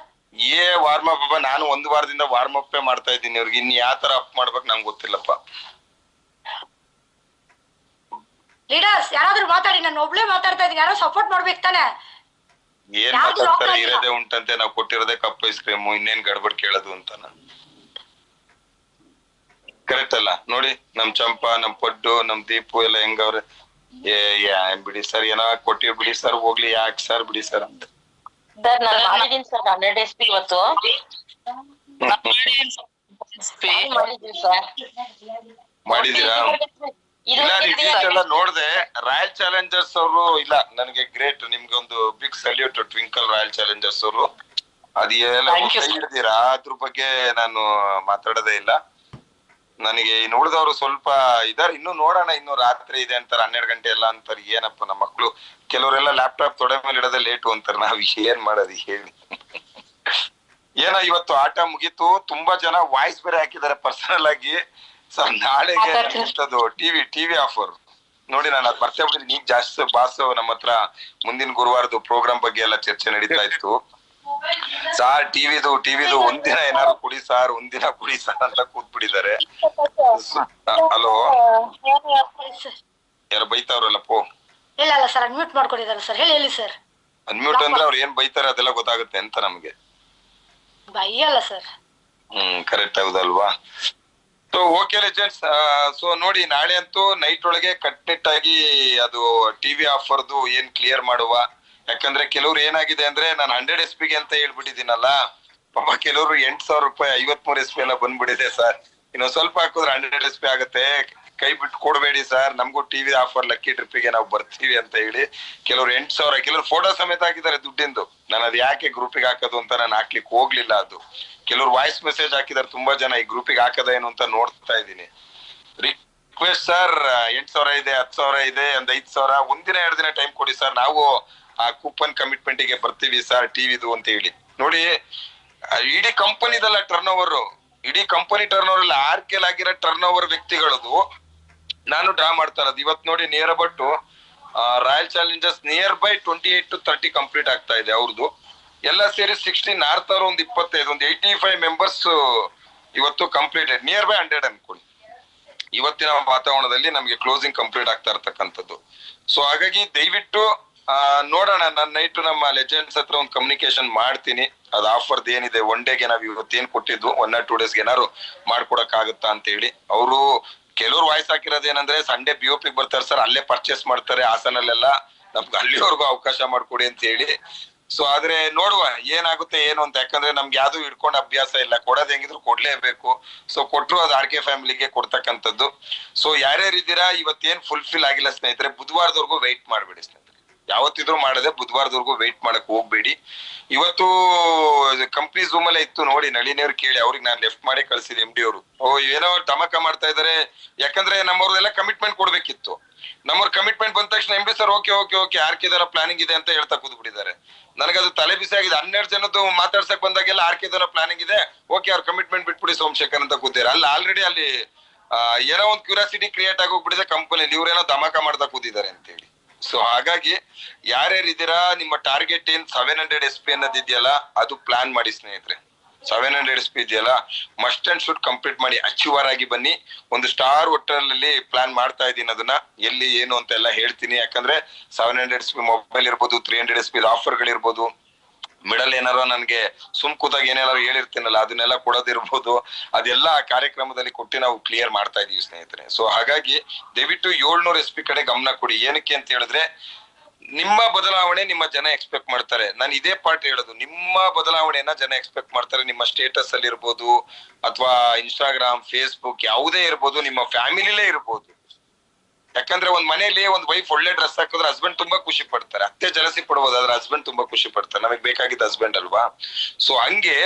ವಾರ್ಮ್ ಅಪ್ ನಾನು 1 ವಾರದಿಂದ ವಾರ್ಮ್ ಅಪ್ ಮಾಡ್ತಾ ಇದ್ದೀನಿ ಅವ್ರಿಗೆ. ಇನ್ ಯಾವ ತರ ಅಪ್ ಮಾಡ್ಬೇಕು ನಂಗೆ ಗೊತ್ತಿಲ್ಲಪ್ಪ. ಲೀಡರ್ಸ್ ಯಾರಾದ್ರೂ ಮಾತಾಡಿ, ನಾನು ಒಬ್ಳೆ ಮಾತಾಡ್ತಾ ಇದ್ದೀನಿ, ಯಾರೋ ಸಪೋರ್ಟ್ ಮಾಡ್ಬೇಕು ತಾನೆ. ಏನ್ ಮಾತಾಡ್ತಾರೆ? ಇರೋದೇ ಉಂಟಂತೆ, ನಾವು ಕೊಟ್ಟಿರೋದೇ ಕಪ್ ಐಸ್ ಕ್ರೀಮು, ಇನ್ನೇನ್ ಗಡ್ಬಡ್ ಕೇಳೋದು ಅಂತ. ಕರೆಕ್ಟ್ ಅಲ್ಲ ನೋಡಿ? ನಮ್ ಚಂಪಾ, ನಮ್ ಪಡ್ಡು, ನಮ್ ದೀಪು ಎಲ್ಲ ಹೆಂಗವ್ರೆ. ಬಿಡಿ ಸರ್, ಏನೋ ಕೊಟ್ಟಿವ್ ಬಿಡಿ ಸರ್, ಹೋಗ್ಲಿ ಯಾಕೆ ಸರ್ ಬಿಡಿ ಸರ್ ಅಂತ. ಸರ್ 100 SP ಇವತ್ತು ಮಾಡಿದೀರಾ? ಇಲ್ಲ ಎಲ್ಲ ನೋಡ್ದೆ. ರಾಯಲ್ ಚಾಲೆಂಜರ್ಸ್ ಅವರು ಇಲ್ಲ ನನಗೆ ಗ್ರೇಟ್. ನಿಮ್ಗೆ ಒಂದು big salute Twinkle Royal Challengers ಅವರು. ಅದೆಲ್ಲ ಹಿಡಿದೀರಾ, ಅದ್ರ ಬಗ್ಗೆ ನಾನು ಮಾತಾಡೋದೇ ಇಲ್ಲ. ನನಗೆ ಇನ್ನು ಉಳಿದವರು ಸ್ವಲ್ಪ ಇದಾರೆ. ಇನ್ನು ನೋಡೋಣ, ಇನ್ನು ರಾತ್ರಿ ಇದೆ ಅಂತಾರೆ, 12 ಗಂಟೆ ಎಲ್ಲ ಅಂತಾರೆ. ಏನಪ್ಪ ನಮ್ಮ ಮಕ್ಳು ಕೆಲವರೆಲ್ಲ ಲ್ಯಾಪ್ಟಾಪ್ ತೊಡೆ ಮೇಲೆ ಇಡೋದೇ ಲೇಟು ಅಂತಾರೆ. ನಾವ್ ಏನ್ ಮಾಡೋದು ಹೇಳಿ? ಏನೋ ಇವತ್ತು ಆಟ ಮುಗೀತು. ತುಂಬಾ ಜನ ವಾಯ್ಸ್ ಬೇರೆ ಹಾಕಿದ್ದಾರೆ ಪರ್ಸನಲ್ ಆಗಿ. ಸರ್ ನಾಳೆಗೆ ಟಿವಿ ಆಫರ್ ನೋಡಿ. ನಾನು ಅದ್ ಬರ್ತೇ ಬಿಟ್ಟಿದ್ದೀನಿ. ಈಗ ಜಾಸ್ತಿ ಬಾಸ್ ನಮ್ಮ ಹತ್ರ ಮುಂದಿನ ಗುರುವಾರದ್ದು ಪ್ರೋಗ್ರಾಮ್ ಬಗ್ಗೆ ಎಲ್ಲ ಚರ್ಚೆ ನಡೀತಾ ಇತ್ತು. ಸಾರ್ ಟಿವಿದು ಒಂದಿನ ಏನಾದ್ರು ಕುಡಿ ಸಾರ್, ಒಂದಿನ ಕುಡಿ ಸಾರ್ ಅಂತ ಕೂತ್ಬಿಟ್ಟಿದ್ದಾರೆ. ಹಲೋ, ಯಾರು ಬೈತಾವ್ರಲ್ಲಪ್ಪೋ? ಇಲ್ಲ ಸರ್, ಅನ್ಮ್ಯೂಟ್ ಮಾಡ್ಕೊಂಡಿದ್ದಾರೆ ಸರ್. ಹೇಳಿ ಸರ್. ಅನ್ಮ್ಯೂಟ್ ಅಂದ್ರೆ ಅವ್ರು ಏನ್ ಬೈತಾರೆ ಅದೆಲ್ಲ ಗೊತ್ತಾಗುತ್ತೆ ಅಂತ ನಮ್ಗೆ. ಬೈಯಲ್ಲ ಸರ್. ಕರೆಕ್ಟ್ ಹೌದಲ್ವಾ? So okay legends. ಸೊ ನೋಡಿ, ನಾಳೆ ಅಂತೂ ನೈಟ್ ಒಳಗೆ ಕಟ್ನಿಟ್ಟಾಗಿ ಅದು ಟಿವಿ ಆಫರ್ದು ಏನ್ ಕ್ಲಿಯರ್ ಮಾಡುವ. ಯಾಕಂದ್ರೆ ಕೆಲವ್ರು ಏನಾಗಿದೆ ಅಂದ್ರೆ ನಾನು 100 SP ಅಂತ ಹೇಳ್ಬಿಟ್ಟಿದ್ದೀನಲ್ಲ, ಪಾಪ ಕೆಲವರು ₹8,000 53 SP ಎಲ್ಲ ಬಂದ್ಬಿಟ್ಟಿದೆ ಸರ್. ಇನ್ನು ಸ್ವಲ್ಪ ಹಾಕಿದ್ರೆ 100 SP ಆಗುತ್ತೆ. ಕೈ ಬಿಟ್ಟು ಕೊಡ್ಬೇಡಿ ಸರ್, ನಮಗೂ ಟಿವಿ ಆಫರ್ ಲಕ್ಕಿ ಟ್ರಿಪ್ಪಿಗೆ ನಾವು ಬರ್ತೀವಿ ಅಂತ ಹೇಳಿ ಕೆಲವ್ರು 8,000, ಕೆಲವ್ರು ಫೋಟೋ ಸಮೇತ ಹಾಕಿದ್ದಾರೆ ದುಡ್ಡಿಂದು. ನಾನು ಅದು ಯಾಕೆ ಗ್ರೂಪಿಗೆ ಹಾಕೋದು ಅಂತ ನಾನು ಹಾಕ್ಲಿಕ್ಕೆ ಹೋಗ್ಲಿಲ್ಲ. ಅದು ಕೆಲವ್ರು ವಾಯ್ಸ್ ಮೆಸೇಜ್ ಹಾಕಿದಾರೆ ತುಂಬಾ ಜನ, ಈ ಗ್ರೂಪಿಗೆ ಹಾಕದೇನು ಅಂತ ನೋಡ್ತಾ ಇದ್ದೀನಿ. ರಿಕ್ವೆಸ್ಟ್ ಸರ್, 8,000 ಇದೆ, 10,000 ಇದೆ, ಒಂದ್ 5,000 ಒಂದಿನ 2 ದಿನ ಟೈಮ್ ಕೊಡಿ ಸರ್, ನಾವು ಆ ಕೂಪನ್ ಕಮಿಟ್ಮೆಂಟ್ ಗೆ ಬರ್ತೀವಿ ಸರ್ ಟಿವಿದು ಅಂತ ಹೇಳಿ. ನೋಡಿ, ಇಡೀ ಕಂಪನಿದಲ್ಲ ಟರ್ನ್ ಓವರ್, ಇಡೀ ಕಂಪನಿ ಟರ್ನ್ ಓವರ್ ಇಲ್ಲ, RK ಆಗಿರೋ ಟರ್ನ್ ಓವರ್ ವ್ಯಕ್ತಿಗಳದು ನಾನು ಡ್ರಾ ಮಾಡ್ತಾ ಇರೋದು. ಇವತ್ತು ನೋಡಿ near about royal Challengers near by 28 to 30 complete ಆಗ್ತಾ ಇದೆ ಅವ್ರದ್ದು. ಎಲ್ಲ ಸೇರಿ 16 ಆರ್ತಾರ ಒಂದು 25 ಒಂದು 85 ಮೆಂಬರ್ಸ್ ಇವತ್ತು ಕಂಪ್ಲೀಟೆಡ್, ನಿಯರ್ ಬೈ 100 ಅನ್ಕೊಳ್ಳಿ. ಇವತ್ತಿನ ವಾತಾವರಣದಲ್ಲಿ ನಮ್ಗೆ ಕ್ಲೋಸಿಂಗ್ ಕಂಪ್ಲೀಟ್ ಆಗ್ತಾ ಇರ್ತಕ್ಕಂಥದ್ದು. ಸೊ ಹಾಗಾಗಿ ದಯವಿಟ್ಟು ನೋಡೋಣ. ನಾನು ನೈಟ್ ನಮ್ಮ ಲೆಜೆಂಡ್ಸ್ ಹತ್ರ ಒಂದು ಕಮ್ಯುನಿಕೇಶನ್ ಮಾಡ್ತೀನಿ. ಅದು ಆಫರ್ದು ಏನಿದೆ, ಒನ್ ಡೇಗೆ ನಾವ್ ಇವತ್ತೇನ್ ಕೊಟ್ಟಿದ್ವು 1 or 2 ಡೇಸ್ಗೆ ಏನಾದ್ರು ಮಾಡ್ಕೊಡಕ್ ಆಗುತ್ತಾ ಅಂತ ಹೇಳಿ. ಅವರು ಕೆಲವ್ರು ವಾಯ್ಸ್ ಹಾಕಿರೋದೇನಂದ್ರೆ ಸಂಡೇ BOP ಬರ್ತಾರೆ ಸರ್, ಅಲ್ಲೇ ಪರ್ಚೇಸ್ ಮಾಡ್ತಾರೆ ಹಾಸನಲ್ಲೆಲ್ಲ, ನಮ್ಗೆ ಅಲ್ಲಿವರೆಗೂ ಅವಕಾಶ ಮಾಡ್ಕೊಡಿ ಅಂತ ಹೇಳಿ. ಸೊ ಆದ್ರೆ ನೋಡುವ ಏನಾಗುತ್ತೆ ಏನು ಅಂತ, ಯಾಕಂದ್ರೆ ನಮ್ಗೆ ಯಾವ್ದು ಹಿಡ್ಕೊಂಡು ಅಭ್ಯಾಸ ಇಲ್ಲ, ಕೊಡೋದ್ ಹೆಂಗಿದ್ರು ಕೊಡ್ಲೇಬೇಕು. ಸೊ ಕೊಟ್ರು ಅದು ಆರ್ ಕೆ ಫ್ಯಾಮಿಲಿಗೆ ಕೊಡ್ತಕ್ಕಂಥದ್ದು. ಸೊ ಯಾರ್ಯಾರಿದ್ದೀರಾ ಇವತ್ತೇನ್ ಫುಲ್ಫಿಲ್ ಆಗಿಲ್ಲ ಸ್ನೇಹಿತರೆ, ಬುಧವಾರದವರೆಗೂ ವೆಯ್ಟ್ ಮಾಡ್ಬೇಡಿ ಸ್ನೇಹಿತರೆ. ಯಾವತ್ತಿದ್ರು ಮಾಡದೆ ಬುಧವಾರದವರೆಗೂ ವೆಯ್ಟ್ ಮಾಡಕ್ ಹೋಗ್ಬೇಡಿ. ಇವತ್ತು ಕಂಪ್ನಿ ಝೂಮ್ ಅಲ್ಲೇ ಇತ್ತು ನೋಡಿ, ನಳಿನಿಯವ್ರು ಕೇಳಿ, ಅವ್ರಿಗೆ ನಾನು ಲೆಫ್ಟ್ ಮಾಡಿ ಕಳ್ಸಿದೆ ಎಂ ಡಿ ಅವರು. ಏನೋ ಧಮಕ ಮಾಡ್ತಾ ಇದಾರೆ, ಯಾಕಂದ್ರೆ ನಮ್ಮವ್ರದೆಲ್ಲ ಕಮಿಟ್ಮೆಂಟ್ ಕೊಡ್ಬೇಕಿತ್ತು. ನಮ್ಮವ್ರ ಕಮಿಟ್ಮೆಂಟ್ ಬಂದ ತಕ್ಷಣ M D sir okay okay okay ಆರ್ಕೆದರ ಪ್ಲಾನಿಂಗ್ ಇದೆ ಅಂತ ಹೇಳ್ತಾ ಕೂತ್ಬಿಟ್ಟಿದ್ದಾರೆ. ನನಗದು ತಲೆ ಬಿಸಿ ಆಗಿದೆ. 12 ಜನದ್ದು ಮಾತಾಡ್ಸಕ್ ಬಂದಾಗೆಲ್ಲ ಆರ್ಕೆದರ ಪ್ಲಾನಿಂಗ್ ಇದೆ, ಓಕೆ ಅವ್ರ ಕಮಿಟ್ಮೆಂಟ್ ಬಿಟ್ಬಿಡಿ ಸೋಮಶೇಖರ್ ಅಂತ ಕೂತಿದ್ದಾರೆ. ಅಲ್ಲಿ ಆಲ್ರೆಡಿ ಅಲ್ಲಿ ಏನೋ ಒಂದು ಕ್ಯೂರಿಯಾಸಿಟಿ ಕ್ರಿಯೇಟ್ ಆಗೋಗ್ಬಿಟ್ಟಿದೆ ಕಂಪನಿಲಿ, ಇವ್ರೇನೋ ಧಮಕ ಮಾಡ್ತಾ ಕೂತಿದ್ದಾರೆ ಅಂತ ಹೇಳಿ. ಸೊ ಹಾಗಾಗಿ ಯಾರ್ಯಾರಿದ್ದೀರಾ, ನಿಮ್ಮ ಟಾರ್ಗೆಟ್ ಏನ್ 700 SP ಅನ್ನೋದಿದೆಯಲ್ಲ ಅದು ಪ್ಲಾನ್ ಮಾಡಿ ಸ್ನೇಹಿತರೆ. 700 SP ಇದೆಯಲ್ಲ ಮಸ್ಟ್ ಅಂಡ್ ಶುಡ್ ಕಂಪ್ಲೀಟ್ ಮಾಡಿ, ಅಚೀವರ್ ಆಗಿ ಬನ್ನಿ. ಒಂದು ಸ್ಟಾರ್ ಹೋಟೆಲ್ ಅಲ್ಲಿ ಪ್ಲಾನ್ ಮಾಡ್ತಾ ಇದ್ದೀನಿ, ಅದನ್ನ ಎಲ್ಲಿ ಏನು ಅಂತ ಎಲ್ಲ ಹೇಳ್ತೀನಿ. ಯಾಕಂದ್ರೆ 700 SP ಮೊಬೈಲ್ ಇರ್ಬೋದು, 300 SP ಆಫರ್ ಗಳಿರ್ಬೋದು, ಮಿಡಲ್ ಏನಾರ ನನ್ಗೆ ಕೂತಾಗ ಏನಾರು ಹೇಳಿರ್ತೀನಲ್ಲ ಅದನ್ನೆಲ್ಲ ಕೊಡೋದಿರ್ಬೋದು, ಅದೆಲ್ಲ ಕಾರ್ಯಕ್ರಮದಲ್ಲಿ ಕೊಟ್ಟು ನಾವು ಕ್ಲಿಯರ್ ಮಾಡ್ತಾ ಇದೀವಿ ಸ್ನೇಹಿತರೆ. ಸೊ ಹಾಗಾಗಿ ದಯವಿಟ್ಟು 700 SP ಕಡೆ ಗಮನ ಕೊಡಿ. ಏನಕ್ಕೆ ಅಂತ ಹೇಳಿದ್ರೆ ನಿಮ್ಮ ಬದಲಾವಣೆ ನಿಮ್ಮ ಜನ ಎಕ್ಸ್ಪೆಕ್ಟ್ ಮಾಡ್ತಾರೆ. ನಾನು ಇದೇ ಪಾರ್ಟ್ ಹೇಳೋದು, ನಿಮ್ಮ ಬದಲಾವಣೆಯನ್ನ ಜನ ಎಕ್ಸ್ಪೆಕ್ಟ್ ಮಾಡ್ತಾರೆ. ನಿಮ್ಮ ಸ್ಟೇಟಸ್ ಅಲ್ಲಿ ಇರ್ಬೋದು, ಅಥವಾ ಇನ್ಸ್ಟಾಗ್ರಾಮ್, ಫೇಸ್ಬುಕ್ ಯಾವುದೇ ಇರ್ಬೋದು, ನಿಮ್ಮ ಫ್ಯಾಮಿಲಿಲೇ ಇರ್ಬೋದು. ಯಾಕಂದ್ರೆ ಒಂದ್ ಮನೆಯಲ್ಲಿ ಒಂದ್ ವೈಫ್ ಒಳ್ಳೆ ಡ್ರೆಸ್ ಹಾಕಿದ್ರೆ ಹಸ್ಬೆಂಡ್ ತುಂಬಾ ಖುಷಿ ಪಡ್ತಾರೆ. ಅತ್ತೆ ಜಲಸಿ ಪಡ್ಬೋದು, ಆದ್ರೆ ಹಸ್ಬೆಂಡ್ ತುಂಬಾ ಖುಷಿ ಪಡ್ತಾರೆ. ನಮಗ್ ಬೇಕಾಗಿದ್ದ ಹಸ್ಬೆಂಡ್ ಅಲ್ವಾ? ಸೊ ಹಂಗೆ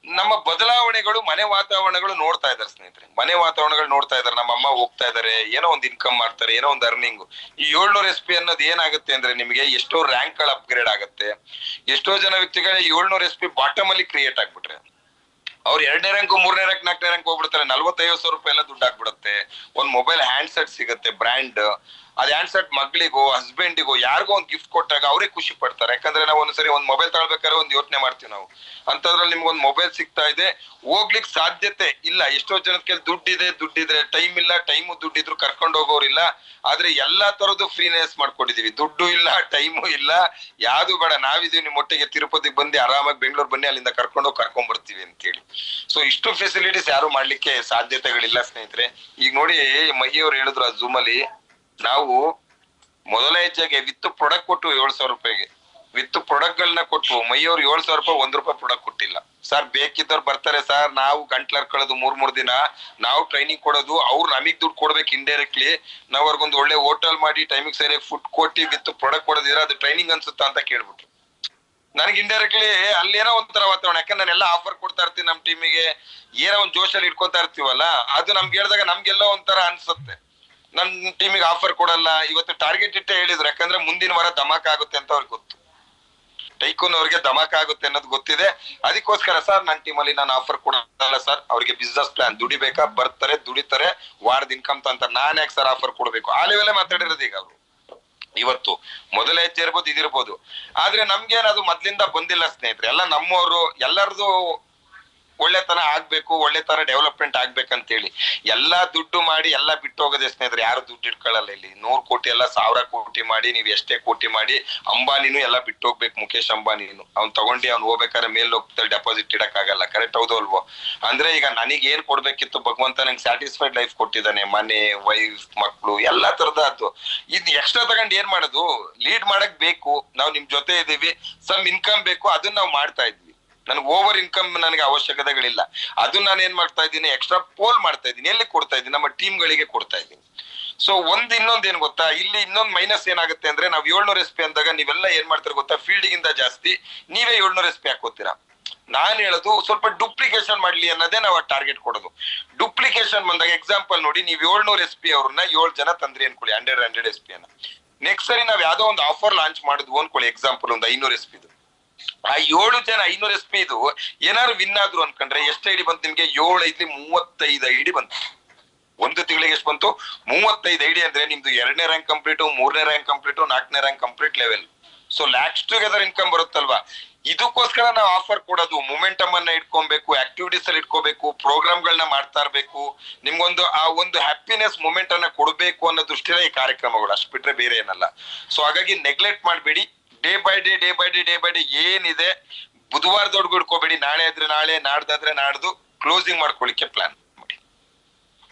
ನಮ್ಮ ಬದಲಾವಣೆಗಳು ಮನೆ ವಾತಾವರಣಗಳು ನೋಡ್ತಾ ಇದಾರೆ ಸ್ನೇಹಿತರೆ. ಮನೆ ವಾತಾವರಣಗಳು ನೋಡ್ತಾ ಇದಾರೆ. ನಮ್ಮ ಅಮ್ಮ ಹೋಗ್ತಾ ಇದಾರೆ, ಏನೋ ಒಂದ್ ಇನ್ಕಮ್ ಮಾಡ್ತಾರೆ, ಏನೋ ಒಂದ್ ಅರ್ನಿಂಗ್. ಈ 700 SP ಅನ್ನೋದು ಏನಾಗುತ್ತೆ ಅಂದ್ರೆ ನಿಮಗೆ ಎಷ್ಟೋ ರ್ಯಾಂಕ್ ಗಳು ಅಪ್ಗ್ರೇಡ್ ಆಗುತ್ತೆ. ಎಷ್ಟೋ ಜನ ವ್ಯಕ್ತಿಗಳ 700 SP ಬಾಟಮ್ ಅಲ್ಲಿ ಕ್ರಿಯೇಟ್ ಆಗ್ಬಿಟ್ರೆ ಅವ್ರು 2ನೇ ರ್ಯಾಂಕ್ 3ನೇ ರ್ಯಾಂಕ್ 4ನೇ ರ್ಯಾಂಕ್ ಹೋಗ್ಬಿಡ್ತಾರೆ. 40-50 ರೂಪಾಯಿ ಎಲ್ಲ ದುಡ್ಡು ಹಾಕ್ಬಿಡುತ್ತೆ. ಒಂದ್ ಮೊಬೈಲ್ ಹ್ಯಾಂಡ್ ಸೆಟ್ ಸಿಗುತ್ತೆ ಬ್ರ್ಯಾಂಡ್, ಅದ್ ಹ್ಯಾಂಡ್ ಸೆಟ್ ಮಗಳಿಗೋ ಹಸ್ಬೆಂಡಿಗೋ ಯಾರಿಗೋ ಒಂದ್ ಗಿಫ್ಟ್ ಕೊಟ್ಟಾಗ ಅವರೇ ಖುಷಿ ಪಡ್ತಾರೆ. ಯಾಕಂದ್ರೆ ನಾವು ಒಂದ್ಸರಿ ಒಂದ್ ಮೊಬೈಲ್ ತಗೊಳ್ಬೇಕಾದ್ರೆ ಒಂದ್ ಯೋಚನೆ ಮಾಡ್ತೀವಿ ನಾವು, ಅಂತದ್ರಲ್ಲಿ ನಿಮ್ಗೆ ಒಂದ್ ಮೊಬೈಲ್ ಸಿಗ್ತಾ ಇದೆ, ಹೋಗ್ಲಿಕ್ಕೆ ಸಾಧ್ಯತೆ ಇಲ್ಲ. ಎಷ್ಟೋ ಜನದ ಕೈಲಿ ದುಡ್ಡಿದ್ರೆ ಟೈಮ್ ಇಲ್ಲ, ಟೈಮು ದುಡ್ಡಿದ್ರು ಕರ್ಕೊಂಡು ಹೋಗೋರಿಲ್ಲ. ಆದ್ರೆ ಎಲ್ಲಾ ತರದ್ದು ಫ್ರೀನೆಸ್ ಮಾಡ್ಕೊಂಡಿದೀವಿ. ದುಡ್ಡು ಇಲ್ಲ, ಟೈಮು ಇಲ್ಲ, ಯಾವ್ದು ಬೇಡ, ನಾವಿದೀವಿ ನಿಮ್ ಒಟ್ಟಿಗೆ ತಿರುಪತಿಗೆ ಬಂದು ಆರಾಮಾಗಿ ಬೆಂಗಳೂರು ಬನ್ನಿ, ಅಲ್ಲಿಂದ ಕರ್ಕೊಂಡ್ ಬರ್ತೀವಿ ಅಂತ ಹೇಳಿ. ಸೊ ಇಷ್ಟು ಫೆಸಿಲಿಟೀಸ್ ಯಾರು ಮಾಡ್ಲಿಕ್ಕೆ ಸಾಧ್ಯತೆಗಳಿಲ್ಲ ಸ್ನೇಹಿತರೆ. ಈಗ ನೋಡಿ ಮಹಿ ಅವ್ರು ಹೇಳಿದ್ರು ಆ ಝೂಮ್ ಅಲ್ಲಿ, ನಾವು ಮೊದಲ ಹೆಜ್ಜೆಗೆ ವಿತ್ ಪ್ರಾಡಕ್ಟ್ ಕೊಟ್ಟು 7,000 ರೂಪಾಯಿಗೆ ವಿತ್ ಪ್ರಾಡಕ್ಟ್ ಗಳನ್ನ ಕೊಟ್ಟು ಮೈಯವ್ರು 7,000 ರೂಪಾಯಿ 1 ರೂಪಾಯಿ ಪ್ರಾಡಕ್ಟ್ ಕೊಟ್ಟಿಲ್ಲ. ಸರ್ ಬೇಕಿದ್ದವ್ರು ಬರ್ತಾರೆ ಸರ್, ನಾವು ಗಂಟ್ಲರ್ ಕಳೆದು 3 ದಿನ ನಾವು ಟ್ರೈನಿಂಗ್ ಕೊಡೋದು, ಅವ್ರು ನಮಗ್ ದುಡ್ಡು ಕೊಡ್ಬೇಕು ಇಂಡೈರೆಕ್ಟ್ಲಿ. ನಾವ್ ಅವ್ರಿಗೊಂದು ಒಳ್ಳೆ ಹೋಟೆಲ್ ಮಾಡಿ ಟೈಮಿಗೆ ಸರಿಯಾಗಿ ಫುಡ್ ಕೊಟ್ಟಿ ವಿತ್ ಪ್ರಾಡಕ್ಟ್ ಕೊಡೋದಿದ್ರೆ ಅದು ಟ್ರೈನಿಂಗ್ ಅನ್ಸುತ್ತಾ ಅಂತ ಕೇಳ್ಬಿಟ್ರು. ನನಗೆ ಇಂಡೈರೆಕ್ಟ್ಲಿ ಅಲ್ಲೇನೋ ಒಂಥರ ವಾತಾವರಣ. ಯಾಕಂದ್ರೆ ನಾನೆಲ್ಲ ಆಫರ್ ಕೊಡ್ತಾ ಇರ್ತೀನಿ ನಮ್ ಟೀಮಿಗೆ, ಏನೋ ಒಂದ್ ಜೋಶಲ್ಲಿ ಇಟ್ಕೊತಾ ಇರ್ತೀವಲ್ಲ, ಅದು ನಮ್ಗೆ ಹೇಳಿದಾಗ ನಮ್ಗೆಲ್ಲೋ ಒಂಥರ ಅನ್ಸುತ್ತೆ. ನನ್ ಟೀಮಿಗೆ ಆಫರ್ ಕೊಡಲ್ಲ, ಇವತ್ತು ಟಾರ್ಗೆಟ್ ಇಟ್ಟೆ ಹೇಳಿದ್ರು. ಯಾಕಂದ್ರೆ ಮುಂದಿನ ವಾರ ಧಮಾಕ ಆಗುತ್ತೆ ಅಂತ ಅವ್ರಿಗೆ ಗೊತ್ತು, ಟೈಕೋನ್ ಅವ್ರಿಗೆ ಧಮಾಕ ಆಗುತ್ತೆ ಅನ್ನೋದು ಗೊತ್ತಿದೆ. ಅದಕ್ಕೋಸ್ಕರ ಸರ್ ನನ್ನ ಟೀಮಲ್ಲಿ ನಾನು ಆಫರ್ ಕೊಡಲ್ಲ ಸರ್, ಅವ್ರಿಗೆ ಬಿಸ್ನೆಸ್ ಪ್ಲಾನ್ ದುಡಿಬೇಕಾ, ಬರ್ತಾರೆ ದುಡಿತಾರೆ, ವಾರದ ಇನ್ಕಮ್ ಅಂತ ನಾನ್ ಯಾಕೆ ಸರ್ ಆಫರ್ ಕೊಡ್ಬೇಕು? ಆ ಲೆವೆಲ್ಲೇ ಮಾತಾಡಿರೋದು ಈಗ ಅವರು. ಇವತ್ತು ಮೊದಲ ಹೆಜ್ಜೆ ಇರ್ಬೋದು, ಇದಿರ್ಬೋದು, ಆದ್ರೆ ನಮ್ಗೇನ್ ಅದು ಮೊದ್ಲಿಂದ ಬಂದಿಲ್ಲ ಸ್ನೇಹಿತರೆ. ಎಲ್ಲ ನಮ್ಮವರು ಎಲ್ಲರದು ಒಳ್ಳೆತನ ಆಗ್ಬೇಕು, ಒಳ್ಳೆತನ ಡೆವಲಪ್ಮೆಂಟ್ ಆಗ್ಬೇಕಂತೇಳಿ ಎಲ್ಲಾ ದುಡ್ಡು ಮಾಡಿ ಎಲ್ಲಾ ಬಿಟ್ಟು ಹೋಗೋದೇ ಸ್ನೇಹಿತರೆ. ಯಾರು ದುಡ್ಡು ಇಟ್ಕೊಳ್ಳಲ್ಲ ಇಲ್ಲಿ. 100 ಕೋಟಿ ಎಲ್ಲ 1000 ಕೋಟಿ ಮಾಡಿ, ನೀವ್ ಎಷ್ಟೇ ಕೋಟಿ ಮಾಡಿ, ಅಂಬಾನಿನೂ ಎಲ್ಲ ಬಿಟ್ಟು ಹೋಗ್ಬೇಕು. ಮುಖೇಶ್ ಅಂಬಾನಿನು ಅವ್ನ್ ತಗೊಂಡು ಅವ್ನು ಹೋಗ್ಬೇಕಾದ್ರೆ ಮೇಲ್ ಹೋಗ್ತಾರೆ, ಡೆಪಾಸಿಟ್ ಇಡಕ್ ಆಗಲ್ಲ. ಕರೆಕ್ಟ್ ಹೌದು ಅಲ್ವೋ? ಅಂದ್ರೆ ಈಗ ನನಗೆ ಏನ್ ಕೊಡ್ಬೇಕಿತ್ತು ಭಗವಂತ ನಂಗೆ ಸ್ಯಾಟಿಸ್ಫೈಡ್ ಲೈಫ್ ಕೊಟ್ಟಿದ್ದಾನೆ. ಮನೆ, ವೈಫ್, ಮಕ್ಳು ಎಲ್ಲಾ ತರದ್ದು. ಇದು ಎಕ್ಸ್ಟ್ರಾ ತಗೊಂಡ್ ಏನ್ ಮಾಡೋದು? ಲೀಡ್ ಮಾಡಕ್ ಬೇಕು, ನಾವ್ ನಿಮ್ ಜೊತೆ ಇದೀವಿ, ಸಮ್ ಇನ್ಕಮ್ ಬೇಕು, ಅದನ್ನ ನಾವ್ ಮಾಡ್ತಾ ಇದ್ವಿ. ನನಗೆ ಓವರ್ ಇನ್ಕಮ್ ನನಗೆ ಅವಶ್ಯಕತೆಗಳಿಲ್ಲ. ಅದು ನಾನು ಏನ್ ಮಾಡ್ತಾ ಇದ್ದೀನಿ, ಎಕ್ಸ್ಟ್ರಾ ಪೋಲ್ ಮಾಡ್ತಾ ಇದ್ದೀನಿ. ಎಲ್ಲಿ ಕೊಡ್ತಾ ಇದ್ದೀನಿ? ನಮ್ಮ ಟೀಮ್ ಗಳಿಗೆ ಕೊಡ್ತಾ ಇದ್ದೀನಿ. ಸೊ ಇನ್ನೊಂದ್ ಏನ್ ಗೊತ್ತಾ, ಇಲ್ಲಿ ಇನ್ನೊಂದ್ ಮೈನಸ್ ಏನಾಗುತ್ತೆ ಅಂದ್ರೆ, ನಾವ್ 700 SP ಅಂದಾಗ ನೀವೆಲ್ಲ ಏನ್ ಮಾಡ್ತೀರ ಗೊತ್ತಾ, ಫೀಲ್ಡ್ ಗಿಂತ ಜಾಸ್ತಿ ನೀವೇ 700 SP ಹಾಕೋತೀರಾ. ನಾನ್ ಹೇಳೋದು ಸ್ವಲ್ಪ ಡುಪ್ಲಿಕೇಶನ್ ಮಾಡ್ಲಿ ಅನ್ನೋದೇ ನಾವು ಟಾರ್ಗೆಟ್ ಕೊಡೋದು. ಡುಪ್ಲಿಕೇಶನ್ ಬಂದಾಗ ಎಕ್ಸಾಂಪಲ್ ನೋಡಿ, ನೀವು 700 SP ಅವ್ರನ್ನ 7 ಜನ ತಂದ್ರಿ ಅನ್ಕೊಳ್ಳಿ, 100 SP ಅನ್ನ. ನೆಕ್ಸ್ಟ್ ಸರಿ ನಾವ್ ಯಾವ್ದೋ ಒಂದು ಆಫರ್ ಲಾಂಚ್ ಮಾಡಿದ್ವು ಅನ್ಕೊಳ್ಳಿ, ಎಕ್ಸಾಂಪಲ್ ಒಂದು 500 SP ಆ 7 ಜನ 500 SP ಇದು ಏನಾದ್ರು ವಿನ್ ಆದ್ರು ಅನ್ಕೊಂಡ್ರೆ ಎಷ್ಟು ಐಡಿ ಬಂತು ನಿಮ್ಗೆ? 7 5 35 ಐಡಿ ಬಂತು. ಒಂದು ತಿಂಗಳಿಗೆ ಎಷ್ಟು ಬಂತು? 35 ಐಡಿ. ಅಂದ್ರೆ ನಿಮ್ದು 2ನೇ ರ್ಯಾಂಕ್ ಕಂಪ್ಲೀಟ್, 3ನೇ ರ್ಯಾಂಕ್ ಕಂಪ್ಲೀಟ್, 4ನೇ rank complete level. So lakhs together income ಬರುತ್ತಲ್ವಾ? ಇದಕ್ಕೋಸ್ಕರ ನಾವು ಆಫರ್ ಕೊಡೋದು. ಮೊಮೆಂಟಮ್ ಅನ್ನ ಇಟ್ಕೊಬೇಕು, ಆಕ್ಟಿವಿಟೀಸ್ ಅಲ್ಲಿ ಇಟ್ಕೋಬೇಕು, ಪ್ರೋಗ್ರಾಮ್ ಗಳನ್ನ ಮಾಡ್ತಾ ಇರ್ಬೇಕು. ನಿಮ್ಗೊಂದು ಆ ಒಂದು ಹ್ಯಾಪಿನೆಸ್ ಮೂಮೆಂಟ್ ಅನ್ನ ಕೊಡ್ಬೇಕು ಅನ್ನೋ ದೃಷ್ಟಿಯಿಂದ ಈ ಕಾರ್ಯಕ್ರಮಗಳು, ಅಷ್ಟು ಬಿಟ್ರೆ ಬೇರೆ ಏನಲ್ಲ. ಸೊ ಹಾಗಾಗಿ ನೆಗ್ಲೆಕ್ಟ್ ಮಾಡ್ಬೇಡಿ. ಡೇ ಬೈ ಡೇ ಏನಿದೆ ಬುಧವಾರದೊಳಗೂ ಇಟ್ಕೋಬೇಡಿ. ನಾಳೆ ಆದ್ರೆ ನಾಳೆ, ನಾಡ್ದಾದ್ರೆ ನಾಡ್ದು ಕ್ಲೋಸಿಂಗ್ ಮಾಡ್ಕೊಳ್ಳಿಕ್ಕೆ ಪ್ಲಾನ್ ಮಾಡಿ.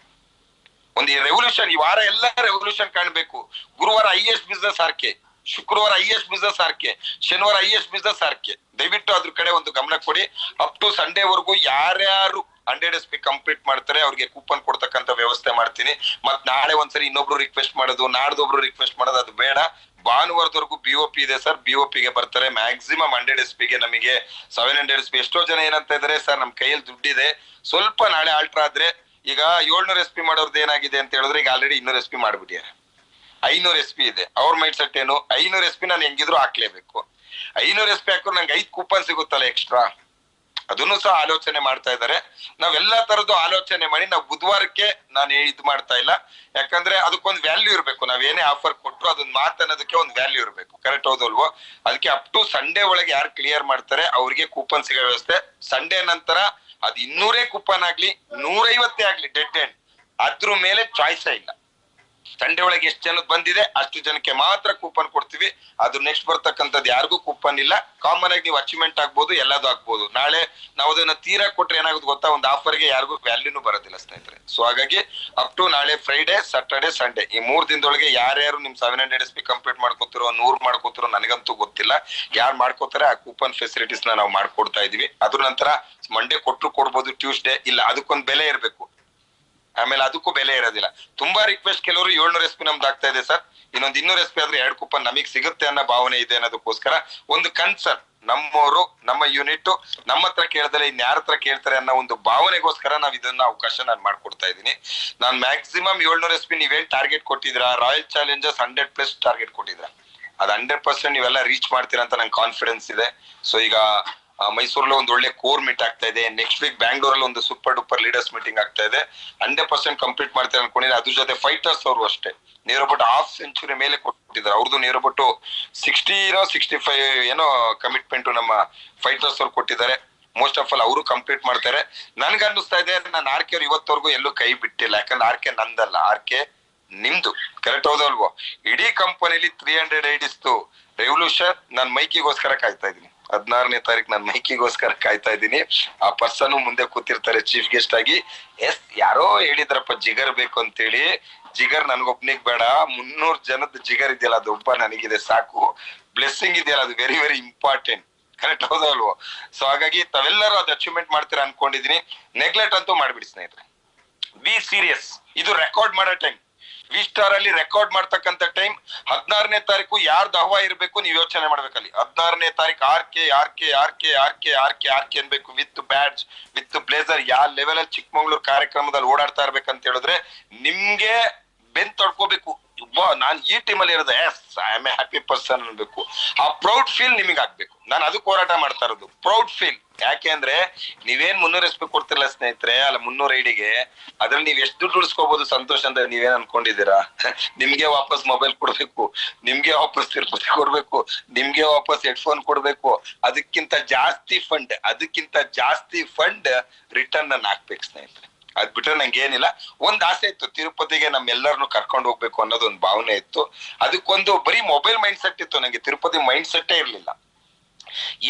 ಒಂದು ರೆವಲ್ಯೂಷನ್, ಈ ವಾರ ಎಲ್ಲ ರೆವಲ್ಯೂಷನ್ ಕಾಣ್ಬೇಕು. ಗುರುವಾರ ಹೈಯೆಸ್ಟ್ ಬಿಸ್ನೆಸ್ ಆರ್ಕೆ, ಶುಕ್ರವಾರ ಹೈಯೆಸ್ಟ್ ಬಿಸ್ನೆಸ್ ಆರ್ಕೆ, ಶನಿವಾರ ಹೈಯೆಸ್ಟ್ ಬಿಸ್ನೆಸ್ ಆರ್ಕೆ. ದಯವಿಟ್ಟು ಅದ್ರ ಕಡೆ ಒಂದು ಗಮನ ಕೊಡಿ. ಅಪ್ ಟು ಸಂಡೇವರೆಗೂ ಯಾರ್ಯಾರು 100 SP ಕಂಪ್ಲೀಟ್ ಮಾಡ್ತಾರೆ ಅವ್ರಿಗೆ ಕೂಪನ್ ಕೊಡ್ತಕ್ಕಂತ ವ್ಯವಸ್ಥೆ ಮಾಡ್ತೀನಿ. ಮತ್ ನಾಳೆ ಒಂದ್ಸರಿ ಇನ್ನೊಬ್ರು ರಿಕ್ವೆಸ್ಟ್ ಮಾಡೋದು, ನಾಡ್ದೊಬ್ರು ರಿಕ್ವೆಸ್ಟ್ ಮಾಡೋದು ಅದು ಬೇಡ. ಭಾನುವಾರದವರೆಗೂ BOP ಇದೆ ಸರ್, BOP ಗೆ ಬರ್ತಾರೆ. ಮ್ಯಾಕ್ಸಿಮಮ್ 100 SP ಗೆ ನಮಗೆ 700 SP. ಎಷ್ಟೋ ಜನ ಏನಂತ ಇದಾರೆ, ಸರ್ ನಮ್ ಕೈಯಲ್ಲಿ ದುಡ್ಡಿದೆ, ಸ್ವಲ್ಪ ನಾಳೆ ಆಲ್ಟ್ರಾ ಆದ್ರೆ, ಈಗ 700 SP ಮಾಡೋರ್ದು ಏನಾಗಿದೆ ಅಂತ ಹೇಳಿದ್ರೆ, ಈಗ ಆಲ್ರೆಡಿ 200 SP ಮಾಡ್ಬಿಟ್ಟಿದ್ದಾರೆ. 500 SP ಇದೆ. ಅವ್ರ ಮೈಂಡ್ ಸೆಟ್ ಏನು, 500 SP ನಾನು ಹೆಂಗಿದ್ರು ಹಾಕ್ಲೇಬೇಕು. 500 SP ಹಾಕಿದ್ರೆ ನಂಗೆ 5 ಕೂಪನ್ ಸಿಗುತ್ತಲ್ಲ ಎಕ್ಸ್ಟ್ರಾ, ಅದನ್ನು ಸಹ ಆಲೋಚನೆ ಮಾಡ್ತಾ ಇದ್ದಾರೆ. ನಾವೆಲ್ಲಾ ತರದ್ದು ಆಲೋಚನೆ ಮಾಡಿ ನಾವು ಬುಧವಾರಕ್ಕೆ ನಾನು ಇದ್ ಮಾಡ್ತಾ ಇಲ್ಲ. ಯಾಕಂದ್ರೆ ಅದಕ್ಕೊಂದು ವ್ಯಾಲ್ಯೂ ಇರ್ಬೇಕು. ನಾವೇನೇ ಆಫರ್ ಕೊಟ್ರು ಅದನ್ನ ಮಾತನ್ನೋದಕ್ಕೆ ಒಂದು ವ್ಯಾಲ್ಯೂ ಇರ್ಬೇಕು. ಕರೆಕ್ಟ್ ಹೌದಲ್ವೋ? ಅದಕ್ಕೆ ಅಪ್ ಟು ಸಂಡೇ ಒಳಗೆ ಯಾರು ಕ್ಲಿಯರ್ ಮಾಡ್ತಾರೆ ಅವ್ರಿಗೆ ಕೂಪನ್ ಸಿಗೋ ವ್ಯವಸ್ಥೆ. ಸಂಡೇ ನಂತರ ಅದು 200 ಕೂಪನ್ ಆಗ್ಲಿ 150 ಆಗ್ಲಿ ಡೆಡ್ ಎಂಡ್, ಅದ್ರ ಮೇಲೆ ಚಾಯ್ಸೇ ಇಲ್ಲ. ಸಂಡೇ ಒಳಗೆ ಎಷ್ಟು ಜನಕ್ಕೆ ಬಂದಿದೆ ಅಷ್ಟು ಜನಕ್ಕೆ ಮಾತ್ರ ಕೂಪನ್ ಕೊಡ್ತೀವಿ. ಅದು ನೆಕ್ಸ್ಟ್ ಬರ್ತಕ್ಕಂಥದ್ದು ಯಾರಿಗೂ ಕೂಪನ್ ಇಲ್ಲ. ಕಾಮನ್ ಆಗಿ ನೀವು ಅಚೀವ್ಮೆಂಟ್ ಆಗ್ಬೋದು, ಎಲ್ಲದೂ ಆಗ್ಬೋದು. ನಾಳೆ ನಾವು ಅದನ್ನ ತೀರಾ ಕೊಟ್ರೆ ಏನಾಗುತ್ತೆ ಗೊತ್ತಾ, ಒಂದು ಆಫರ್ಗೆ ಯಾರಿಗೂ ವ್ಯಾಲ್ಯೂನು ಬರೋದಿಲ್ಲ ಸ್ನೇಹಿತರೆ. ಸೊ ಹಾಗಾಗಿ ಅಪ್ ಟು ನಾಳೆ ಫ್ರೈಡೆ, ಸ್ಯಾಟರ್ಡೆ, ಸಂಡೇ ಈ 3 ದಿನದೊಳಗೆ ಯಾರ್ಯಾರು ನಿಮ್ 700 SP ಕಂಪ್ಲೀಟ್ ಮಾಡ್ಕೋತಿರೋ, 100 ಮಾಡ್ಕೋತಿರೋ ನನಗಂತೂ ಗೊತ್ತಿಲ್ಲ. ಯಾರು ಮಾಡ್ಕೋತಾರೆ ಆ ಕೂಪನ್ ಫೆಸಿಲಿಟೀಸ್ ನಾವು ಮಾಡ್ಕೊಡ್ತಾ ಇದೀವಿ. ಅದ್ರ ನಂತರ ಮಂಡೇ ಕೊಟ್ರು ಕೊಡ್ಬೋದು, ಟ್ಯೂಸ್ಡೇ ಇಲ್ಲ, ಅದಕ್ಕೊಂದು ಬೆಲೆ ಇರಬೇಕು. ಆಮೇಲೆ ಅದಕ್ಕೂ ಬೆಲೆ ಇರೋದಿಲ್ಲ. ತುಂಬಾ ರಿಕ್ವೆಸ್ಟ್, ಕೆಲವರು 700 SP ನಮ್ದು ಆಗ್ತಾ ಇದೆ ಸರ್, ಇನ್ನೊಂದು 200 SP ಆದ್ರೆ 2 ಕೂಪನ್ ನಮಗ್ ಸಿಗುತ್ತೆ ಅನ್ನೋ ಭಾವನೆ ಇದೆ ಅನ್ನೋದಕ್ಕೋಸ್ಕರ ಒಂದು ಕನ್ಸರ್ನ್, ನಮ್ಮವರು ನಮ್ಮ ಯೂನಿಟ್ ನಮ್ಮ ಹತ್ರ ಕೇಳ್ದಲೆ ಇನ್ಯಾರ ಹತ್ರ ಕೇಳ್ತಾರೆ ಅನ್ನೋ ಒಂದು ಭಾವನೆಗೋಸ್ಕರ ನಾವ್ ಇದನ್ನ ಅವಕಾಶ ನಾನು ಮಾಡ್ಕೊಡ್ತಾ ಇದ್ದೀನಿ. ನಾನ್ ಮ್ಯಾಕ್ಸಿಮಮ್ 700 SP ನೀವೇನ್ ಟಾರ್ಗೆಟ್ ಕೊಟ್ಟಿದ್ರ, ರಾಯಲ್ ಚಾಲೆಂಜರ್ಸ್ 100+ ಟಾರ್ಗೆಟ್ ಕೊಟ್ಟಿದ್ರ, ಅದ್ 100% ನೀವೆಲ್ಲ ರೀಚ್ ಮಾಡ್ತೀರಾ ಅಂತ ನಂಗೆ ಕಾನ್ಫಿಡೆನ್ಸ್ ಇದೆ. ಸೊ ಈಗ ಮೈಸೂರಲ್ಲಿ ಒಂದು ಒಳ್ಳೆ ಕೋರ್ ಮೀಟ್ ಆಗ್ತಾ ಇದೆ. ನೆಕ್ಸ್ಟ್ ವೀಕ್ ಬ್ಯಾಂಗ್ಳೂರಲ್ಲಿ ಒಂದು ಸೂಪರ್ ಡೂಪರ್ ಲೀಡರ್ಸ್ ಮೀಟಿಂಗ್ ಆಗ್ತಾ ಇದೆ. 100% ಕಂಪ್ಲೀಟ್ ಮಾಡ್ತಾರೆ ಅನ್ಕೊಂಡಿದ್ರೆ. ಅದ್ರ ಜೊತೆ ಫೈಟರ್ಸ್ ಅವರು ಅಷ್ಟೇ ನಿಯರ್ ಅಬೌಟ್ ½ ಸೆಂಚುರಿ ಮೇಲೆ ಕೊಟ್ಟಿದ್ದಾರೆ. ಅವ್ರದ್ದು ನಿಯರ್ ಅಬೌಟ್ 65 ಏನೋ ಕಮಿಟ್ಮೆಂಟ್ ನಮ್ಮ ಫೈಟರ್ಸ್ ಅವ್ರು ಕೊಟ್ಟಿದ್ದಾರೆ. ಮೋಸ್ಟ್ ಆಫ್ ಆಲ್ ಅವರು ಕಂಪ್ಲೀಟ್ ಮಾಡ್ತಾರೆ. ನನ್ಗೆ ಅನ್ನಿಸ್ತಾ ಇದೆ ನಾನು ಆರ್ಕೆ ಇವತ್ತವರೆಗೂ ಎಲ್ಲೂ ಕೈ ಬಿಟ್ಟಿಲ್ಲ. ಯಾಕಂದ್ರೆ ಆರ್ಕೆ ನಂದಲ್ಲ, ಆರ್ಕೆ ನಿಮ್ದು. ಕರೆಕ್ಟ್ ಹೌದಲ್ವೋ? ಇಡೀ ಕಂಪನಿಲಿ 300 IDs ರೆವಲ್ಯೂಷನ್ ನಾನು ಮೈಕಿಗೋಸ್ಕರ ಕಾಯ್ತಾ ಇದೀನಿ. 16ನೇ ತಾರೀಕು ನಾನು ಮೈಕಿಗೋಸ್ಕರ ಕಾಯ್ತಾ ಇದ್ದೀನಿ. ಆ ಪರ್ಸನ್ ಮುಂದೆ ಕೂತಿರ್ತಾರೆ ಚೀಫ್ ಗೆಸ್ಟ್ ಆಗಿ. ಎಸ್ ಯಾರೋ ಹೇಳಿದ್ರಪ್ಪ ಜಿಗರ್ ಬೇಕು ಅಂತೇಳಿ. ಜಿಗರ್ ನನ್ಗೊಬ್ನಿಗ್ ಬೇಡ, 300 ಜನದ ಜಿಗರ್ ಇದೆಯಲ್ಲ ಅದೊಬ್ಬ ನನಗಿದೆ ಸಾಕು. ಬ್ಲೆಸ್ಸಿಂಗ್ ಇದೆಯಲ್ಲ ಅದು ವೆರಿ ವೆರಿ ಇಂಪಾರ್ಟೆಂಟ್. ಕರೆಕ್ಟ್ ಹೌದಲ್ವೋ? ಸೊ ಹಾಗಾಗಿ ತಾವೆಲ್ಲರೂ ಅದು ಅಚೀವ್ಮೆಂಟ್ ಮಾಡ್ತೀರಾ ಅನ್ಕೊಂಡಿದೀನಿ. ನೆಗ್ಲೆಕ್ಟ್ ಅಂತೂ ಮಾಡ್ಬಿಡಿ ಸ್ನೇಹಿತರೆ. Be serious. ಇದು ರೆಕಾರ್ಡ್ ಮಾಡೋ ಟೈಮ್. ವಿ ಸ್ಟಾರ್ ಅಲ್ಲಿ ರೆಕಾರ್ಡ್ ಮಾಡ್ತಕ್ಕಂಥ ಟೈಮ್. 16ನೇ ತಾರೀಕು ಯಾರ್ದು ಹವಾ ಇರ್ಬೇಕು ನೀವು ಯೋಚನೆ ಮಾಡ್ಬೇಕಲ್ಲಿ. 16ನೇ ತಾರೀಕು RK RK RK RK RK RK ಅನ್ಬೇಕು, ವಿತ್ ಬ್ಯಾಡ್ಜ್ ವಿತ್ ಬ್ಲೇಸರ್. ಯಾವ ಲೆವೆಲ್ ಅಲ್ಲಿ ಚಿಕ್ಕಮಂಗ್ಳೂರ್ ಕಾರ್ಯಕ್ರಮದಲ್ಲಿ ಓಡಾಡ್ತಾ ಇರ್ಬೇಕಂತ ಹೇಳಿದ್ರೆ ನಿಮ್ಗೆ ಬೆನ್ ತಡ್ಕೋಬೇಕು. ನಾನ್ ಈ ಟೀಮ್ ಅಲ್ಲಿ ಇರೋದು, yes I am a happy person ಅನ್ಬೇಕು. ಆ ಪ್ರೌಡ್ ಫೀಲ್ ನಿಮಗೆ ಆಗ್ಬೇಕು. ನಾನು ಅದಕ್ಕೆ ಹೋರಾಟ ಮಾಡ್ತಾ ಇರೋದು, ಪ್ರೌಡ್ ಫೀಲ್. ಯಾಕೆ ಅಂದ್ರೆ ನೀವೇನ್ 300 SP ಕೊಡ್ತಿರಲ್ಲ ಸ್ನೇಹಿತರೆ, ಅಲ್ಲ 300 IDಗೆ ಅದ್ರಲ್ಲಿ ನೀವ್ ಎಷ್ಟು ದುಡ್ಡು ಉಳಿಸ್ಕೋಬಹುದು ಸಂತೋಷ ಅಂತ ನೀವೇನ್ ಅನ್ಕೊಂಡಿದ್ದೀರಾ? ನಿಮ್ಗೆ ವಾಪಸ್ ಮೊಬೈಲ್ ಕೊಡ್ಬೇಕು, ನಿಮ್ಗೆ ವಾಪಸ್ ತಿರುಪತಿ ಕೊಡ್ಬೇಕು, ನಿಮ್ಗೆ ವಾಪಸ್ ಹೆಡ್ಫೋನ್ ಕೊಡ್ಬೇಕು. ಅದಕ್ಕಿಂತ ಜಾಸ್ತಿ ಫಂಡ್ ರಿಟರ್ನ್ ನಾನು ಹಾಕ್ಬೇಕು ಸ್ನೇಹಿತರೆ. ಅದ್ ಬಿಟ್ರೆ ನಂಗೆ ಏನಿಲ್ಲ. ಒಂದ್ ಆಸೆ ಇತ್ತು, ತಿರುಪತಿಗೆ ನಮ್ಮೆಲ್ಲರನ್ನು ಕರ್ಕೊಂಡು ಹೋಗ್ಬೇಕು ಅನ್ನೋದು ಒಂದು ಭಾವನೆ ಇತ್ತು. ಅದಕ್ಕೊಂದು ಬರೀ ಮೊಬೈಲ್ ಮೈಂಡ್ ಸೆಟ್ ಇತ್ತು, ನಂಗೆ ತಿರುಪತಿ ಮೈಂಡ್ ಸೆಟ್ಟೇ ಇರ್ಲಿಲ್ಲ.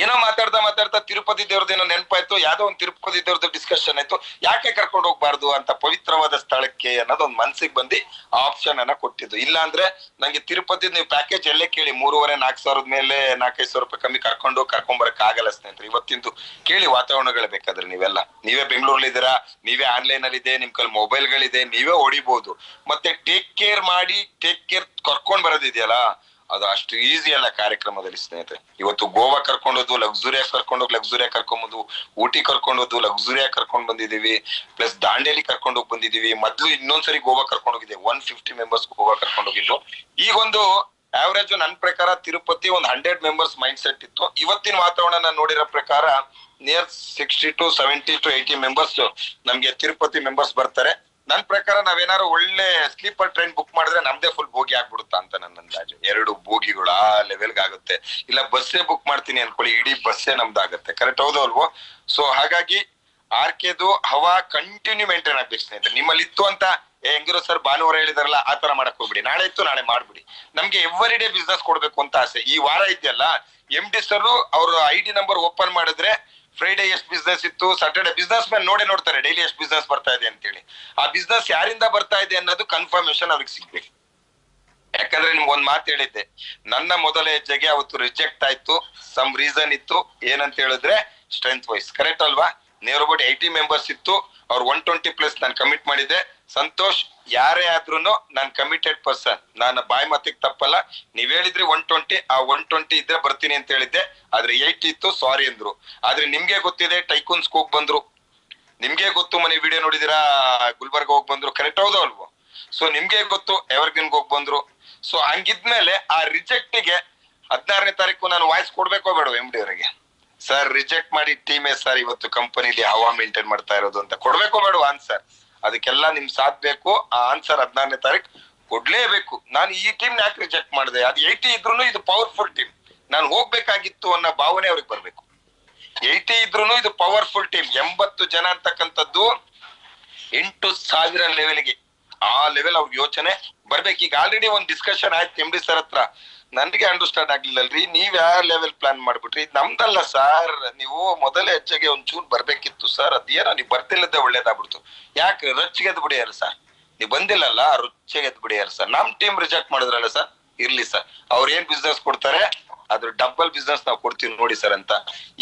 ಏನೋ ಮಾತಾಡ್ತಾ ತಿರುಪತಿ ದೇವ್ರದೇನೋ ನೆನಪಾಯ್ತು, ಯಾವ್ದೋ ಒಂದು ತಿರುಪತಿ ದೇವ್ರದ್ದು ಡಿಸ್ಕಷನ್ ಆಯ್ತು, ಯಾಕೆ ಕರ್ಕೊಂಡು ಹೋಗ್ಬಾರ್ದು ಅಂತ ಪವಿತ್ರವಾದ ಸ್ಥಳಕ್ಕೆ ಅನ್ನೋದು ಒಂದು ಮನ್ಸಿಗೆ ಬಂದು ಆ ಆಪ್ಷನ್ ಅನ್ನ ಕೊಟ್ಟಿದ್ದು. ಇಲ್ಲ ಅಂದ್ರೆ ನಂಗೆ ತಿರುಪತಿ ನೀವು ಪ್ಯಾಕೇಜ್ ಎಲ್ಲೇ ಕೇಳಿ 3,500-4,000 ಮೇಲೆ 4,500 ರೂಪಾಯಿ ಕಮ್ಮಿ ಕರ್ಕೊಂಬರಕ್ ಆಗಲ್ಲ ಸ್ನೇಹಿತರೆ. ಇವತ್ತಿಂದು ಕೇಳಿ ವಾತಾವರಣಗಳು ಬೇಕಾದ್ರೆ ನೀವೇ ಬೆಂಗಳೂರಲ್ಲಿ ಇದ್ದೀರಾ, ನೀವೇ ಆನ್ಲೈನ್ ಅಲ್ಲಿ ಇದೆ, ನಿಮ್ ಕೈಲಿ ಮೊಬೈಲ್ಗಳಿದೆ, ನೀವೇ ಹೊಡಿಬಹುದು. ಮತ್ತೆ ಟೇಕ್ ಕೇರ್ ಕರ್ಕೊಂಡ್ ಬರೋದಿದೆಯಲ್ಲ, ಅದು ಅಷ್ಟು ಈಸಿ ಅಲ್ಲ ಕಾರ್ಯಕ್ರಮದಲ್ಲಿ ಸ್ನೇಹಿತರೆ. ಇವತ್ತು ಗೋವಾ ಕರ್ಕೊಂಡೋದು ಲಕ್ಸುರಿಯಾಗಿ ಕರ್ಕೊಂಬೋದು, ಊಟಿ ಕರ್ಕೊಂಡೋದು ಲಕ್ಸುರಿಯಾಗಿ ಕರ್ಕೊಂಡ್ ಬಂದಿದೀವಿ, ಪ್ಲಸ್ ದಾಂಡೇಲಿ ಕರ್ಕೊಂಡೋಗಿ ಬಂದಿದೀವಿ. ಮೊದ್ಲು ಇನ್ನೊಂದ್ಸರಿ ಗೋವಾ ಕರ್ಕೊಂಡೋಗಿದ್ದೆ, 150 ಮೆಂಬರ್ಸ್ ಗೋವಾ ಕರ್ಕೊಂಡೋಗಿದ್ದು. ಈಗೊಂದು ಆವರೇಜ್ ನನ್ ಪ್ರಕಾರ ತಿರುಪತಿ ಒಂದು 100 ಮೆಂಬರ್ಸ್ ಮೈಂಡ್ ಸೆಟ್ ಇತ್ತು. ಇವತ್ತಿನ ವಾತಾವರಣ ನಾನು ನೋಡಿರೋ ಪ್ರಕಾರ ನಿಯರ್ 60 to 70 to 80 ಮೆಂಬರ್ಸ್ ನಮ್ಗೆ ತಿರುಪತಿ ಮೆಂಬರ್ಸ್ ಬರ್ತಾರೆ. ನನ್ ಪ್ರಕಾರ ನಾವೇನಾರು ಒಳ್ಳೆ ಸ್ಲೀಪರ್ ಟ್ರೈನ್ ಬುಕ್ ಮಾಡಿದ್ರೆ ನಮ್ದೇ ಫುಲ್ ಬೋಗಿ ಆಗ್ಬಿಡುತ್ತಾ ಅಂತ ನನ್ನ ಅಂದಾಜು. 2 ಬೋಗಿಗಳು ಆ ಲೆವೆಲ್ಗೆ ಆಗುತ್ತೆ. ಇಲ್ಲ ಬಸ್ಸೇ ಬುಕ್ ಮಾಡ್ತೀನಿ ಅನ್ಕೊಳ್ಳಿ, ಇಡೀ ಬಸ್ಸೇ ನಮ್ದಾಗತ್ತೆ. ಕರೆಕ್ಟ್ ಹೌದು ಅಲ್ವೋ? ಸೊ ಹಾಗಾಗಿ ಆರ್ಕೆದು ಹವಾ ಕಂಟಿನ್ಯೂ ಮೇಂಟೈನ್ ಆಗ್ಬೇಕು ಸ್ನೇಹಿತರೆ. ನಿಮ್ಮಲ್ಲಿ ಇತ್ತು ಅಂತ ಹೆಂಗಿರೋ ಸರ್ ಭಾನುವಾರ ಹೇಳಿದಾರಲ್ಲ ಆ ತರ ಮಾಡಕ್ ಹೋಗ್ಬಿಡಿ. ನಾಳೆ ಇತ್ತು ನಾಳೆ ಮಾಡ್ಬಿಡಿ. ನಮ್ಗೆ ಎವ್ರಿ ಡೇ ಬಿಸ್ನೆಸ್ ಕೊಡ್ಬೇಕು ಅಂತ ಆಸೆ. ಈ ವಾರ ಇದೆಯಲ್ಲ, MD ಸರ್ ಅವ್ರ ID ನಂಬರ್ ಓಪನ್ ಮಾಡಿದ್ರೆ ಫ್ರೈಡೆ ಎಷ್ಟು ಬಿಸ್ನೆಸ್ ಇತ್ತು, ಸಾಟರ್ಡೆ ಬಿಸ್ನೆಸ್ ಮ್ಯಾನ್ ನೋಡ್ತಾರೆ ಡೈಲಿ ಎಷ್ಟು ಬಿಸ್ನೆಸ್ ಬರ್ತಾ ಇದೆ ಅಂತೇಳಿ. ಆ ಬಿಸ್ನೆಸ್ ಯಾರಿಂದ ಬರ್ತಾ ಇದೆ ಅನ್ನೋದು ಕನ್ಫರ್ಮೇಶನ್ ಅವ್ರಿಗೆ ಸಿಗ್ಬೇಕು. ಯಾಕಂದ್ರೆ ನಿಮ್ಗೆ ಒಂದ್ ಮಾತು ಹೇಳಿದ್ದೆ, ನನ್ನ ಮೊದಲ ಹೆಜ್ಜೆಗೆ ಅವತ್ತು ರಿಜೆಕ್ಟ್ ಆಯ್ತು. ಸಮ್ ರೀಸನ್ ಇತ್ತು. ಏನಂತ ಹೇಳಿದ್ರೆ ಸ್ಟ್ರೆಂತ್ ವೈಸ್, ಕರೆಕ್ಟ್ ಅಲ್ವಾ? ನಿಯರ್ ಅಬೌಟ್ 80 ಮೆಂಬರ್ಸ್ ಇತ್ತು. ಅವ್ರು 120+ ನಾನು ಕಮಿಟ್ ಮಾಡಿದ್ದೆ. ಸಂತೋಷ್, ಯಾರೇ ಆದ್ರೂ ನಾನು ಕಮಿಟೆಡ್ ಪರ್ಸನ್, ನಾನು ಬಾಯಿ ಮಾತಿಗೆ ತಪ್ಪಲ್ಲ. ನೀವ್ ಹೇಳಿದ್ರಿ 120, ಆ 120 ಇದ್ರೆ ಬರ್ತೀನಿ ಅಂತ ಹೇಳಿದ್ದೆ. ಆದ್ರೆ 80 ಇತ್ತು, ಸಾರಿ ಅಂದ್ರು. ಆದ್ರೆ ನಿಮ್ಗೆ ಗೊತ್ತಿದೆ, ಟೈಕೂನ್ಸ್ ಹೋಗ್ ಬಂದ್ರು. ನಿಮ್ಗೆ ಗೊತ್ತು, ಮನೆ ವಿಡಿಯೋ ನೋಡಿದಿರಾ, ಗುಲ್ಬರ್ಗ ಹೋಗ್ ಬಂದ್ರು, ಕರೆಕ್ಟ್ ಹೌದೋ ಅಲ್ವೋ? ಸೊ ನಿಮ್ಗೆ ಗೊತ್ತು, ಎವರ್ಗ್ರೀನ್ ಹೋಗ್ ಬಂದ್ರು. ಸೊ ಹಂಗಿದ್ಮೇಲೆ ಆ ರಿಜೆಕ್ಟ್ ಗೆ 16ನೇ ತಾರೀಕು ನಾನು ವಾಯ್ಸ್ ಕೊಡ್ಬೇಕೋ ಬೇಡ MD ಅವರಿಗೆ? ಸರ್ ರಿಜೆಕ್ಟ್ ಮಾಡಿ ಟೀಮೇ ಸರ್ ಇವತ್ತು ಕಂಪನಿಲಿ ಹವಾ ಮೇಂಟೈನ್ ಮಾಡ್ತಾ ಇರೋದು ಅಂತ ಕೊಡ್ಬೇಕೋ ಬೇಡ ಆನ್ಸರ್? ಅದಕ್ಕೆಲ್ಲ ನಿಮ್ ಸಾಥ್ ಬೇಕು. ಆ ಆನ್ಸರ್ 16ನೇ ತಾರೀಕು ಕೊಡ್ಲೇಬೇಕು. ನಾನು ಈ ಟೀಮ್ ಯಾಕೆ ರಿಜೆಕ್ಟ್ ಮಾಡಿದೆ? ಅದು 80 ಇದ್ರು ಇದು ಪವರ್ಫುಲ್ ಟೀಮ್, ನಾನು ಹೋಗ್ಬೇಕಾಗಿತ್ತು ಅನ್ನೋ ಭಾವನೆ ಅವ್ರಿಗೆ ಬರ್ಬೇಕು. 80 ಇದ್ರು ಇದು ಪವರ್ಫುಲ್ ಟೀಮ್. 80 ಜನ ಅಂತಕ್ಕಂಥದ್ದು 8,000 ಲೆವೆಲ್ಗೆ, ಆ ಲೆವೆಲ್ ಅವ್ರಿಗೆ ಯೋಚನೆ ಬರ್ಬೇಕು. ಈಗ ಆಲ್ರೆಡಿ ಒಂದ್ ಡಿಸ್ಕಷನ್ ಆಯ್ತು MD ಸರ್ ಹತ್ರ. ನನ್ಗೆ ಅಂಡರ್ಸ್ಟ್ಯಾಂಡ್ ಆಗ್ಲಿಲ್ಲಲ್ರಿ, ನೀವ್ ಯಾವ ಲೆವೆಲ್ ಪ್ಲಾನ್ ಮಾಡ್ಬಿಟ್ರಿ? ಇದು ನಮ್ದಲ್ಲ ಸರ್, ನೀವು ಮೊದಲ ಹೆಜ್ಜೆಗೆ ಒಂಚೂರು ಬರ್ಬೇಕಿತ್ತು ಸರ್. ಅದೇನೋ ನೀವ್ ಬರ್ತಿಲ್ಲದೆ ಒಳ್ಳೇದಾಗ್ಬಿಡ್ತು. ಯಾಕೆ ರೊಚ್ಚಿಗೆದ್ ಬಿಡಿಯಾರ ಸರ್? ನೀವ್ ಬಂದಿಲ್ಲಲ್ಲ, ರೊಚ್ಚಿಗೆದ್ ಬಿಡಿಯಾರ ಸರ್. ನಮ್ ಟೀಮ್ ರಿಜೆಕ್ಟ್ ಮಾಡಿದ್ರಲ್ಲ ಸರ್, ಇರ್ಲಿ ಸರ್. ಅವ್ರ ಏನ್ ಬಿಸ್ನೆಸ್ ಕೊಡ್ತಾರೆ ಅದ್ರ ಡಬಲ್ ಬಿಸ್ನೆಸ್ ನಾವು ಕೊಡ್ತೀವಿ ನೋಡಿ ಸರ್ ಅಂತ.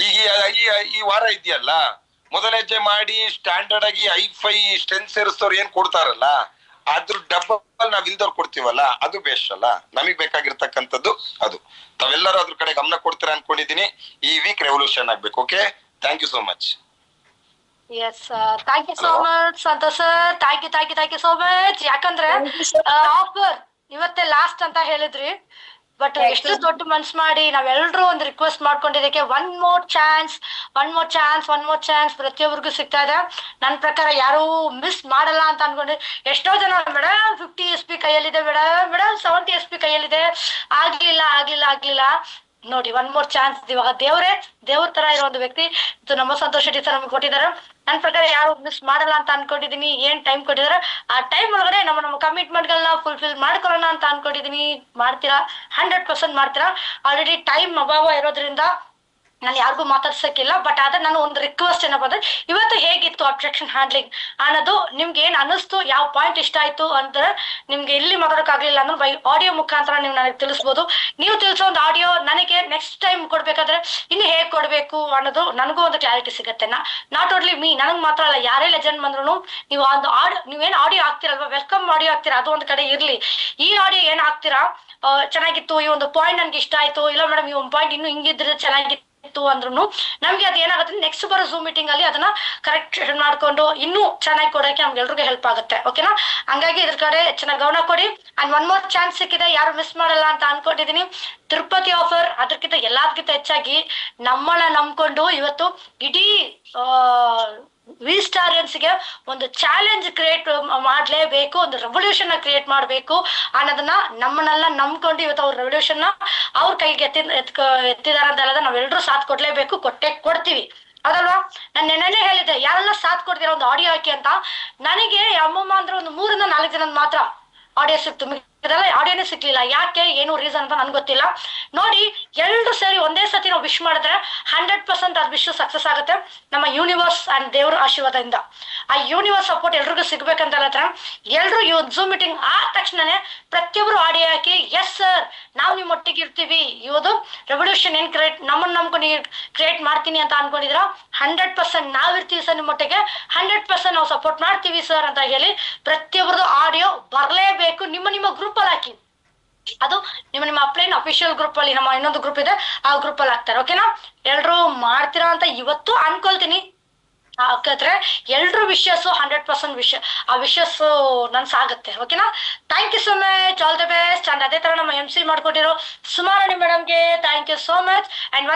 ಈಗ ಈ ವಾರ ಇದೆಯಲ್ಲ, ಮೊದಲ ಹೆಜ್ಜೆ ಮಾಡಿ ಸ್ಟ್ಯಾಂಡರ್ಡ್ ಆಗಿ ಐ5 ಸ್ಟ್ರೆಂತ್ ಸೇರಿಸ್ತವ್ರು ಏನ್ ಕೊಡ್ತಾರಲ್ಲ, ಅದ್ರ ಡಬಲ್ ನಾವ್ ಇಲ್ದವ್ರು ಕೊಡ್ತೀವಲ್ಲ, ಅದು ಬೇಸ್ಟ್ ಅಲ್ಲ. ನಮಗ್ ಬೇಕಾಗಿರ್ತಕ್ಕಂಥದ್ದು ಅದು. ತಾವೆಲ್ಲರೂ ಅದ್ರ ಕಡೆ ಗಮನ ಕೊಡ್ತೀರಾ ಅನ್ಕೊಂಡಿದೀನಿ. ಈ ವೀಕ್ ರೆವಲ್ಯೂಷನ್ ಆಗ್ಬೇಕು. Okay, thank you so much. Yes, thank you so much Santosh sir. Thank you so much. ಯಾಕಂದ್ರೆ ಆಫರ್ ಇವತ್ತೇ ಲಾಸ್ಟ್ ಅಂತ ಹೇಳಿದ್ರಿ, ಬಟ್ ಎಷ್ಟು ದೊಡ್ಡ ಮನ್ಸ್ ಮಾಡಿ ನಾವೆಲ್ಲರೂ ಒಂದು ರಿಕ್ವೆಸ್ಟ್ ಮಾಡ್ಕೊಂಡಿದ್ದಕ್ಕೆ ಒನ್ ಮೋರ್ ಚಾನ್ಸ್ ಪ್ರತಿಯೊಬ್ಬರಿಗೂ ಸಿಗ್ತಾ ಇದೆ. ನನ್ನ ಪ್ರಕಾರ ಯಾರು ಮಿಸ್ ಮಾಡಲ್ಲ ಅಂತ ಅನ್ಕೊಂಡ್ರೆ, ಎಷ್ಟೋ ಜನ ಮೇಡಮ್ 50 SP ಕೈಯಲ್ಲಿದೆ, ಮೇಡಮ್ 70 SP ಕೈಯಲ್ಲಿದೆ, ಆಗ್ಲಿಲ್ಲ. ನೋಡಿ, ಒನ್ ಮೋರ್ ಚಾನ್ಸ್. ಇವಾಗ ದೇವ್ರ ತರ ಇರೋ ಒಂದು ವ್ಯಕ್ತಿ ಇದು ನಮ್ಮ ಸಂತೋಷ್ ಶೆಟ್ಟಿ ಸರ್ ನಮ್ಗೆ ಕೊಟ್ಟಿದ್ದಾರೆ. ನನ್ನ ಪ್ರಕಾರ ಯಾರು ಮಿಸ್ ಮಾಡಲ್ಲ ಅಂತ ಅನ್ಕೊಂಡಿದೀನಿ. ಏನ್ ಟೈಮ್ ಕೊಟ್ಟಿದ್ದಾರೆ ಆ ಟೈಮ್ ಒಳಗಡೆ ನಮ್ಮ ಕಮಿಟ್ಮೆಂಟ್ ಗಳನ್ನ ಫುಲ್ಫಿಲ್ ಮಾಡ್ಕೊಳ್ಳೋಣ ಅಂತ ಅನ್ಕೊಂಡಿದೀನಿ. ಮಾಡ್ತೀರಾ? 100% ಮಾಡ್ತೀರಾ. ಆಲ್ರೆಡಿ ಟೈಮ್ ಅಭಾವ ಇರೋದ್ರಿಂದ ನಾನು ಯಾರಿಗೂ ಮಾತಾಡ್ಸಕ್ಕಿಲ್ಲ. ಬಟ್ ಆದ್ರೆ ನಾನು ಒಂದು ರಿಕ್ವೆಸ್ಟ್ ಏನಪ್ಪ ಅಂದ್ರೆ, ಇವತ್ತು ಹೇಗಿತ್ತು ಅಬ್ಜೆಕ್ಷನ್ ಹ್ಯಾಂಡ್ಲಿಂಗ್ ಅನ್ನೋದು ನಿಮ್ಗೆ ಏನ್ ಅನಿಸ್ತು, ಯಾವ ಪಾಯಿಂಟ್ ಇಷ್ಟ ಆಯ್ತು ಅಂದ್ರೆ, ನಿಮ್ಗೆ ಇಲ್ಲಿ ಮಾತಾಡೋಕ್ಕಾಗ್ಲಿಲ್ಲ ಅಂದ್ರೆ ಬೈ ಆಡಿಯೋ ಮುಖಾಂತರ ನೀವು ನನಗೆ ತಿಳಿಸ್ಬೋದು. ನೀವು ತಿಳಿಸೋ ಒಂದು ಆಡಿಯೋ ನನಗೆ ನೆಕ್ಸ್ಟ್ ಟೈಮ್ ಕೊಡ್ಬೇಕಾದ್ರೆ ಇನ್ನು ಹೇಗೆ ಕೊಡ್ಬೇಕು ಅನ್ನೋದು ನನಗೂ ಒಂದು ಕ್ಲಾರಿಟಿ ಸಿಗುತ್ತೆ. ನಾಟ್ ಓನ್ಲಿ ಮೀ, ನನಗ್ ಮಾತ್ರ ಅಲ್ಲ, ಯಾರೇ ಲೆಜೆಂಡ್ ಬಂದ್ರು ನೀವು ಒಂದು ನೀವೇನ್ ಆಡಿಯೋ ಹಾಕ್ತಿರಲ್ವಾ, ವೆಲ್ಕಮ್ ಆಡಿಯೋ ಹಾಕ್ತೀರಾ, ಅದು ಒಂದ್ ಕಡೆ ಇರ್ಲಿ. ಈ ಆಡಿಯೋ ಏನ್ ಹಾಕ್ತೀರಾ, ಚೆನ್ನಾಗಿತ್ತು, ಈ ಒಂದು ಪಾಯಿಂಟ್ ನನ್ಗೆ ಇಷ್ಟ ಆಯ್ತು, ಇಲ್ಲ ಮೇಡಮ್ ಈ ಒಂದು ಪಾಯಿಂಟ್ ಇನ್ನು ಹಿಂಗಿದ್ರೆ ಚೆನ್ನಾಗಿತ್ತು ಅಂದ್ರೂ ನಮ್ಗೆ ಅದು ಏನಾಗುತ್ತೆ, ನೆಕ್ಸ್ಟ್ ಬರೋ ಝೂಮ್ ಮೀಟಿಂಗ್ ಅಲ್ಲಿ ಅದನ್ನ ಕರೆಕ್ಟ್ ಮಾಡ್ಕೊಂಡು ಇನ್ನೂ ಚೆನ್ನಾಗಿ ಕೊಡೋಕೆ ನಮ್ಗೆ ಎಲ್ರಿಗೂ ಹೆಲ್ಪ್ ಆಗುತ್ತೆ. ಓಕೆನಾ? ಹಂಗಾಗಿ ಇದ್ರ ಕಡೆ ಚೆನ್ನಾಗಿ ಗಮನ ಕೊಡಿ. ಅಂಡ್ ಒನ್ ಮೋರ್ ಚಾನ್ಸ್ ಸಿಕ್ಕಿದೆ, ಯಾರು ಮಿಸ್ ಮಾಡಲ್ಲ ಅಂತ ಅನ್ಕೊಂಡಿದೀನಿ. ತಿರುಪತಿ ಆಫರ್ ಅದಕ್ಕಿಂತ ಎಲ್ಲದಕ್ಕಿಂತ ಹೆಚ್ಚಾಗಿ ನಮ್ಮನ್ನ ನಂಬ್ಕೊಂಡು ಇವತ್ತು ಇಡೀ ಗೆ ಒಂದು ಚಾಲೆಂಜ್ ಕ್ರಿಯೇಟ್ ಮಾಡ್ಲೇಬೇಕು, ಒಂದು ರೆವಲ್ಯೂಷನ್ ಕ್ರಿಯೇಟ್ ಮಾಡ್ಬೇಕು ಅನ್ನೋದನ್ನ ನಮ್ಮನ್ನೆಲ್ಲ ನಂಬ್ಕೊಂಡು ಇವತ್ತು ಅವ್ರ ರೆವಲ್ಯೂಷನ್ ಅವ್ರ ಕೈಗೆ ಎತ್ತಿದಾರ ಅಂತ ಹೇಳೋದ ನಾವೆಲ್ಲರೂ ಸಾಥ್ ಕೊಡ್ಲೇಬೇಕು, ಕೊಡ್ತೀವಿ. ಅದಲ್ವಾ? ನಾನು ನೆನ್ನೆ ಹೇಳಿದ್ದೆ, ಯಾರೆಲ್ಲ ಸಾಥ್ ಕೊಡ್ತೀರ ಒಂದು ಆಡಿಯೋ ಹಾಕಿ ಅಂತ. ನನಗೆ ಅಮ್ಮಮ್ಮ ಅಂದ್ರೆ ಒಂದು 3 ಇಂದ 4 ಜನ ಮಾತ್ರ ಆಡಿಯೋ ಸಿಕ್ತು, ಇದೆಲ್ಲ ಆಡಿಯೋನೇ ಸಿಕ್ಲಿಲ್ಲ. ಯಾಕೆ, ಏನು ರೀಸನ್ ಅಂತ ನನ್ಗೆ ಗೊತ್ತಿಲ್ಲ. ನೋಡಿ, ಎಲ್ರು ಸೇರಿ ಒಂದೇ ಸತಿ ನಾವು ವಿಶ್ ಮಾಡಿದ್ರೆ 100% ಅದು ವಿಶ್ ಸಕ್ಸಸ್ ಆಗುತ್ತೆ ನಮ್ಮ ಯೂನಿವರ್ಸ್ ಅಂಡ್ ದೇವ್ರ ಆಶೀರ್ವಾದದಿಂದ. ಆ ಯೂನಿವರ್ಸ್ ಸಪೋರ್ಟ್ ಎಲ್ರಿಗೂ ಸಿಗ್ಬೇಕಂತ ಹೇಳತ್ರ ಎಲ್ರು ಈ ಒಂದು ಝೂಮ್ ಮೀಟಿಂಗ್ ಆದ ತಕ್ಷಣನೇ ಪ್ರತಿಯೊಬ್ರು ಆಡಿಯೋ ಹಾಕಿ, ಎಸ್ ಸರ್ ನಾವು ನಿಮ್ಮ ಒಟ್ಟಿಗೆ ಇರ್ತೀವಿ, ಇವತ್ತು ರೆವಲ್ಯೂಷನ್ ಏನ್ ನಮ್ಮನ್ನ ನಂಬ್ಕೊಂಡು ಕ್ರಿಯೇಟ್ ಮಾಡ್ತೀನಿ ಅಂತ ಅನ್ಕೊಂಡಿದ್ರ 100% ನಾವಿರ್ತೀವಿ ಸರ್ ನಿಮ್ಮ ಒಟ್ಟಿಗೆ, 100% ನಾವು ಸಪೋರ್ಟ್ ಮಾಡ್ತೀವಿ ಸರ್ ಅಂತ ಹೇಳಿ ಪ್ರತಿಯೊಬ್ಬರದು ಆಡಿಯೋ ಬರ್ಲೇಬೇಕು. ನಿಮ್ಮ ಗ್ರೂಪ್ ಅಲ್ಲಿ ಹಾಕಿ, ಅದು ನಿಮ್ಮ ಅಪ್ಲೈನ್ ಅಫಿಷಿಯಲ್ ಗ್ರೂಪ್ ಅಲ್ಲಿ, ನಮ್ಮ ಇನ್ನೊಂದು ಗ್ರೂಪ್ ಇದೆ ಆ ಗ್ರೂಪ್ ಅಲ್ಲಿ ಹಾಕ್ತಾರೆ. ಓಕೆನಾ? ಎಲ್ರು ಮಾಡ್ತೀರಾ ಅಂತ ಇವತ್ತು ಅನ್ಕೊಳ್ತೀನಿ. ಹಾಕಿದ್ರೆ ಎಲ್ರು ವಿಶಸ್ 100% ಆ ವಿಶಸ್ ನನ್ಸಾಗತ್ತೆ. ಓಕೆನಾ? Thank you so much, all the best. And ಅದೇ ತರ ನಮ್ಮ MC ಮಾಡ್ಕೊಟ್ಟಿರೋ ಸುಮಾರಾಣಿ ಮೇಡಮ್ಗೆ thank you so much. And